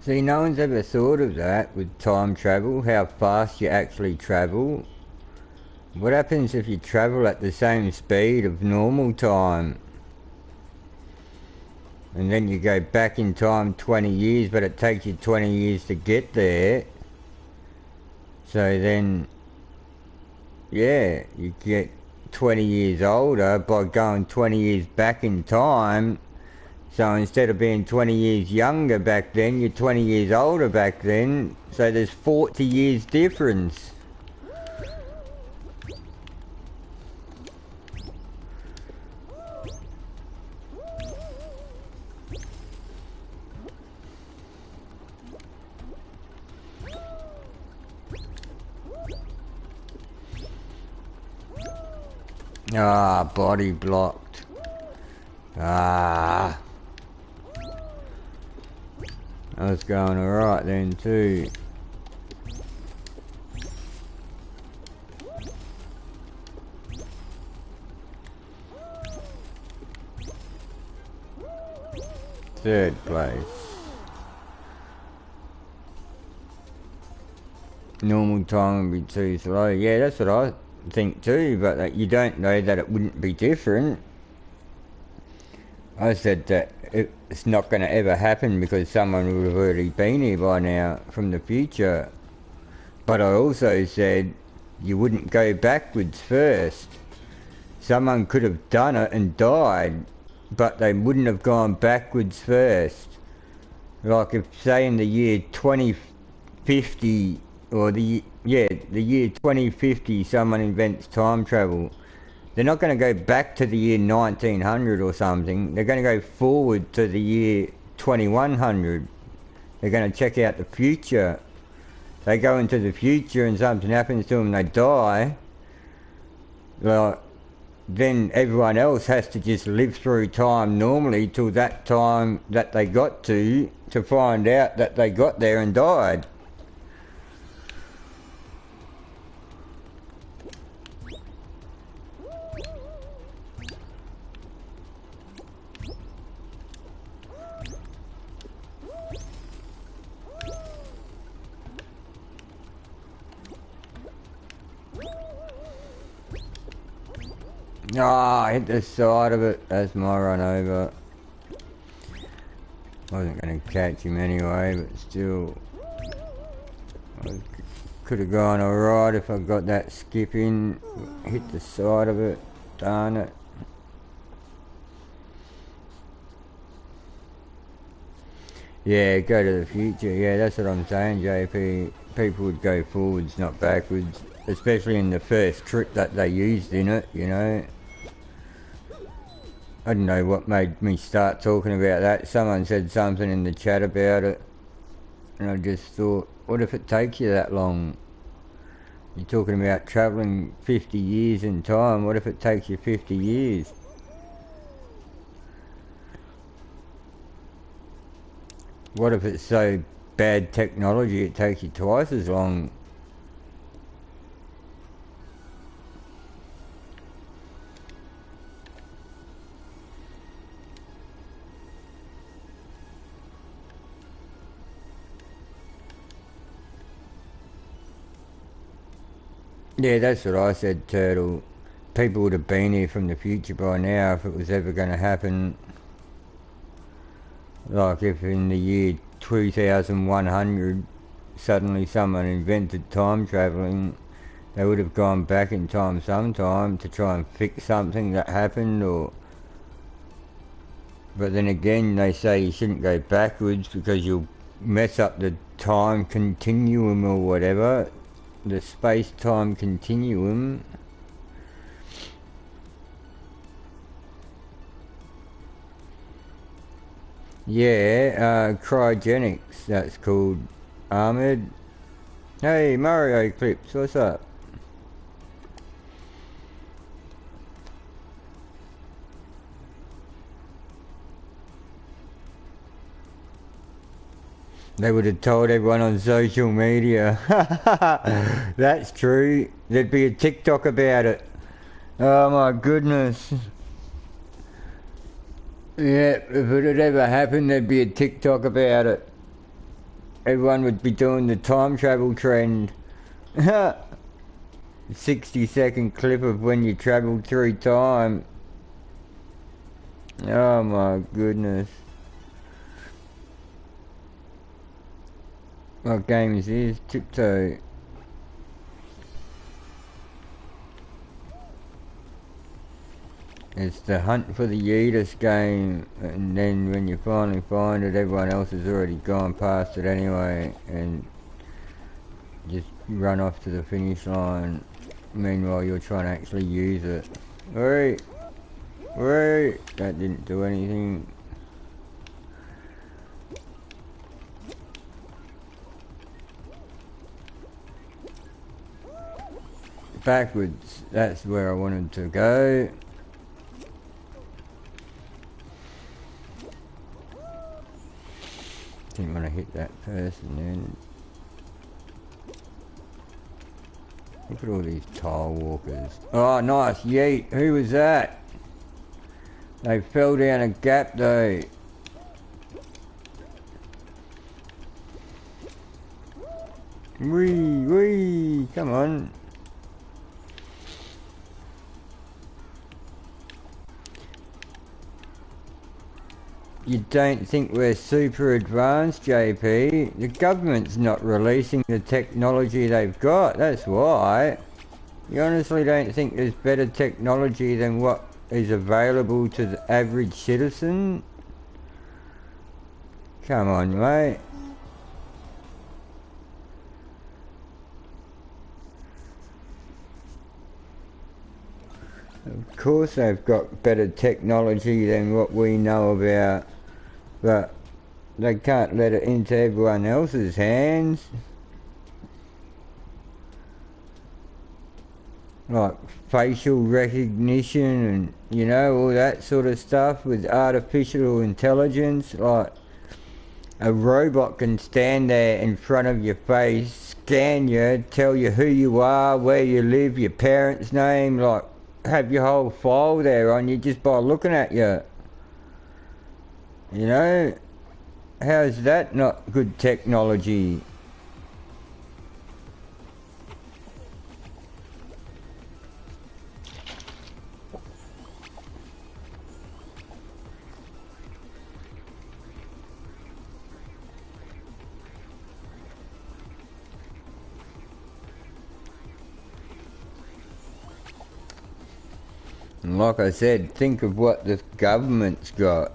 See, no one's ever thought of that with time travel, how fast you actually travel. What happens if you travel at the same speed of normal time? And then you go back in time 20 years, but it takes you 20 years to get there. So then, yeah, you get 20 years older by going 20 years back in time. So instead of being 20 years younger back then, you're 20 years older back then. So there's 40 years difference. Ah, body blocked. Ah. I was going alright then too. Third place. Normal time would be too slow. Yeah, that's what I think too, but you don't know that it wouldn't be different. I said that it's not going to ever happen because someone would have already been here by now from the future. But I also said you wouldn't go backwards first. Someone could have done it and died, but they wouldn't have gone backwards first. Like if, say, in the year 2050, or the year 2050, someone invents time travel, they're not going to go back to the year 1900 or something. They're going to go forward to the year 2100. They're going to check out the future. They go into the future and something happens to them, they die. Like, then everyone else has to just live through time normally till that time that they got to find out that they got there and died. Ah, I hit the side of it. That's my run over. Wasn't going to catch him anyway, but still. I could have gone alright if I got that skip in. Hit the side of it. Darn it. Yeah, go to the future. Yeah, that's what I'm saying, JP. People would go forwards, not backwards. Especially in the first trick that they used in it, you know. I don't know what made me start talking about that. Someone said something in the chat about it. And I just thought, what if it takes you that long? You're talking about travelling 50 years in time. What if it takes you 50 years? What if it's so bad technology it takes you twice as long? Yeah, that's what I said, Turtle. People would have been here from the future by now if it was ever going to happen. Like if in the year 2100 suddenly someone invented time travelling, they would have gone back in time sometime to try and fix something that happened, or... But then again, they say you shouldn't go backwards because you'll mess up the time continuum or whatever. The space-time continuum. Yeah, cryogenics, that's called. Ahmed. Hey, Mario Clips, what's up? They would have told everyone on social media. That's true. There'd be a TikTok about it. Oh my goodness. Yeah, if it had ever happened, there'd be a TikTok about it. Everyone would be doing the time travel trend. 60-second clip of when you travelled through time. Oh my goodness. What game is this? Tiptoe. It's the hunt for the Yeetus game, and then when you finally find it, everyone else has already gone past it anyway, and just run off to the finish line. Meanwhile, you're trying to actually use it. Wait! Wait! That didn't do anything. Backwards, that's where I wanted to go. Didn't want to hit that person then. Look at all these tile walkers. Oh, nice, yeet. Who was that? They fell down a gap though. Wee, wee, come on. You don't think we're super advanced, JP? The government's not releasing the technology they've got, that's why. You honestly don't think there's better technology than what is available to the average citizen? Come on, mate. Of course they've got better technology than what we know about, but they can't let it into everyone else's hands. Like facial recognition and, you know, all that sort of stuff with artificial intelligence. Like a robot can stand there in front of your face, scan you, tell you who you are, where you live, your parents' name, like have your whole file there on you just by looking at you. You know? How's that not good technology? And like I said, think of what the government's got.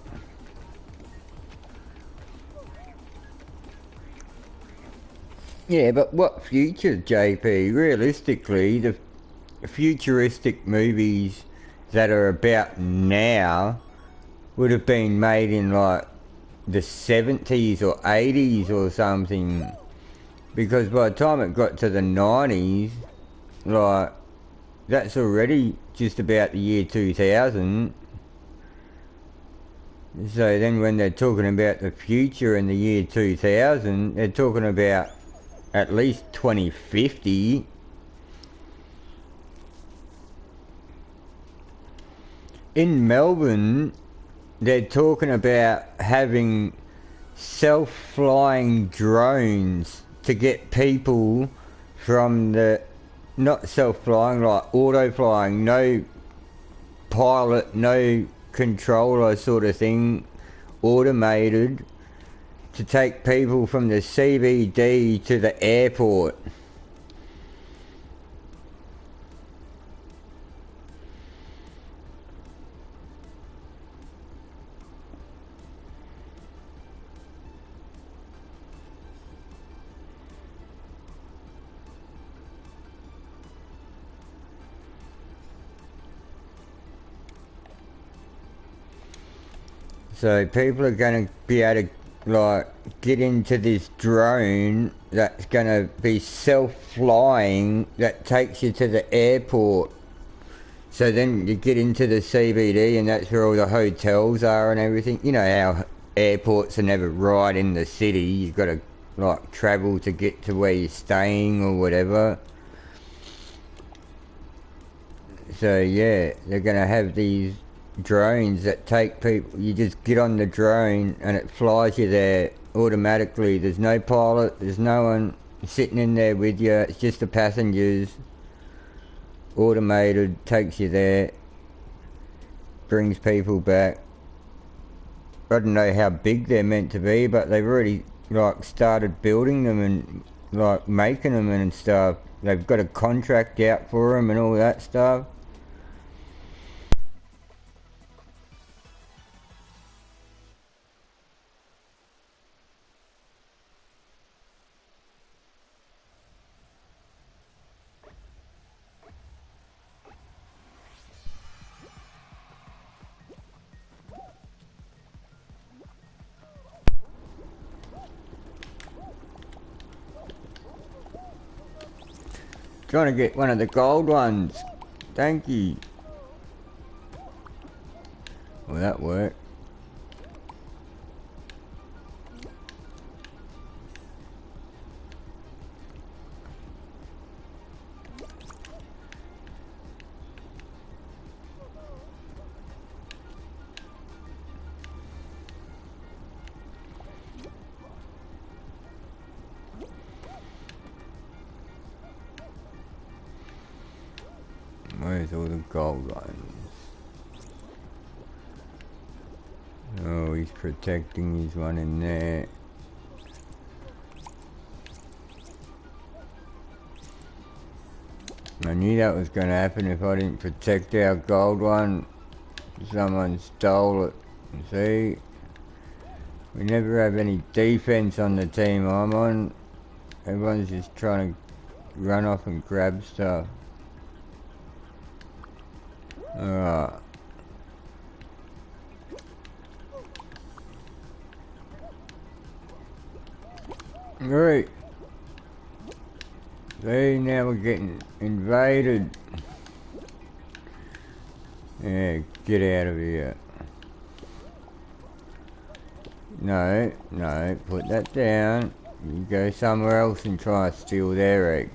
Yeah, but what future, JP? Realistically, the futuristic movies that are about now would have been made in like the 70s or 80s or something. Because by the time it got to the 90s, like, that's already just about the year 2000. So then when they're talking about the future in the year 2000, they're talking about at least 2050. In Melbourne, they're talking about having self-flying drones to get people from the, not self-flying, like auto-flying, no pilot, no controller sort of thing, automated, to take people from the CBD to the airport. So people are going to be able to like get into this drone that's going to be self-flying that takes you to the airport. So then you get into the CBD and that's where all the hotels are and everything. You know how airports are never right in the city. You've got to like travel to get to where you're staying or whatever. So yeah, they're going to have these drones that take people. You just get on the drone and it flies you there automatically. There's no pilot, there's no one sitting in there with you, it's just the passengers. Automated, takes you there, brings people back. I don't know how big they're meant to be, but they've already like started building them and like making them and stuff. They've got a contract out for them and all that stuff. Trying to get one of the gold ones. Thank you. Well, that worked. There's all the gold ones. Oh, he's protecting his one in there. I knew that was going to happen if I didn't protect our gold one. Someone stole it. See? We never have any defense on the team I'm on. Everyone's just trying to run off and grab stuff. Alright. Right. See, now we're getting invaded. Yeah, get out of here. No, no, put that down. You go somewhere else and try to steal their eggs.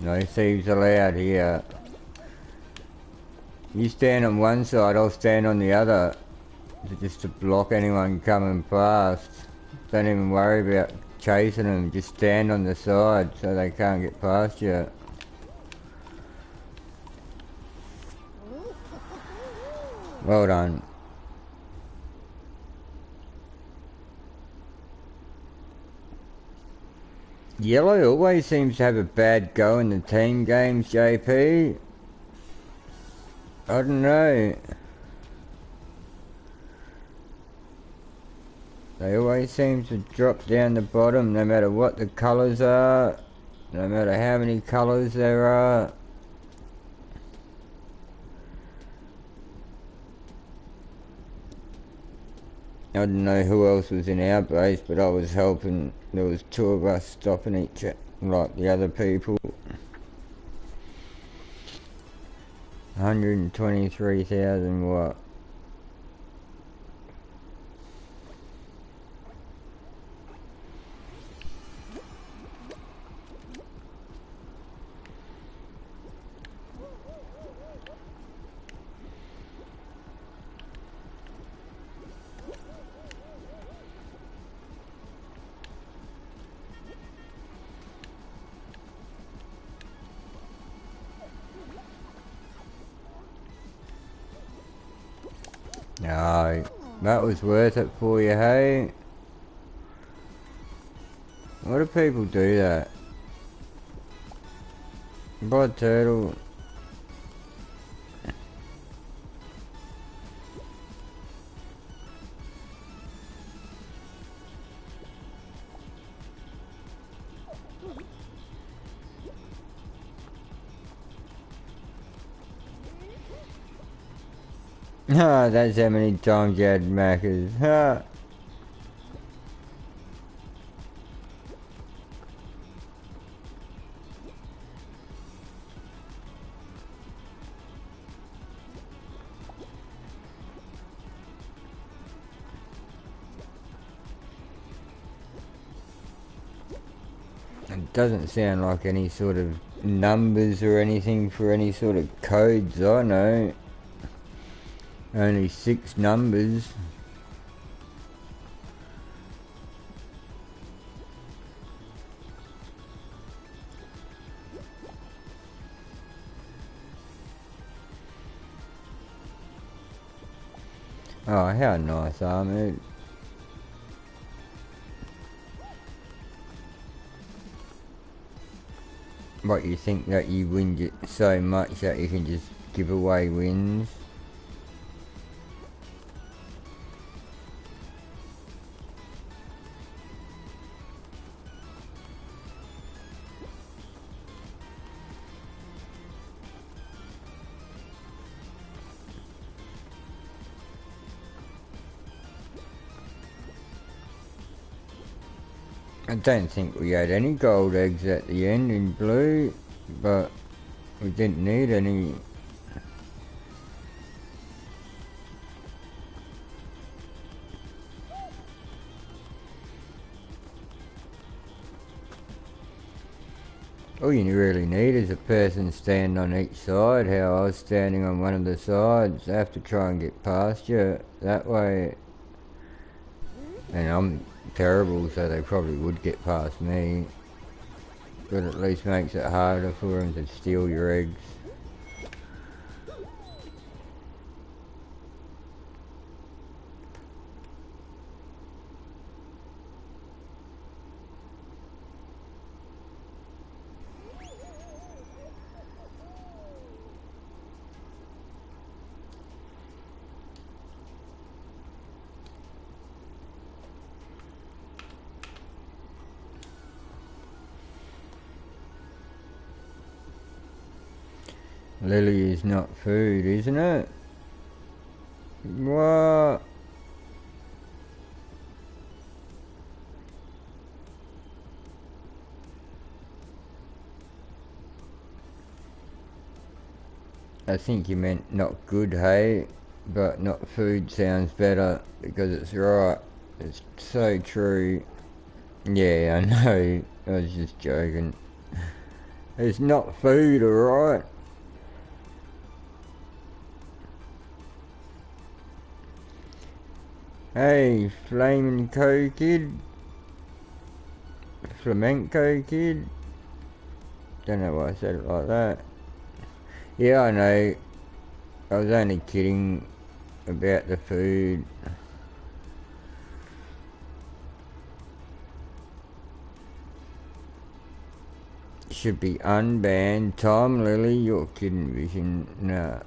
No thieves allowed here. You stand on one side, I'll stand on the other. Just to block anyone coming past. Don't even worry about chasing them, just stand on the side so they can't get past you. Well done. Yellow always seems to have a bad go in the team games, JP. I don't know. They always seem to drop down the bottom no matter what the colours are, no matter how many colours there are. I don't know who else was in our base, but I was helping. There was two of us stopping each other, like the other people. 123,000 what? No, that was worth it for you, hey? Why do people do that? Buy a turtle. Ah, that's how many times you had Macca's. Ha! It doesn't sound like any sort of numbers or anything for any sort of codes, I know. Only 6 numbers. Oh, how nice, Ahmed. What, you think that you win it so much that you can just give away wins? I don't think we had any gold eggs at the end in blue, but we didn't need any. All you really need is a person standing on each side, how I was standing on one of the sides. I have to try and get past you that way. And I'm terrible, so they probably would get past me. But at least makes it harder for them to steal your eggs. Lily is not food, isn't it? What? I think you meant not good, hey? But not food sounds better because it's right. It's so true. Yeah, I know. I was just joking. It's not food, alright? Hey, flamenco kid? Flamenco kid? Don't know why I said it like that. Yeah, I know. I was only kidding about the food. Should be unbanned. Tom Lily, you're kidding vision. Nah.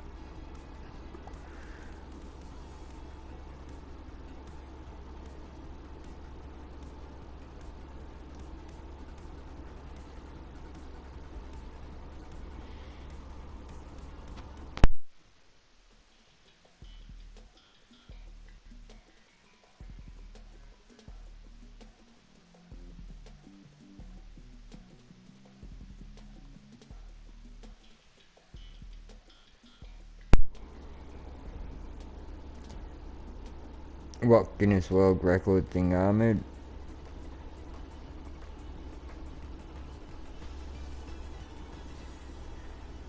What Guinness World Record thing, Ahmed?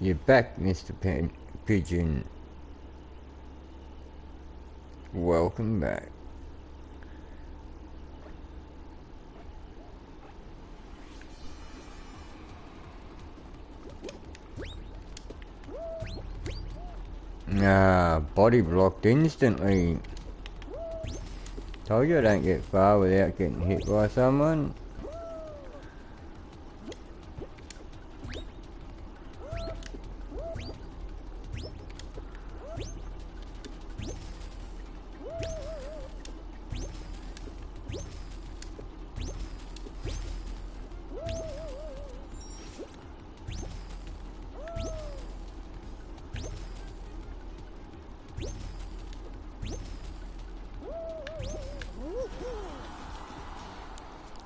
You're back, Mr. Pigeon. Welcome back. Body blocked instantly. Told you I don't get far without getting hit by someone.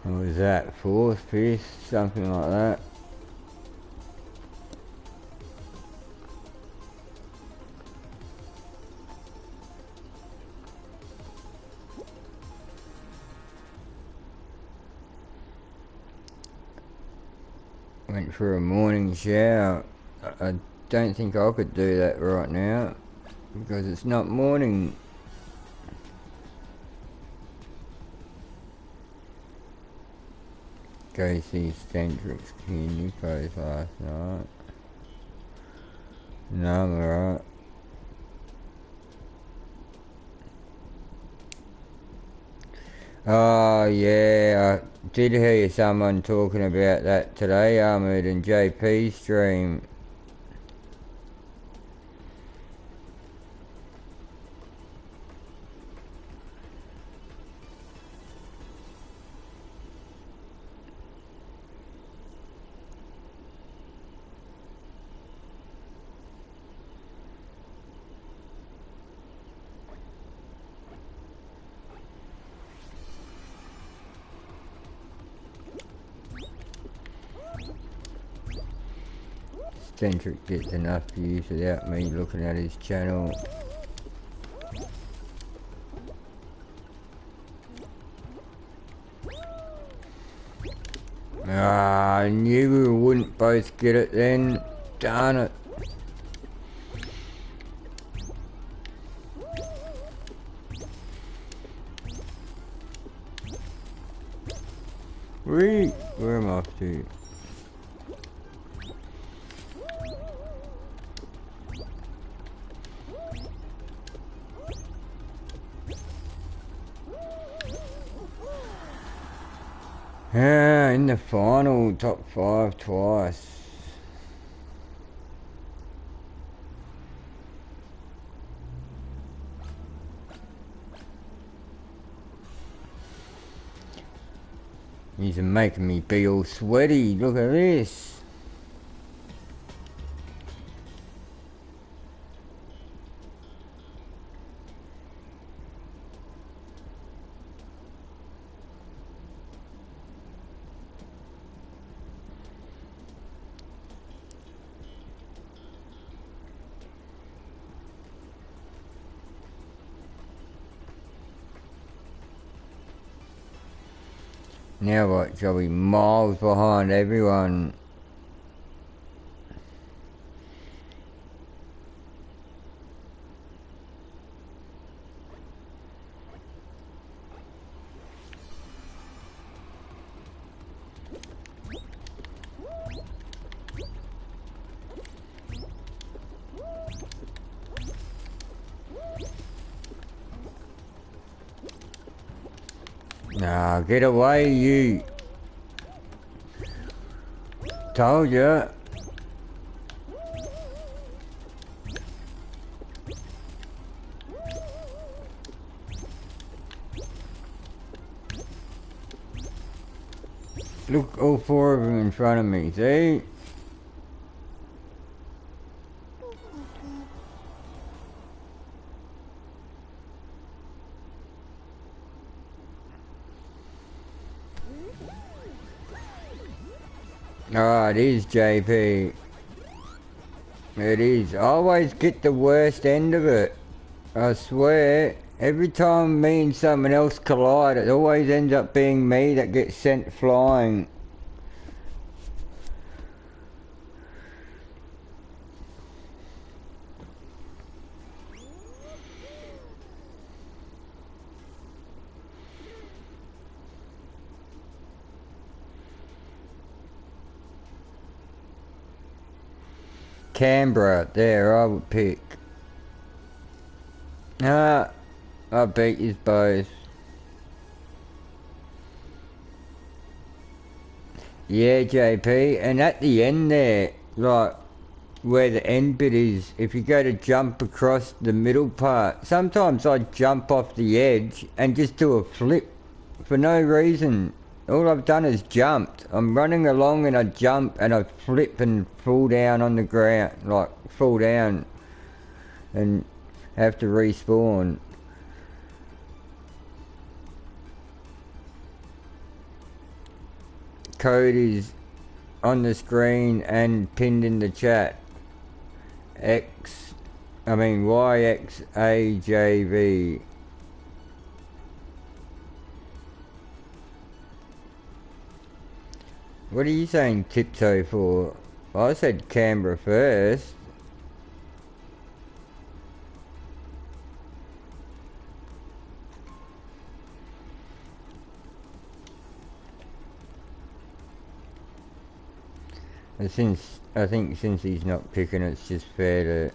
What was that? Fourth, fifth, something like that. Went for a morning shower. I don't think I could do that right now because it's not morning. Go see Centric's community post last night. No, I'm alright. Oh yeah, I did hear someone talking about that today, Ahmed, and JP's stream. Centric gets enough views without me looking at his channel. I knew we wouldn't both get it then. Darn it. Where am I off to? In the final, top 5 twice. These are making me be all sweaty. Look at this. Now what, shall be miles behind everyone. Nah, get away, you. Told ya. Look, all four of them in front of me, see? Oh, it is, JP. It is. I always get the worst end of it. I swear. Every time me and someone else collide, it always ends up being me that gets sent flying. Canberra, there, I would pick. Ah, I beat you both. Yeah, JP, and at the end there, like, where the end bit is, if you go to jump across the middle part, sometimes I jump off the edge and just do a flip for no reason. All I've done is jumped. I'm running along and I jump and I flip and fall down on the ground, like fall down and have to respawn. Code is on the screen and pinned in the chat. YXAJV. What are you saying tiptoe for? I said Canberra first. And I think since he's not picking, it's just fair to...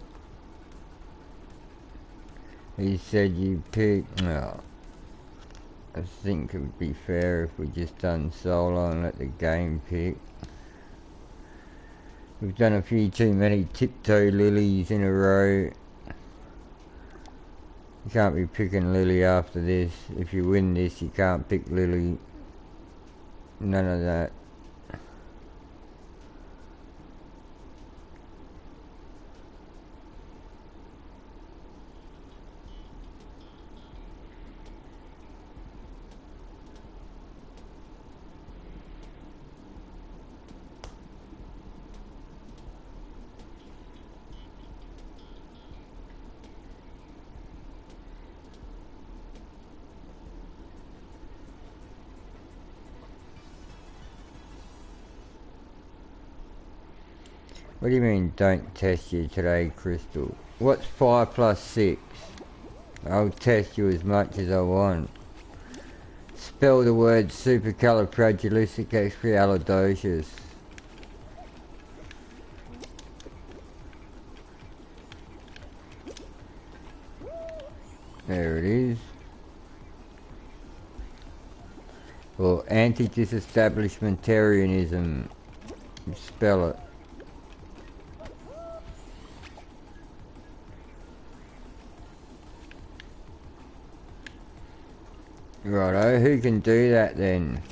He said you pick... No. I think it would be fair if we just done solo and let the game pick. We've done a few too many tiptoe lilies in a row. You can't be picking Lily after this. If you win this, you can't pick Lily. None of that. What do you mean, don't test you today, Crystal? What's 5 plus 6? I'll test you as much as I want. Spell the word supercalifragilisticexpialidocious. There it is. Or anti-disestablishmentarianism. Spell it. Righto, who can do that then?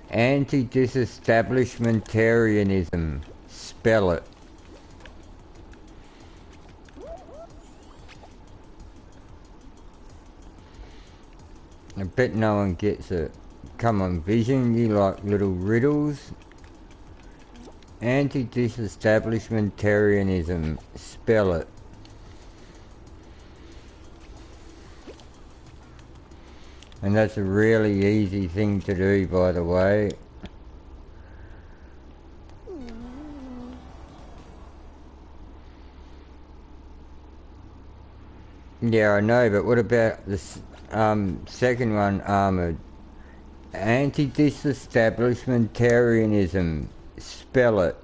Anti-disestablishmentarianism. Spell it. I bet no one gets it. Come on, Vision, you like little riddles? Anti-disestablishmentarianism. Spell it. And that's a really easy thing to do, by the way. Yeah, I know, but what about the second one, Armoured? Anti-disestablishmentarianism. Spell it.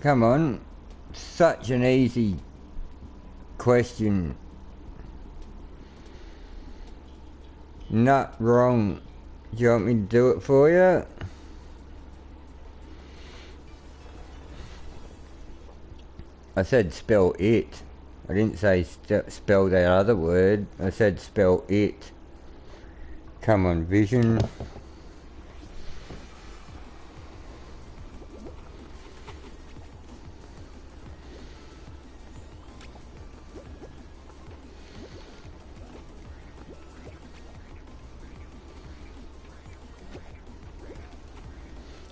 Come on. Such an easy question. Not wrong. Do you want me to do it for you? I said spell it. I didn't say spell that other word. I said spell it. Come on, Vision.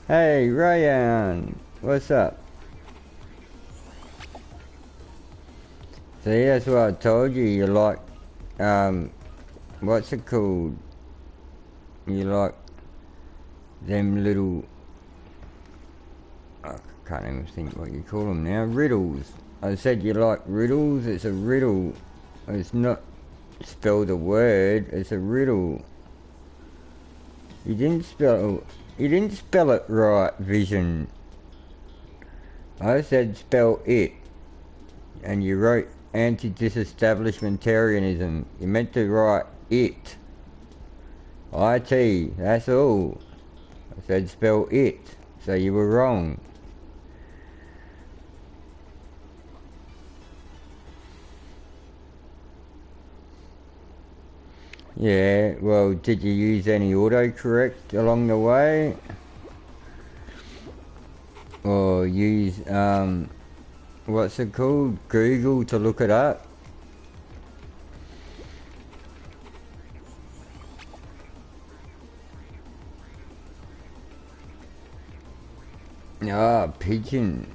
Hey, Ryan. What's up? See, that's what I told you. You like, what's it called? You like them little, I can't even think what you call them now, riddles. I said you like riddles, it's a riddle. It's not spell the word, it's a riddle. You didn't spell it right, Vision. I said spell it. And you wrote anti-disestablishmentarianism. You meant to write it. IT, that's all. I said spell it, so you were wrong. Yeah, well, did you use any autocorrect along the way? Or use, what's it called? Google to look it up? Ah, pigeon.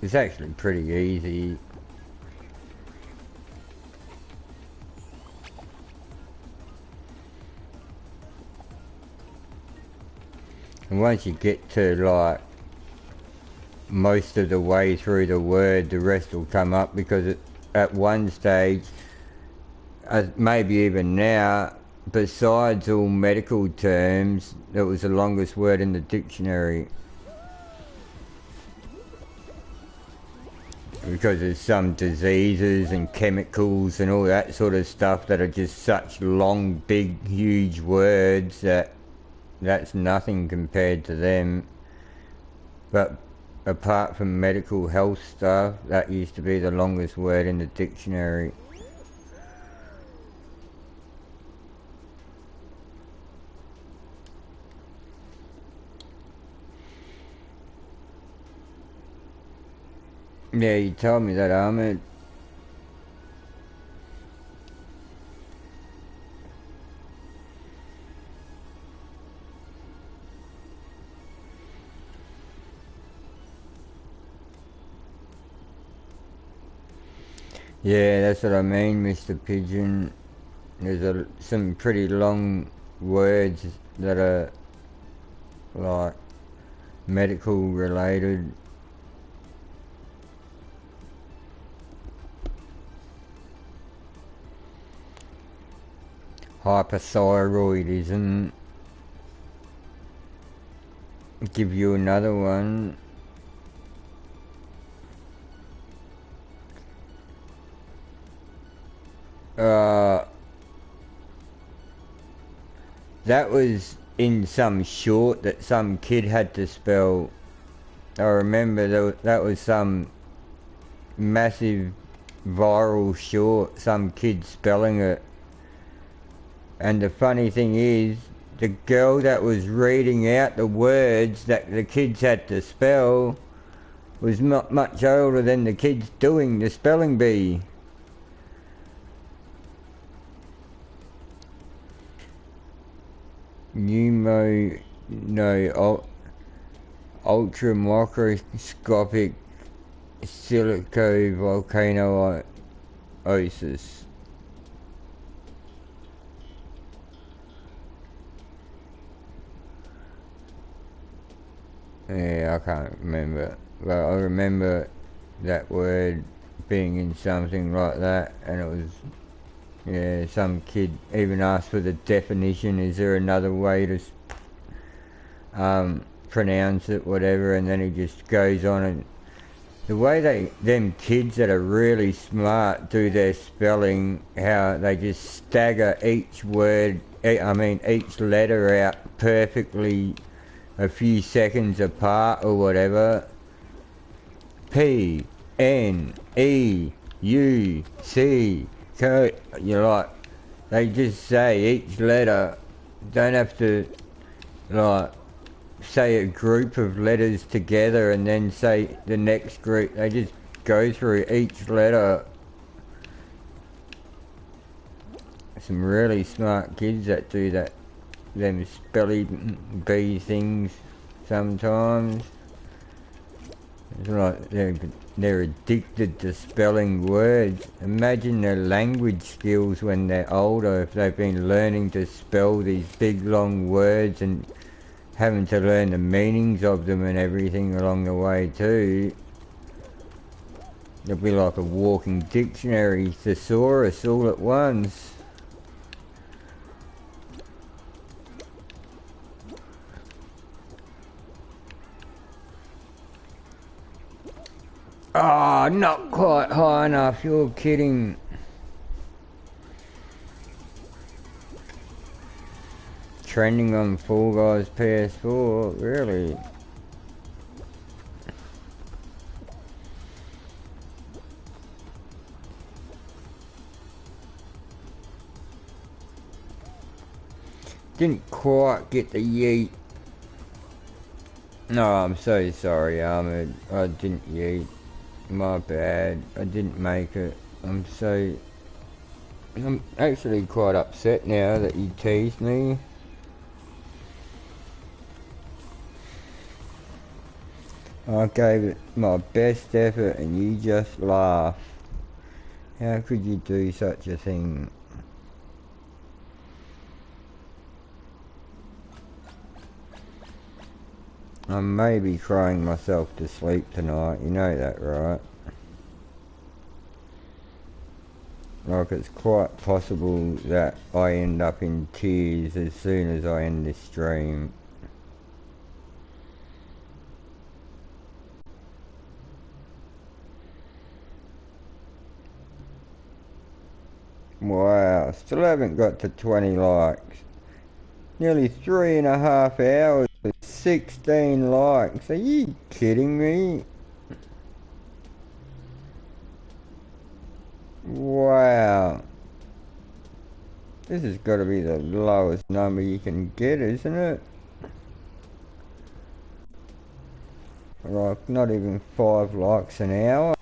It's actually pretty easy. And once you get to like most of the way through the word, the rest will come up, because at one stage, maybe even now, besides all medical terms, that was the longest word in the dictionary. Because there's some diseases and chemicals and all that sort of stuff that are just such long, big, huge words that's nothing compared to them. But apart from medical health stuff, that used to be the longest word in the dictionary. Yeah, you told me that, Ahmed. Yeah, that's what I mean, Mr. Pigeon. There's some pretty long words that are like medical related. Hyperthyroidism. Give you another one. That was in some short that some kid had to spell. I remember that was some massive viral short, some kid spelling it. And the funny thing is, the girl that was reading out the words that the kids had to spell was not much older than the kids doing the spelling bee. no, ultra microscopic silicovolcanosis. Yeah, I can't remember. But I remember that word being in something like that, and it was, yeah, some kid even asked for the definition. Is there another way to pronounce it, whatever? And then he just goes on, and the way them kids that are really smart do their spelling, how they just stagger each word, each letter out perfectly a few seconds apart or whatever. P, N, E, U, C, K. You're like, they just say each letter, don't have to, like, say a group of letters together and then say the next group. They just go through each letter. Some really smart kids that do that, them spelling bee things sometimes. It's like they're addicted to spelling words. Imagine their language skills when they're older, if they've been learning to spell these big long words and having to learn the meanings of them and everything along the way too. They'll be like a walking dictionary, thesaurus all at once. Oh, not quite high enough, you're kidding. Trending on Fall Guys PS4, really? Didn't quite get the yeet. No, I'm so sorry, Ahmed. I didn't yeet. My bad. I didn't make it. I'm actually quite upset now that you teased me. I gave it my best effort and you just laughed. How could you do such a thing? I may be crying myself to sleep tonight, you know that, right? Like, it's quite possible that I end up in tears as soon as I end this stream. Wow, still haven't got to 20 likes. Nearly 3.5 hours with 16 likes. Are you kidding me? Wow. This has got to be the lowest number you can get, isn't it? Like, not even 5 likes an hour.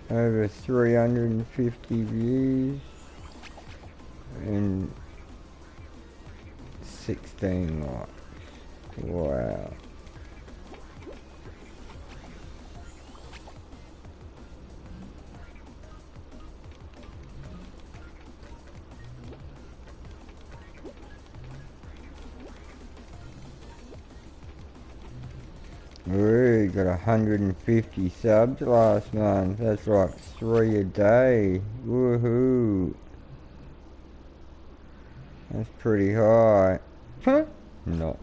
Over 350 views. And 16 likes. Wow. We got 150 subs last month. That's like 3 a day. Woohoo. That's pretty high. Huh? Not.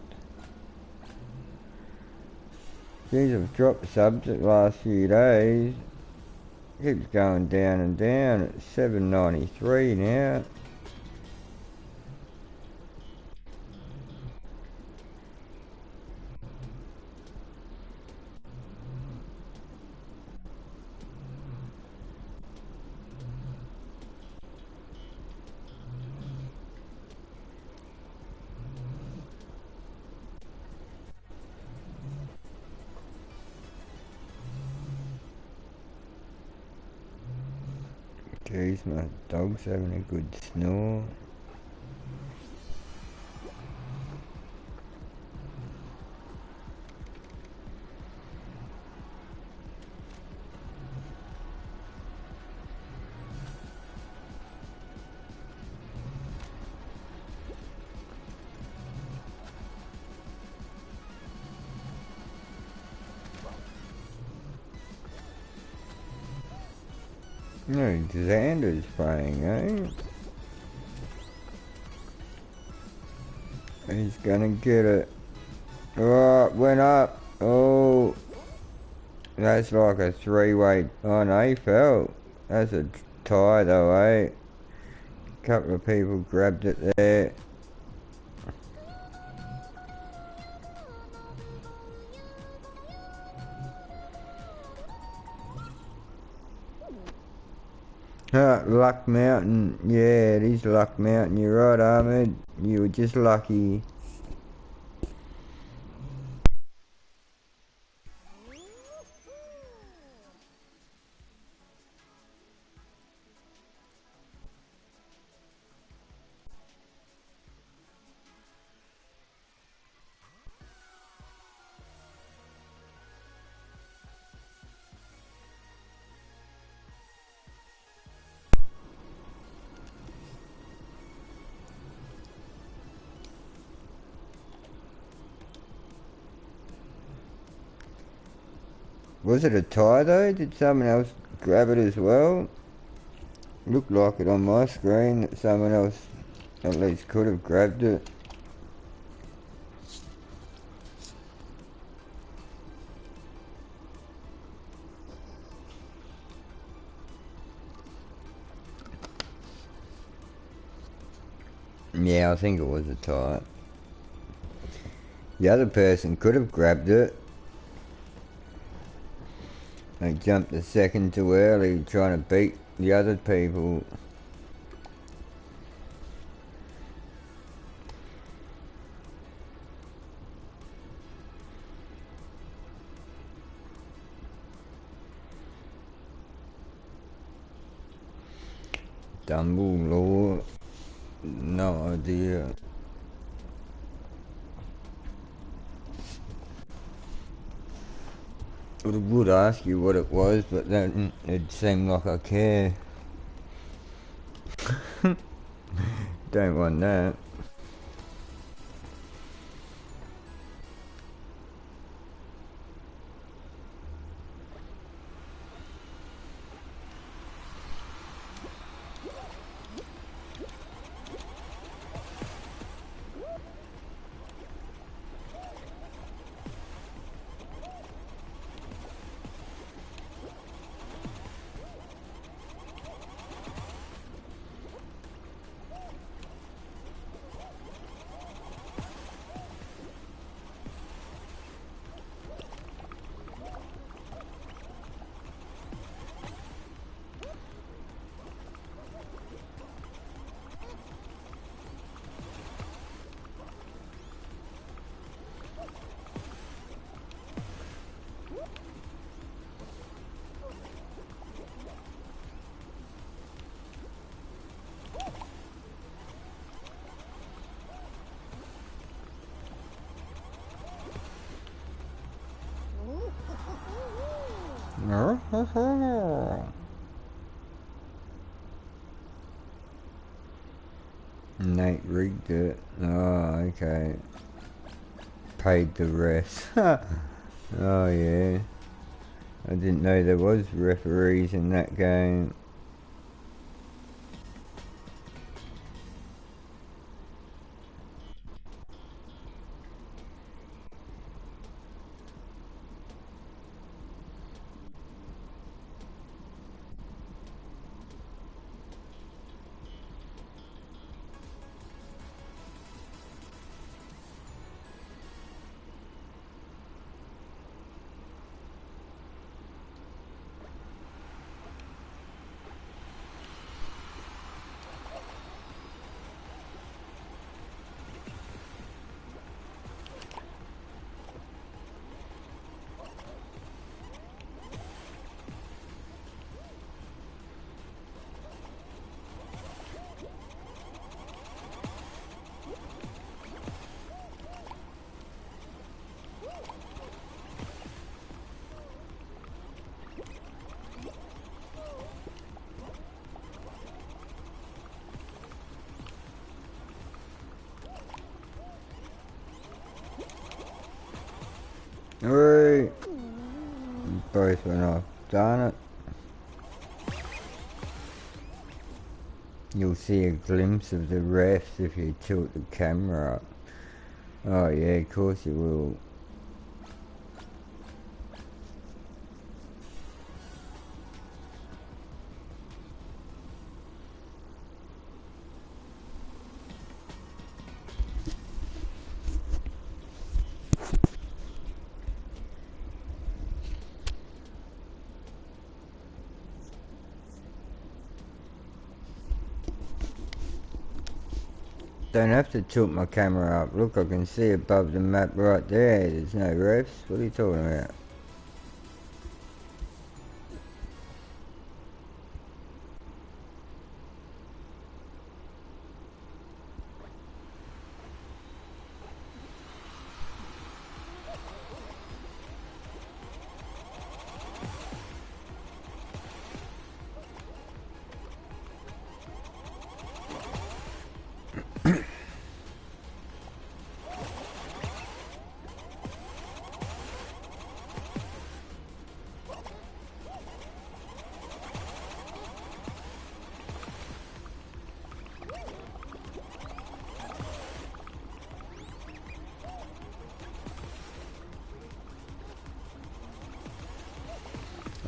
Geez, I've dropped subs the last few days. Keeps going down and down. It's 793 now. Jeez, my dog's having a good snore. No, Xander's playing, eh? He's gonna get it. Oh, it went up. Oh, that's like a three-way. Oh no, he fell. That's a tie though, eh? A couple of people grabbed it there. Luck Mountain. Yeah, it is Luck Mountain. You're right, Ahmed. You were just lucky. Was it a tie though? Did someone else grab it as well? Looked like it on my screen that someone else at least could have grabbed it. Yeah, I think it was a tie. The other person could have grabbed it. They jumped a second too early trying to beat the other people. Dumbledore. No idea. I would ask you what it was, but then it seemed like I care. Don't want that. Nate rigged it. Oh, okay. Paid the rest. Oh yeah. I didn't know there was referees in that game. Alright. Both went off. Darn it. You'll see a glimpse of the refs if you tilt the camera up. Oh yeah, of course you will. Don't have to tilt my camera up. Look, I can see above the map right there. There's no refs. What are you talking about?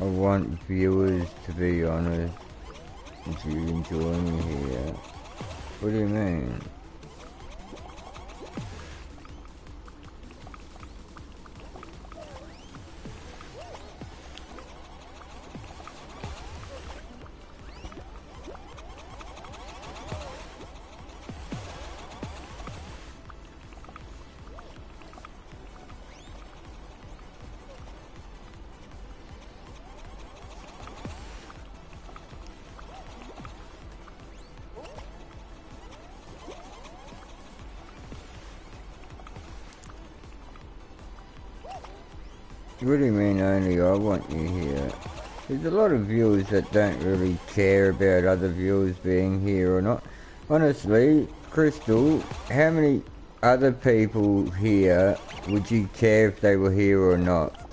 I want viewers to be honest. If you enjoy me here. What do you mean? What do you mean only I want you here? There's a lot of viewers that don't really care about other viewers being here or not. Honestly, Crystal, how many other people here would you care if they were here or not?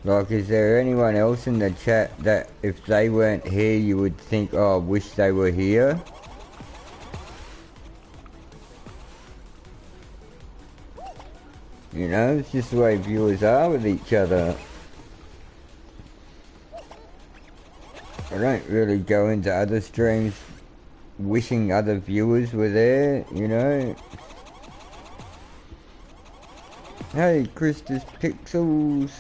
Like, is there anyone else in the chat that if they weren't here you would think, oh, I wish they were here? You know, it's just the way viewers are with each other. I don't really go into other streams wishing other viewers were there, you know. Hey, Christus Pixels.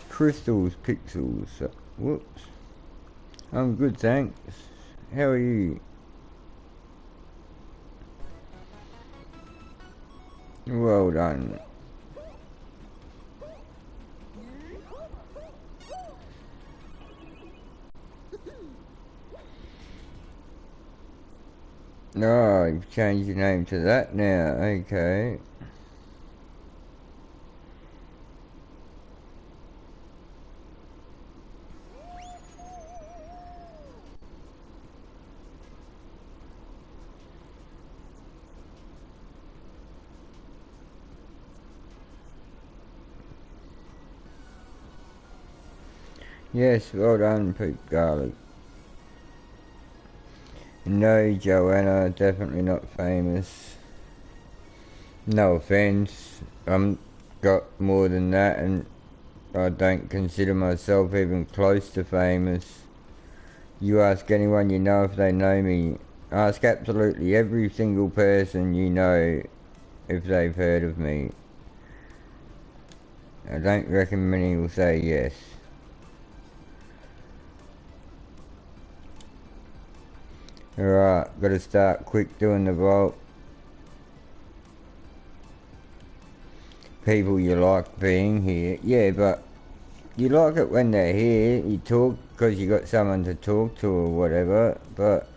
Crystals Pixels. Whoops. I'm good, thanks. How are you? Well done. No, you've changed your name to that now, okay. Yes, well done, Pete Garlic. No, Joanna, definitely not famous. No offense, I'm got more than that and I don't consider myself even close to famous. You ask anyone you know if they know me. Ask absolutely every single person you know if they've heard of me. I don't reckon many will say yes. Alright, gotta start quick doing the vault. People you like being here. Yeah, but you like it when they're here. You talk because you got someone to talk to or whatever. But,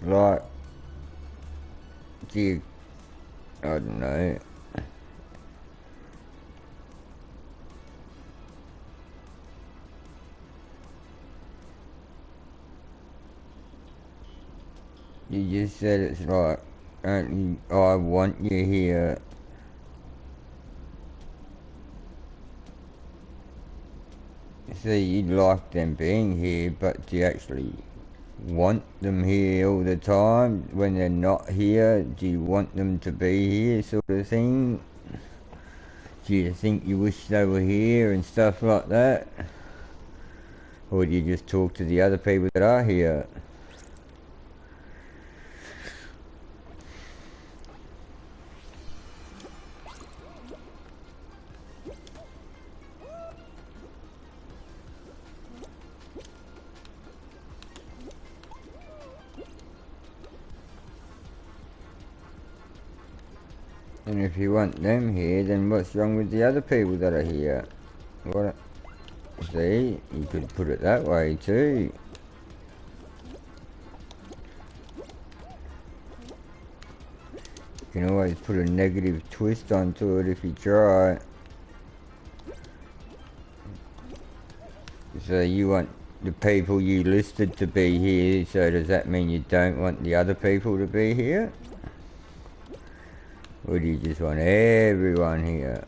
like, do you... I don't know. You just said it's like, I want you here. See, you'd like them being here, but do you actually want them here all the time when they're not here? Do you want them to be here, sort of thing? Do you think you wish they were here and stuff like that? Or do you just talk to the other people that are here? And if you want them here, then what's wrong with the other people that are here? What? See, you could put it that way too. You can always put a negative twist onto it if you try. So you want the people you listed to be here, so does that mean you don't want the other people to be here? Or do you just want everyone here?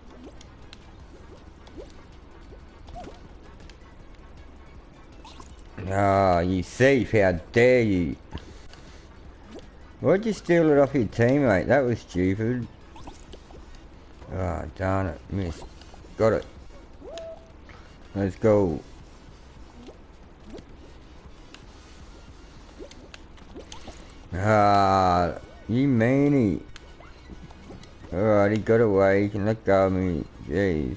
Ah, you thief, how dare you! Why'd you steal it off your teammate? That was stupid. Ah, oh, darn it, missed. Got it. Let's go. Ah, you meanie. Alright, he got away. You can let go of me. Jeez.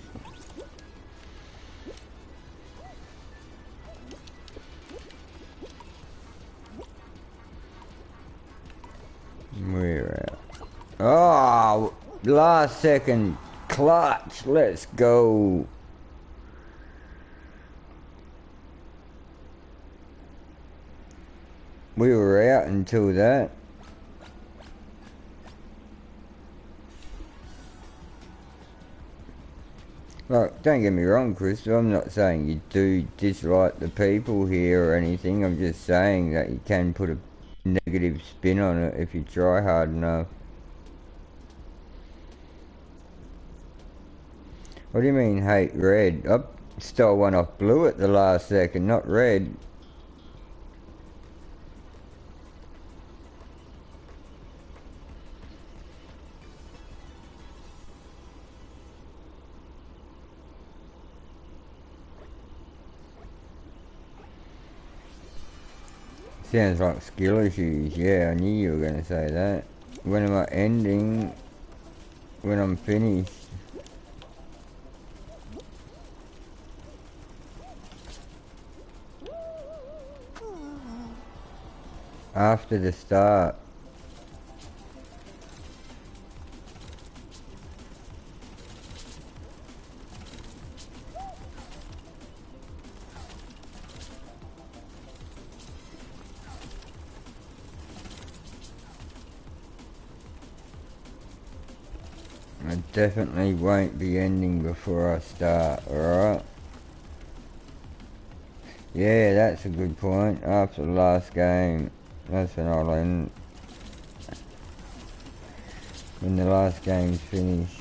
We're out. Oh, last second clutch. Let's go. We were out until that. Look, don't get me wrong, Crystal, I'm not saying you do dislike the people here or anything. I'm just saying that you can put a negative spin on it if you try hard enough. What do you mean, hate red? I stole one off blue at the last second, not red. Sounds like skill issues. Yeah, I knew you were going to say that. When am I ending? When I'm finished? After the start. I definitely won't be ending before I start, alright? Yeah, that's a good point. After the last game, that's when I'll end. When the last game's finished.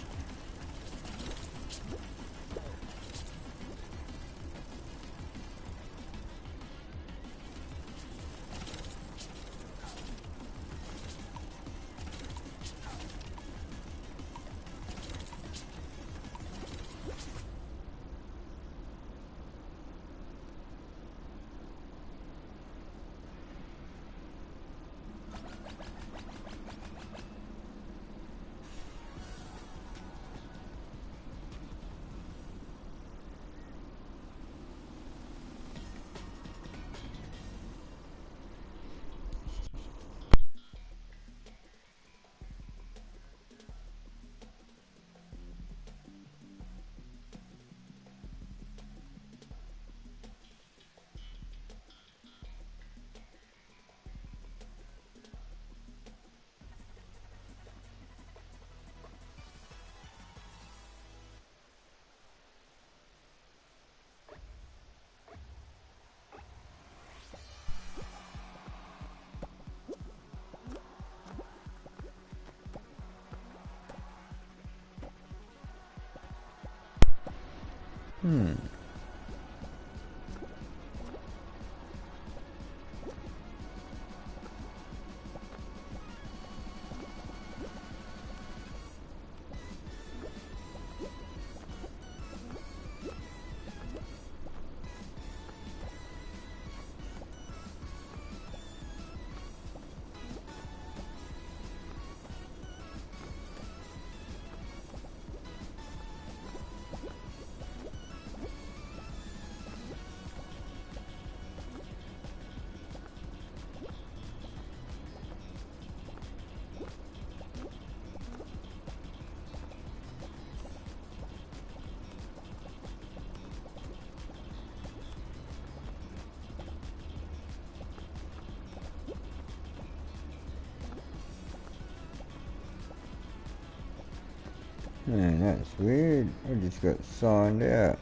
Man, that's weird. I just got signed out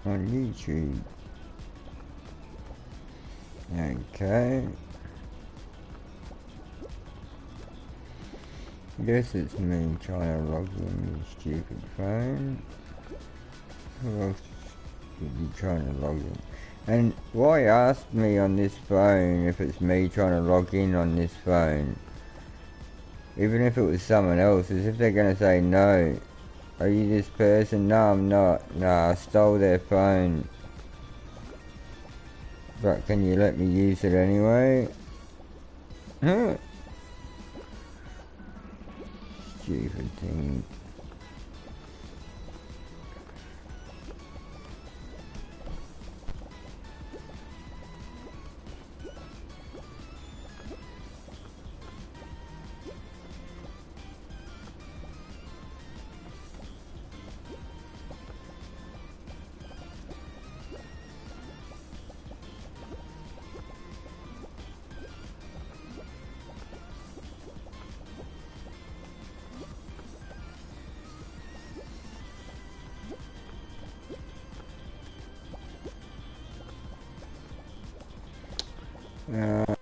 on YouTube. Okay. Guess it's me trying to log in with stupid phone. Who else would be trying to log in? And why ask me on this phone if it's me trying to log in on this phone? Even if it was someone else, as if they're going to say no. Are you this person? No, I'm not. No, I stole their phone. But can you let me use it anyway? Huh? Stupid thing.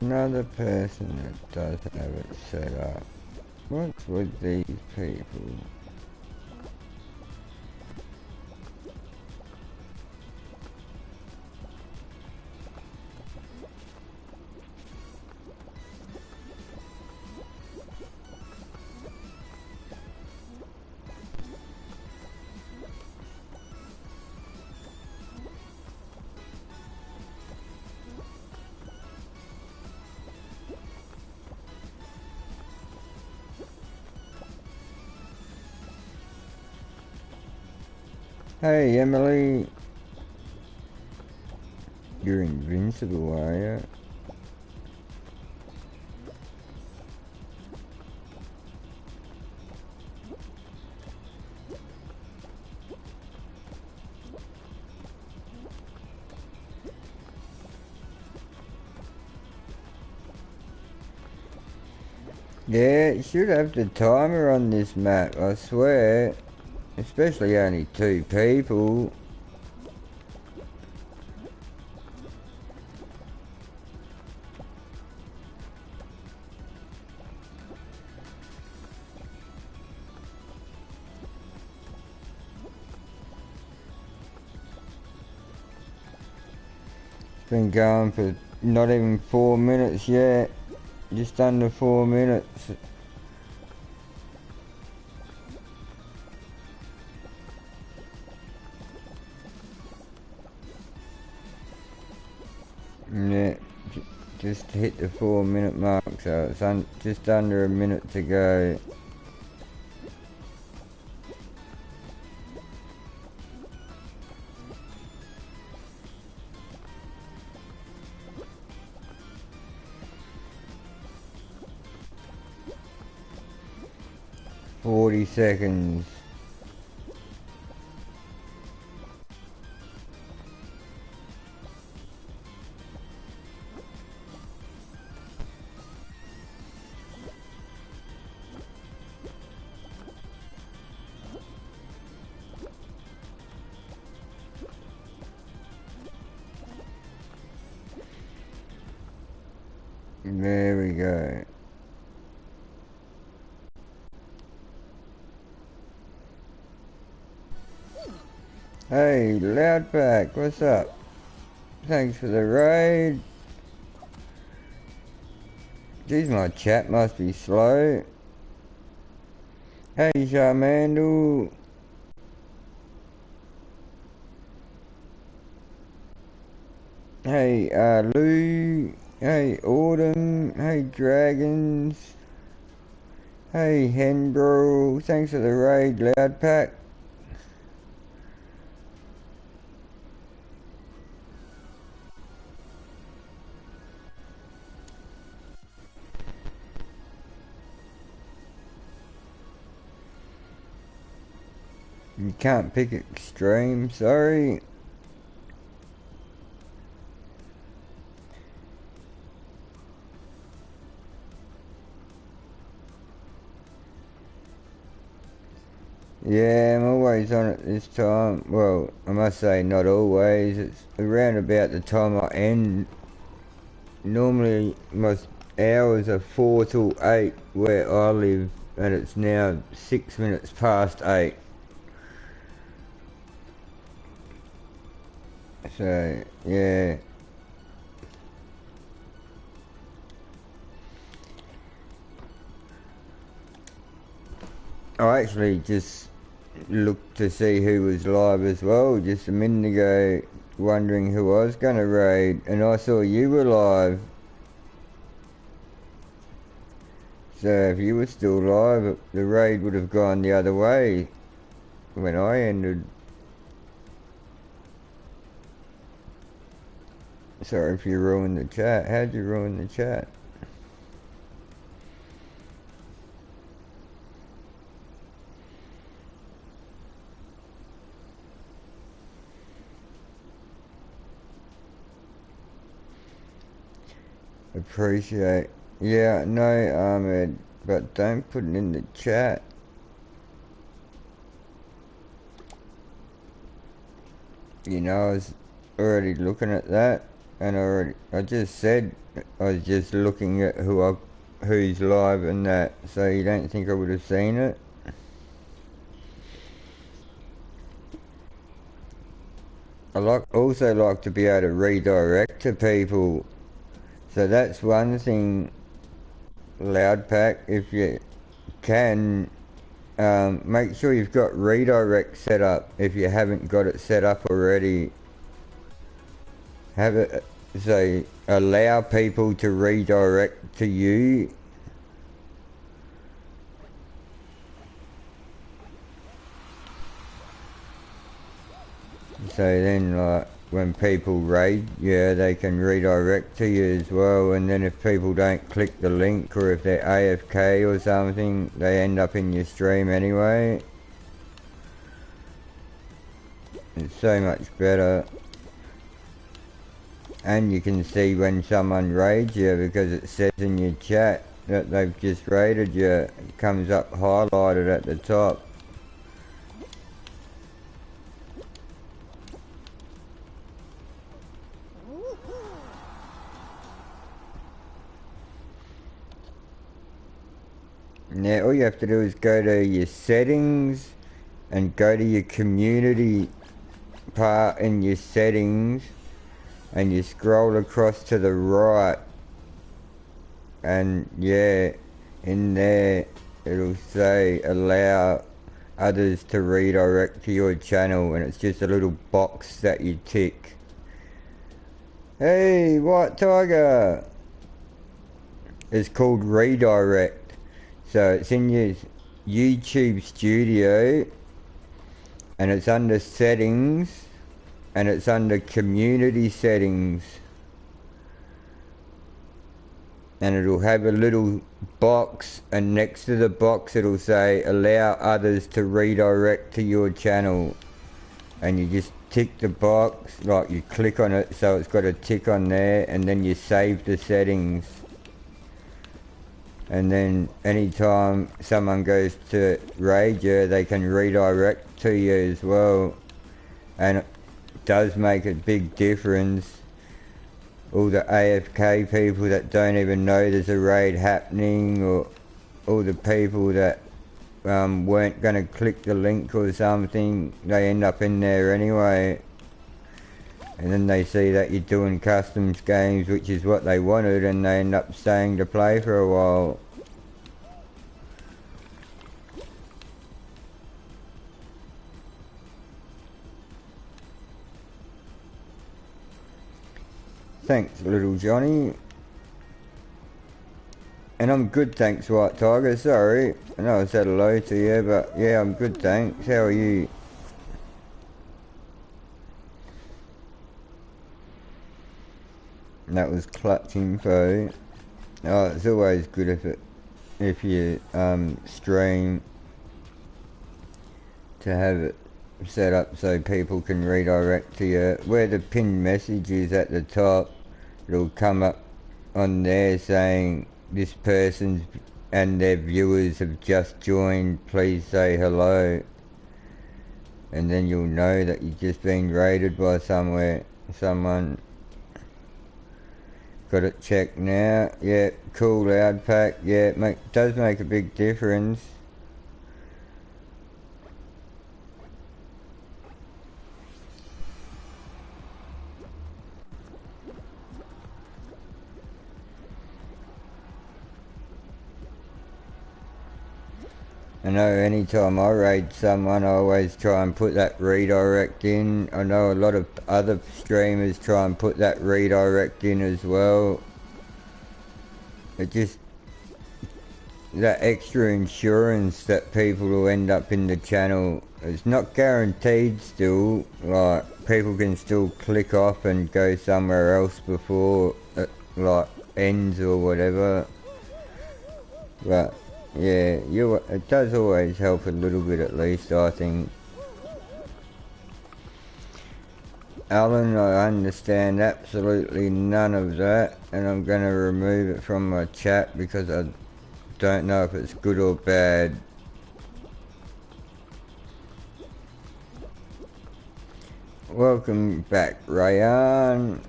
Another person that does have it set up. What's with these people? Hey Emily, you're invincible, are you? Yeah, it should have the timer on this map, I swear. Especially only 2 people. It's been going for not even 4 minutes yet. Just under 4 minutes. Yeah, just hit the 4 minute mark, so it's just under a minute to go. $40. There we go. Hey, Loudback, what's up? Thanks for the raid. Geez, my chat must be slow. Hey, Charmandu. Hey, Lou. Hey, Autumn. Hey, Dragons. Hey, Hendro. Thanks for the raid, Loudpack. You can't pick extreme, sorry. Yeah, I'm always on it this time. Well, I must say not always. It's around about the time I end. Normally my hours are 4 till 8 where I live, and it's now 6 minutes past 8. So, yeah. I actually just looked to see who was live as well just a minute ago, wondering who I was going to raid, and I saw you were live. So if you were still live, the raid would have gone the other way when I ended. Sorry if you ruined the chat. How'd you ruin the chat? Appreciate. Yeah, no, Ahmed, but don't put it in the chat. You know, I was already looking at that, and I just said I was just looking at who's live and that, so you don't think I would have seen it? Also like to be able to redirect to people, so that's one thing. Loudpack, if you can, make sure you've got redirect set up if you haven't got it set up already. Have it so allow people to redirect to you. So then, like, when people raid, yeah, they can redirect to you as well. And then if people don't click the link, or if they're AFK or something, they end up in your stream anyway. It's so much better. And you can see when someone raids you, because it says in your chat that they've just raided you. It comes up highlighted at the top. Now all you have to do is go to your settings and go to your community part in your settings, and you scroll across to the right, and yeah, in there it'll say allow others to redirect to your channel, and it's just a little box that you tick. Hey, White Tiger! It's called redirect. So it's in your YouTube studio, and it's under settings, and it's under community settings, and it'll have a little box, and next to the box it'll say allow others to redirect to your channel, and you just tick the box, like you click on it so it's got a tick on there, and then you save the settings, and then anytime someone goes to raid you, they can redirect to you as well. And it does make a big difference. All the AFK people that don't even know there's a raid happening, or all the people that weren't going to click the link or something, they end up in there anyway. And then they see that you're doing customs games, which is what they wanted, and they end up staying to play for a while. Thanks, little Johnny. And I'm good, thanks, White Tiger. Sorry, I know I said hello to you, but yeah, I'm good, thanks. How are you? That was clutch info. Oh, it's always good if you stream to have it set up so people can redirect to you. Where the pinned message is at the top, it'll come up on there saying this person's and their viewers have just joined, please say hello, and then you'll know that you've just been raided by someone. Got it checked now. Yeah, cool, loud pack. Yeah, does make a big difference. I know anytime I raid someone, I always try and put that redirect in. I know a lot of other streamers try and put that redirect in as well. It just, that extra insurance that people will end up in the channel, it's not guaranteed still. Like, people can still click off and go somewhere else before it, like, ends or whatever. But yeah, it does always help a little bit at least, I think. Alan, I understand absolutely none of that, and I'm going to remove it from my chat because I don't know if it's good or bad. Welcome back, Rayan.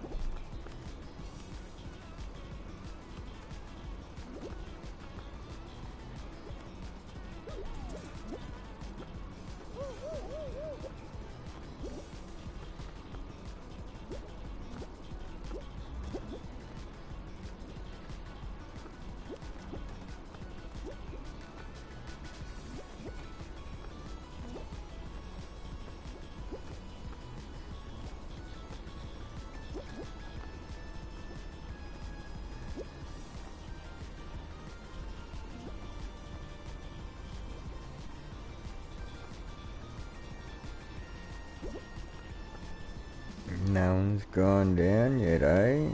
No one's gone down yet, eh?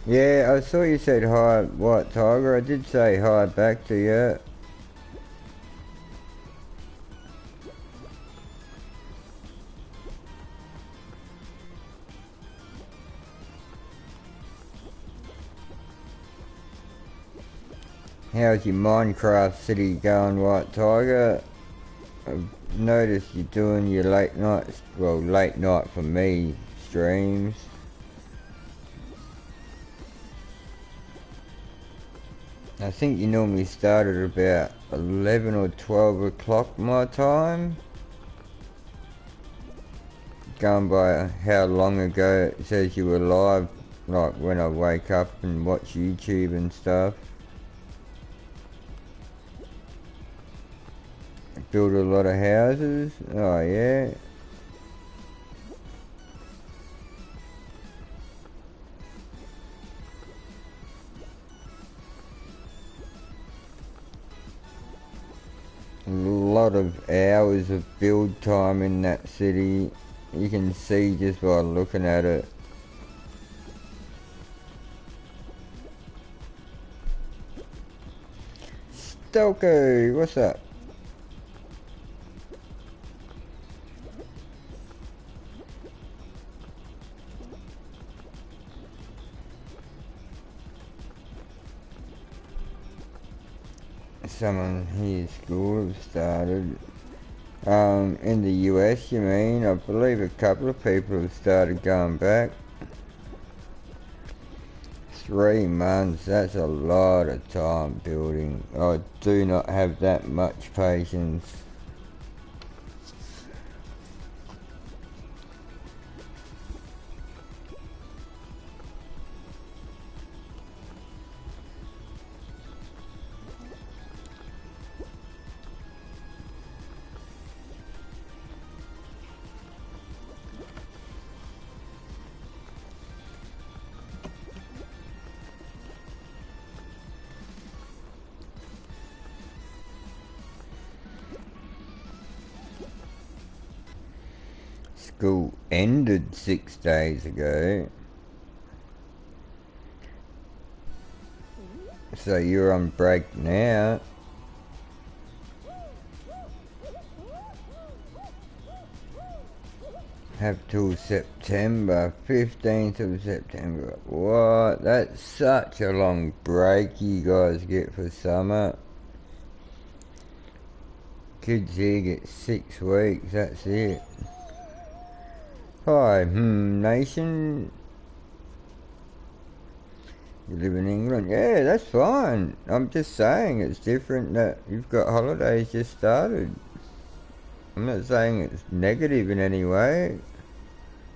Yeah, I saw you said hi, White Tiger. I did say hi back to you. How's your Minecraft city going, White Tiger? I've noticed you're doing your late night, well, late night for me, streams. I think you normally start at about 11 or 12 o'clock my time. Going by how long ago it says you were live, like when I wake up and watch YouTube and stuff. Build a lot of houses. Oh yeah. A lot of hours of build time in that city. You can see just by looking at it. Stokey, what's up? Someone here school have started. In the US, you mean? I believe a couple of people have started going back. 3 months, that's a lot of time building. I do not have that much patience. School ended 6 days ago. So you're on break now. Have till September, 15th of September. What? That's such a long break you guys get for summer. Kids here get 6 weeks, that's it. Hi, nation. You live in England? Yeah, that's fine. I'm just saying it's different that you've got holidays just started. I'm not saying it's negative in any way.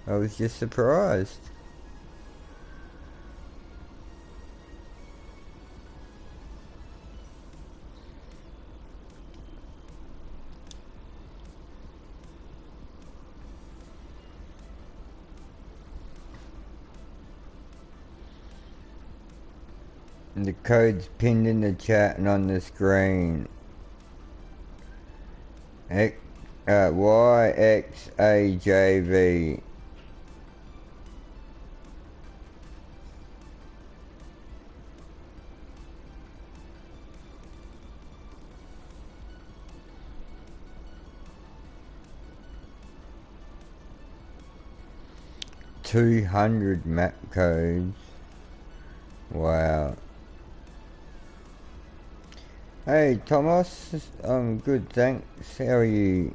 I was just surprised. And the code's pinned in the chat and on the screen. YXAJV. $200 map codes. Wow. Hey Thomas, I'm good, thanks. How are you?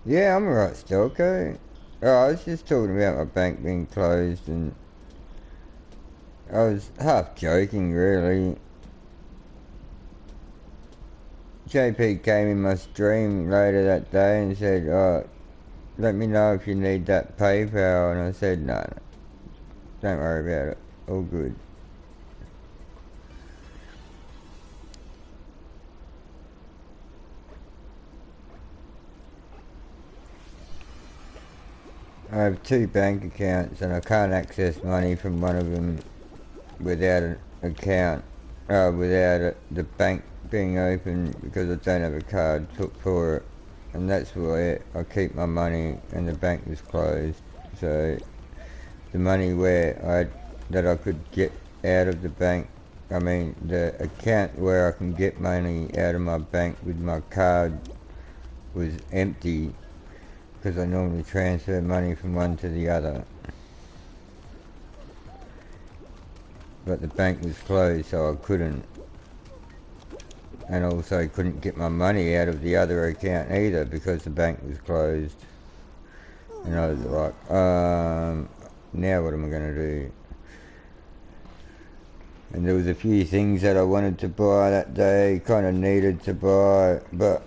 Yeah, I'm alright still, okay. Oh, I was just talking about my bank being closed, and I was half joking really. JP came in my stream later that day and said, oh, let me know if you need that PayPal, and I said, no, don't worry about it, all good. I have 2 bank accounts and I can't access money from one of them without an account, without the bank being open, because I don't have a card for it, and that's why I keep my money, and the bank was closed. So the money that I could get out of the bank, I mean the account where I can get money out of my bank with my card was empty, because I normally transfer money from one to the other. But the bank was closed, so I couldn't. And also I couldn't get my money out of the other account either, because the bank was closed. And I was like, now what am I going to do? And there was a few things that I wanted to buy that day, kind of needed to buy, but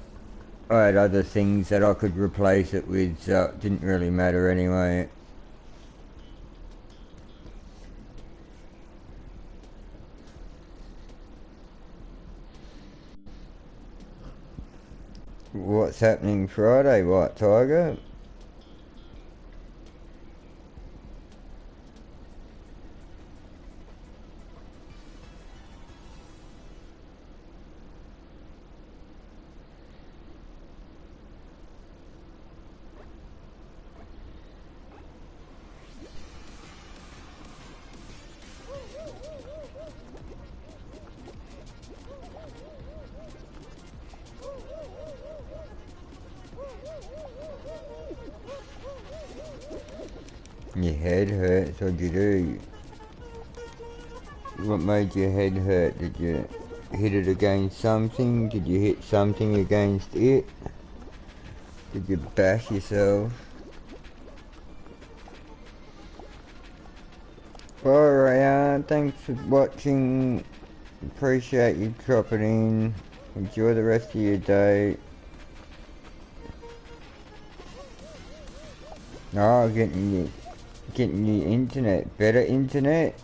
I had other things that I could replace it with, so it didn't really matter anyway. What's happening Friday, White Tiger? Your head hurts? What'd you do? What made your head hurt? Did you hit it against something? Did you hit something against it? Did you bash yourself? Alright, thanks for watching. Appreciate you dropping in. Enjoy the rest of your day. Oh, getting the internet. Better internet?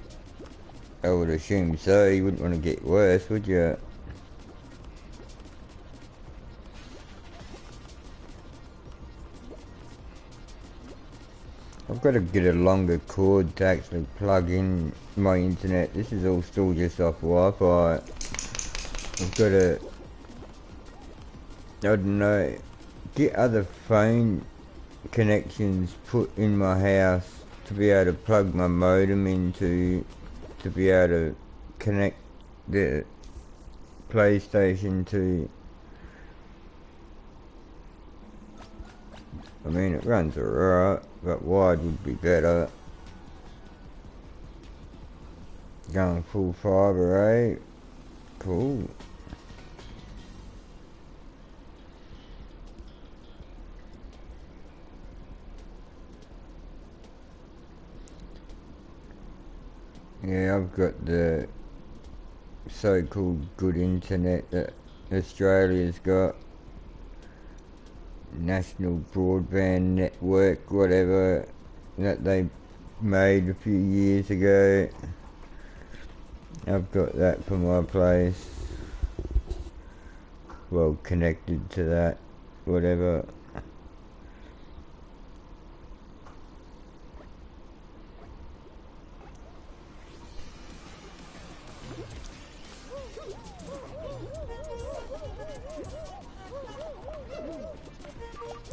I would assume so. You wouldn't want to get worse, would you? I've got to get a longer cord to actually plug in my internet. This is all still just off Wi-Fi. I've got to, I don't know, get other phone connections put in my house to be able to plug my modem into, to be able to connect the PlayStation to. I mean, it runs alright, but wide would be better. Going full fibre, eh? Cool. Yeah, I've got the so-called good internet that Australia's got. National Broadband Network, whatever, that they made a few years ago. I've got that for my place. Well, connected to that, whatever.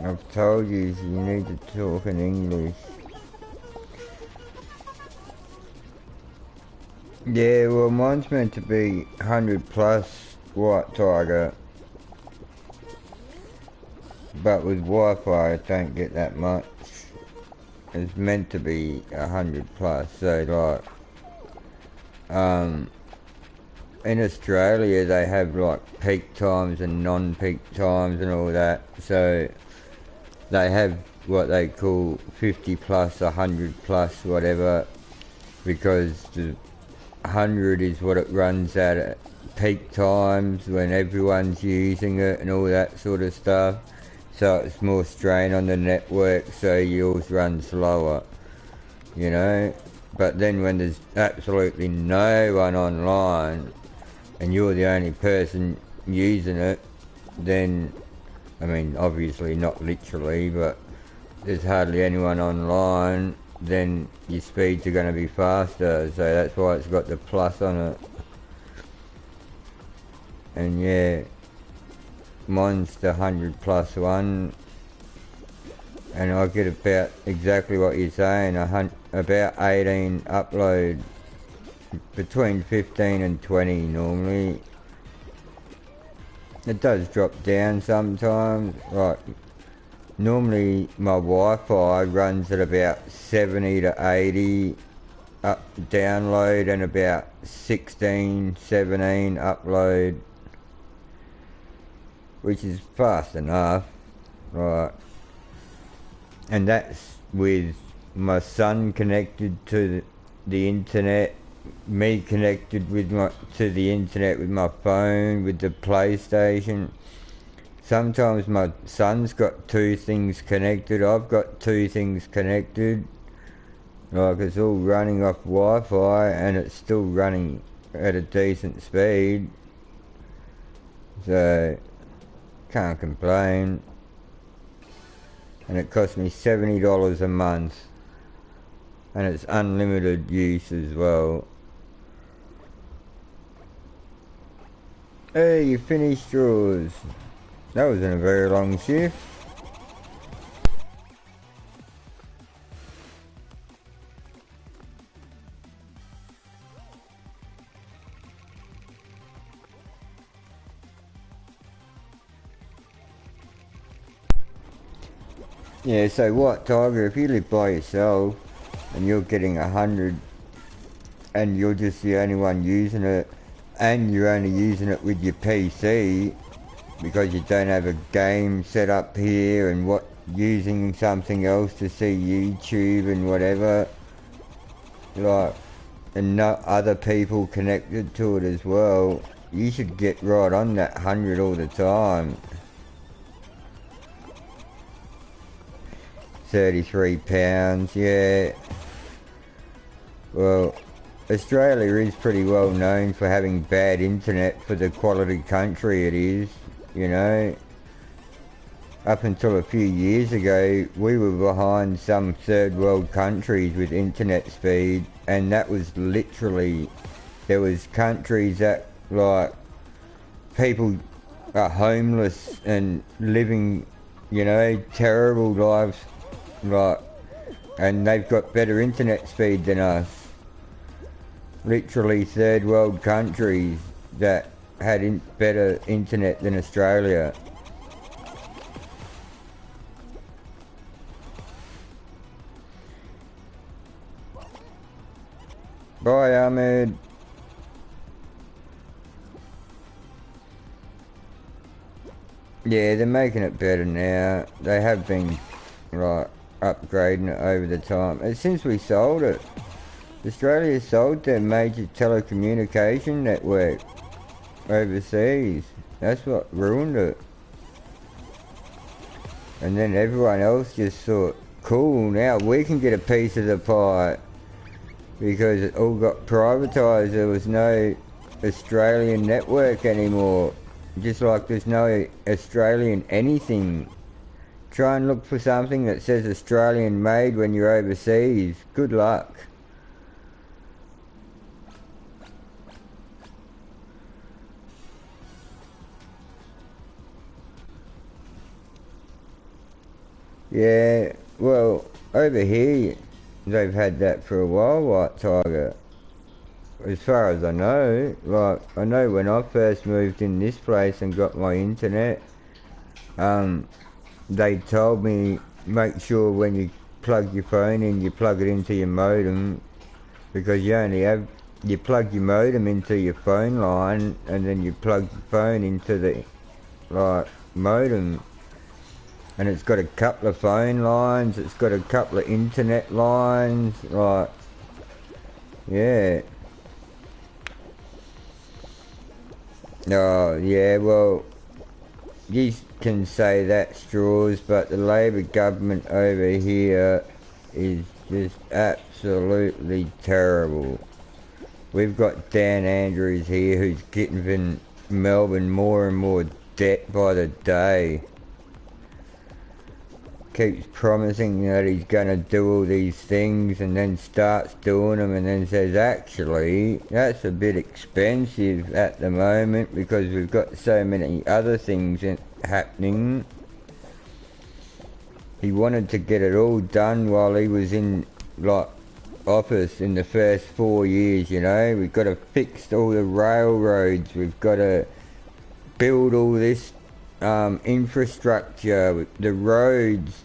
I've told you need to talk in English. Yeah, well, mine's meant to be 100 plus white tiger, but with Wi-Fi I don't get that much. It's meant to be 100 plus, so like, in Australia they have like peak times and non-peak times and all that, so they have what they call 50 plus, 100 plus, whatever, because the 100 is what it runs at peak times when everyone's using it and all that sort of stuff, so it's more strain on the network, so yours run slower, you know. But then when there's absolutely no one online and you're the only person using it, then, I mean, obviously not literally, but there's hardly anyone online, then your speeds are going to be faster, so that's why it's got the plus on it. And yeah, mine's the 100 plus one, and I get about exactly what you're saying, about 18 upload, between 15 and 20 normally. It does drop down sometimes, like normally my Wi-Fi runs at about 70 to 80 up download and about 16, 17 upload, which is fast enough, right? And that's with my son connected to the internet, me connected to the internet with my phone, with the PlayStation. Sometimes my son's got two things connected, I've got two things connected, like it's all running off Wi-Fi and it's still running at a decent speed, so can't complain. And it cost me $70 a month, and it's unlimited use as well. Hey, you finished yours. That wasn't a very long shift. Yeah, so what, Tiger, if you live by yourself, and you're getting 100, and you're just the only one using it, and you're only using it with your PC because you don't have a game set up here and what using something else to see YouTube and whatever, like, and no other people connected to it as well, you should get right on that 100 all the time. £33, yeah. Well, Australia is pretty well known for having bad internet for the quality country it is, you know. Up until a few years ago, we were behind some third world countries with internet speed, and that was literally, there was countries that, like, people are homeless and living, you know, terrible lives, like, and they've got better internet speed than us. Literally third world countries that had better internet than Australia. Bye, Ahmed. Yeah, they're making it better now. They have been, like, upgrading it over the time. And since we sold it, Australia sold their major telecommunication network overseas. That's what ruined it. And then everyone else just thought, cool, now we can get a piece of the pie. Because it all got privatised. There was no Australian network anymore. Just like there's no Australian anything. Try and look for something that says Australian made when you're overseas. Good luck. Yeah, well, over here they've had that for a while, White Tiger. As far as I know, like, I know when I first moved in this place and got my internet, they told me make sure when you plug your phone in, you plug it into your modem, because you plug your modem into your phone line, and then you plug your phone into the, like, modem. And it's got a couple of phone lines, it's got a couple of internet lines, like, yeah. Oh, yeah, well, you can say that, Straws, but the Labor government over here is just absolutely terrible. We've got Dan Andrews here who's getting Melbourne more and more debt by the day. Keeps promising that he's going to do all these things and then starts doing them and then says, actually, that's a bit expensive at the moment because we've got so many other things happening. He wanted to get it all done while he was in, like, office in the first 4 years, you know. We've got to fix all the railroads, we've got to build all this infrastructure, the roads,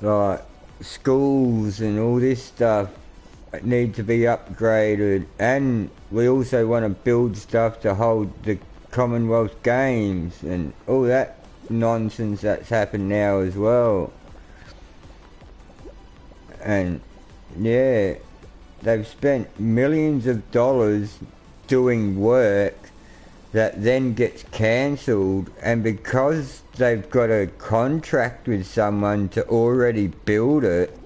like schools and all this stuff need to be upgraded, and we also want to build stuff to hold the Commonwealth Games and all that nonsense that's happened now as well. And yeah, they've spent millions of dollars doing work that then gets cancelled, and because they've got a contract with someone to already build it,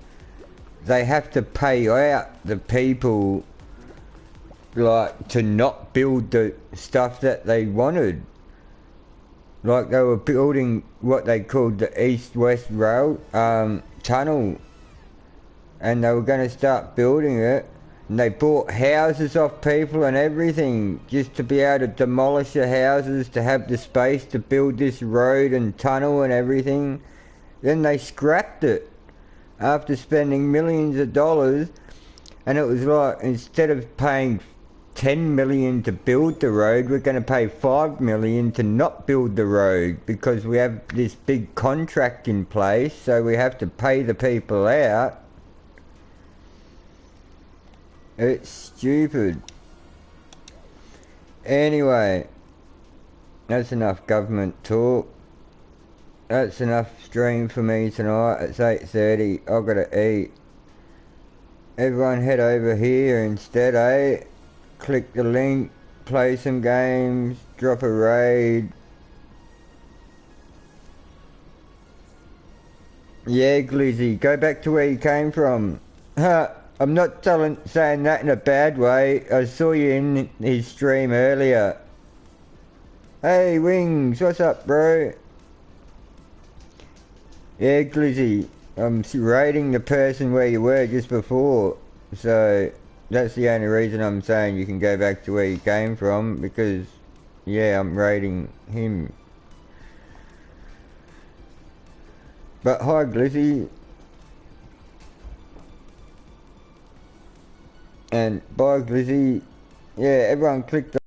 they have to pay out the people, like, to not build the stuff that they wanted. Like, they were building what they called the East-West Rail tunnel, and they were going to start building it. And they bought houses off people and everything just to be able to demolish the houses to have the space to build this road and tunnel and everything. Then they scrapped it after spending millions of dollars, and it was like, instead of paying 10 million to build the road, we're going to pay 5 million to not build the road because we have this big contract in place, so we have to pay the people out. It's stupid. Anyway, that's enough government talk. That's enough stream for me tonight. It's 8:30. I've got to eat. Everyone head over here instead, eh? Click the link, play some games, drop a raid. Yeah, Glizzy, go back to where you came from. Ha! I'm not saying that in a bad way. I saw you in his stream earlier. Hey, Wings, what's up, bro? Yeah, Glizzy, I'm rating the person where you were just before. So, that's the only reason I'm saying you can go back to where you came from, because, yeah, I'm rating him. But hi, Glizzy. And bye, Glizzy. Yeah, everyone click the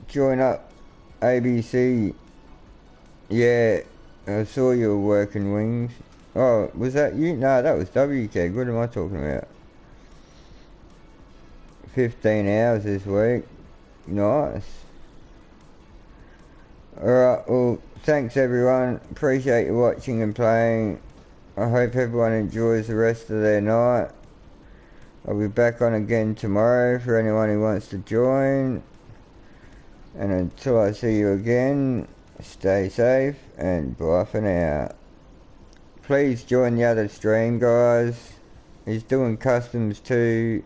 join up ABC. Yeah, I saw you were working, Wings. Oh, was that you? No, that was WK. What am I talking about? 15 hours this week. Nice. Alright, well, thanks everyone. Appreciate you watching and playing. I hope everyone enjoys the rest of their night. I'll be back on again tomorrow for anyone who wants to join. And until I see you again, stay safe and bye for now. Please join the other stream, guys. He's doing customs too.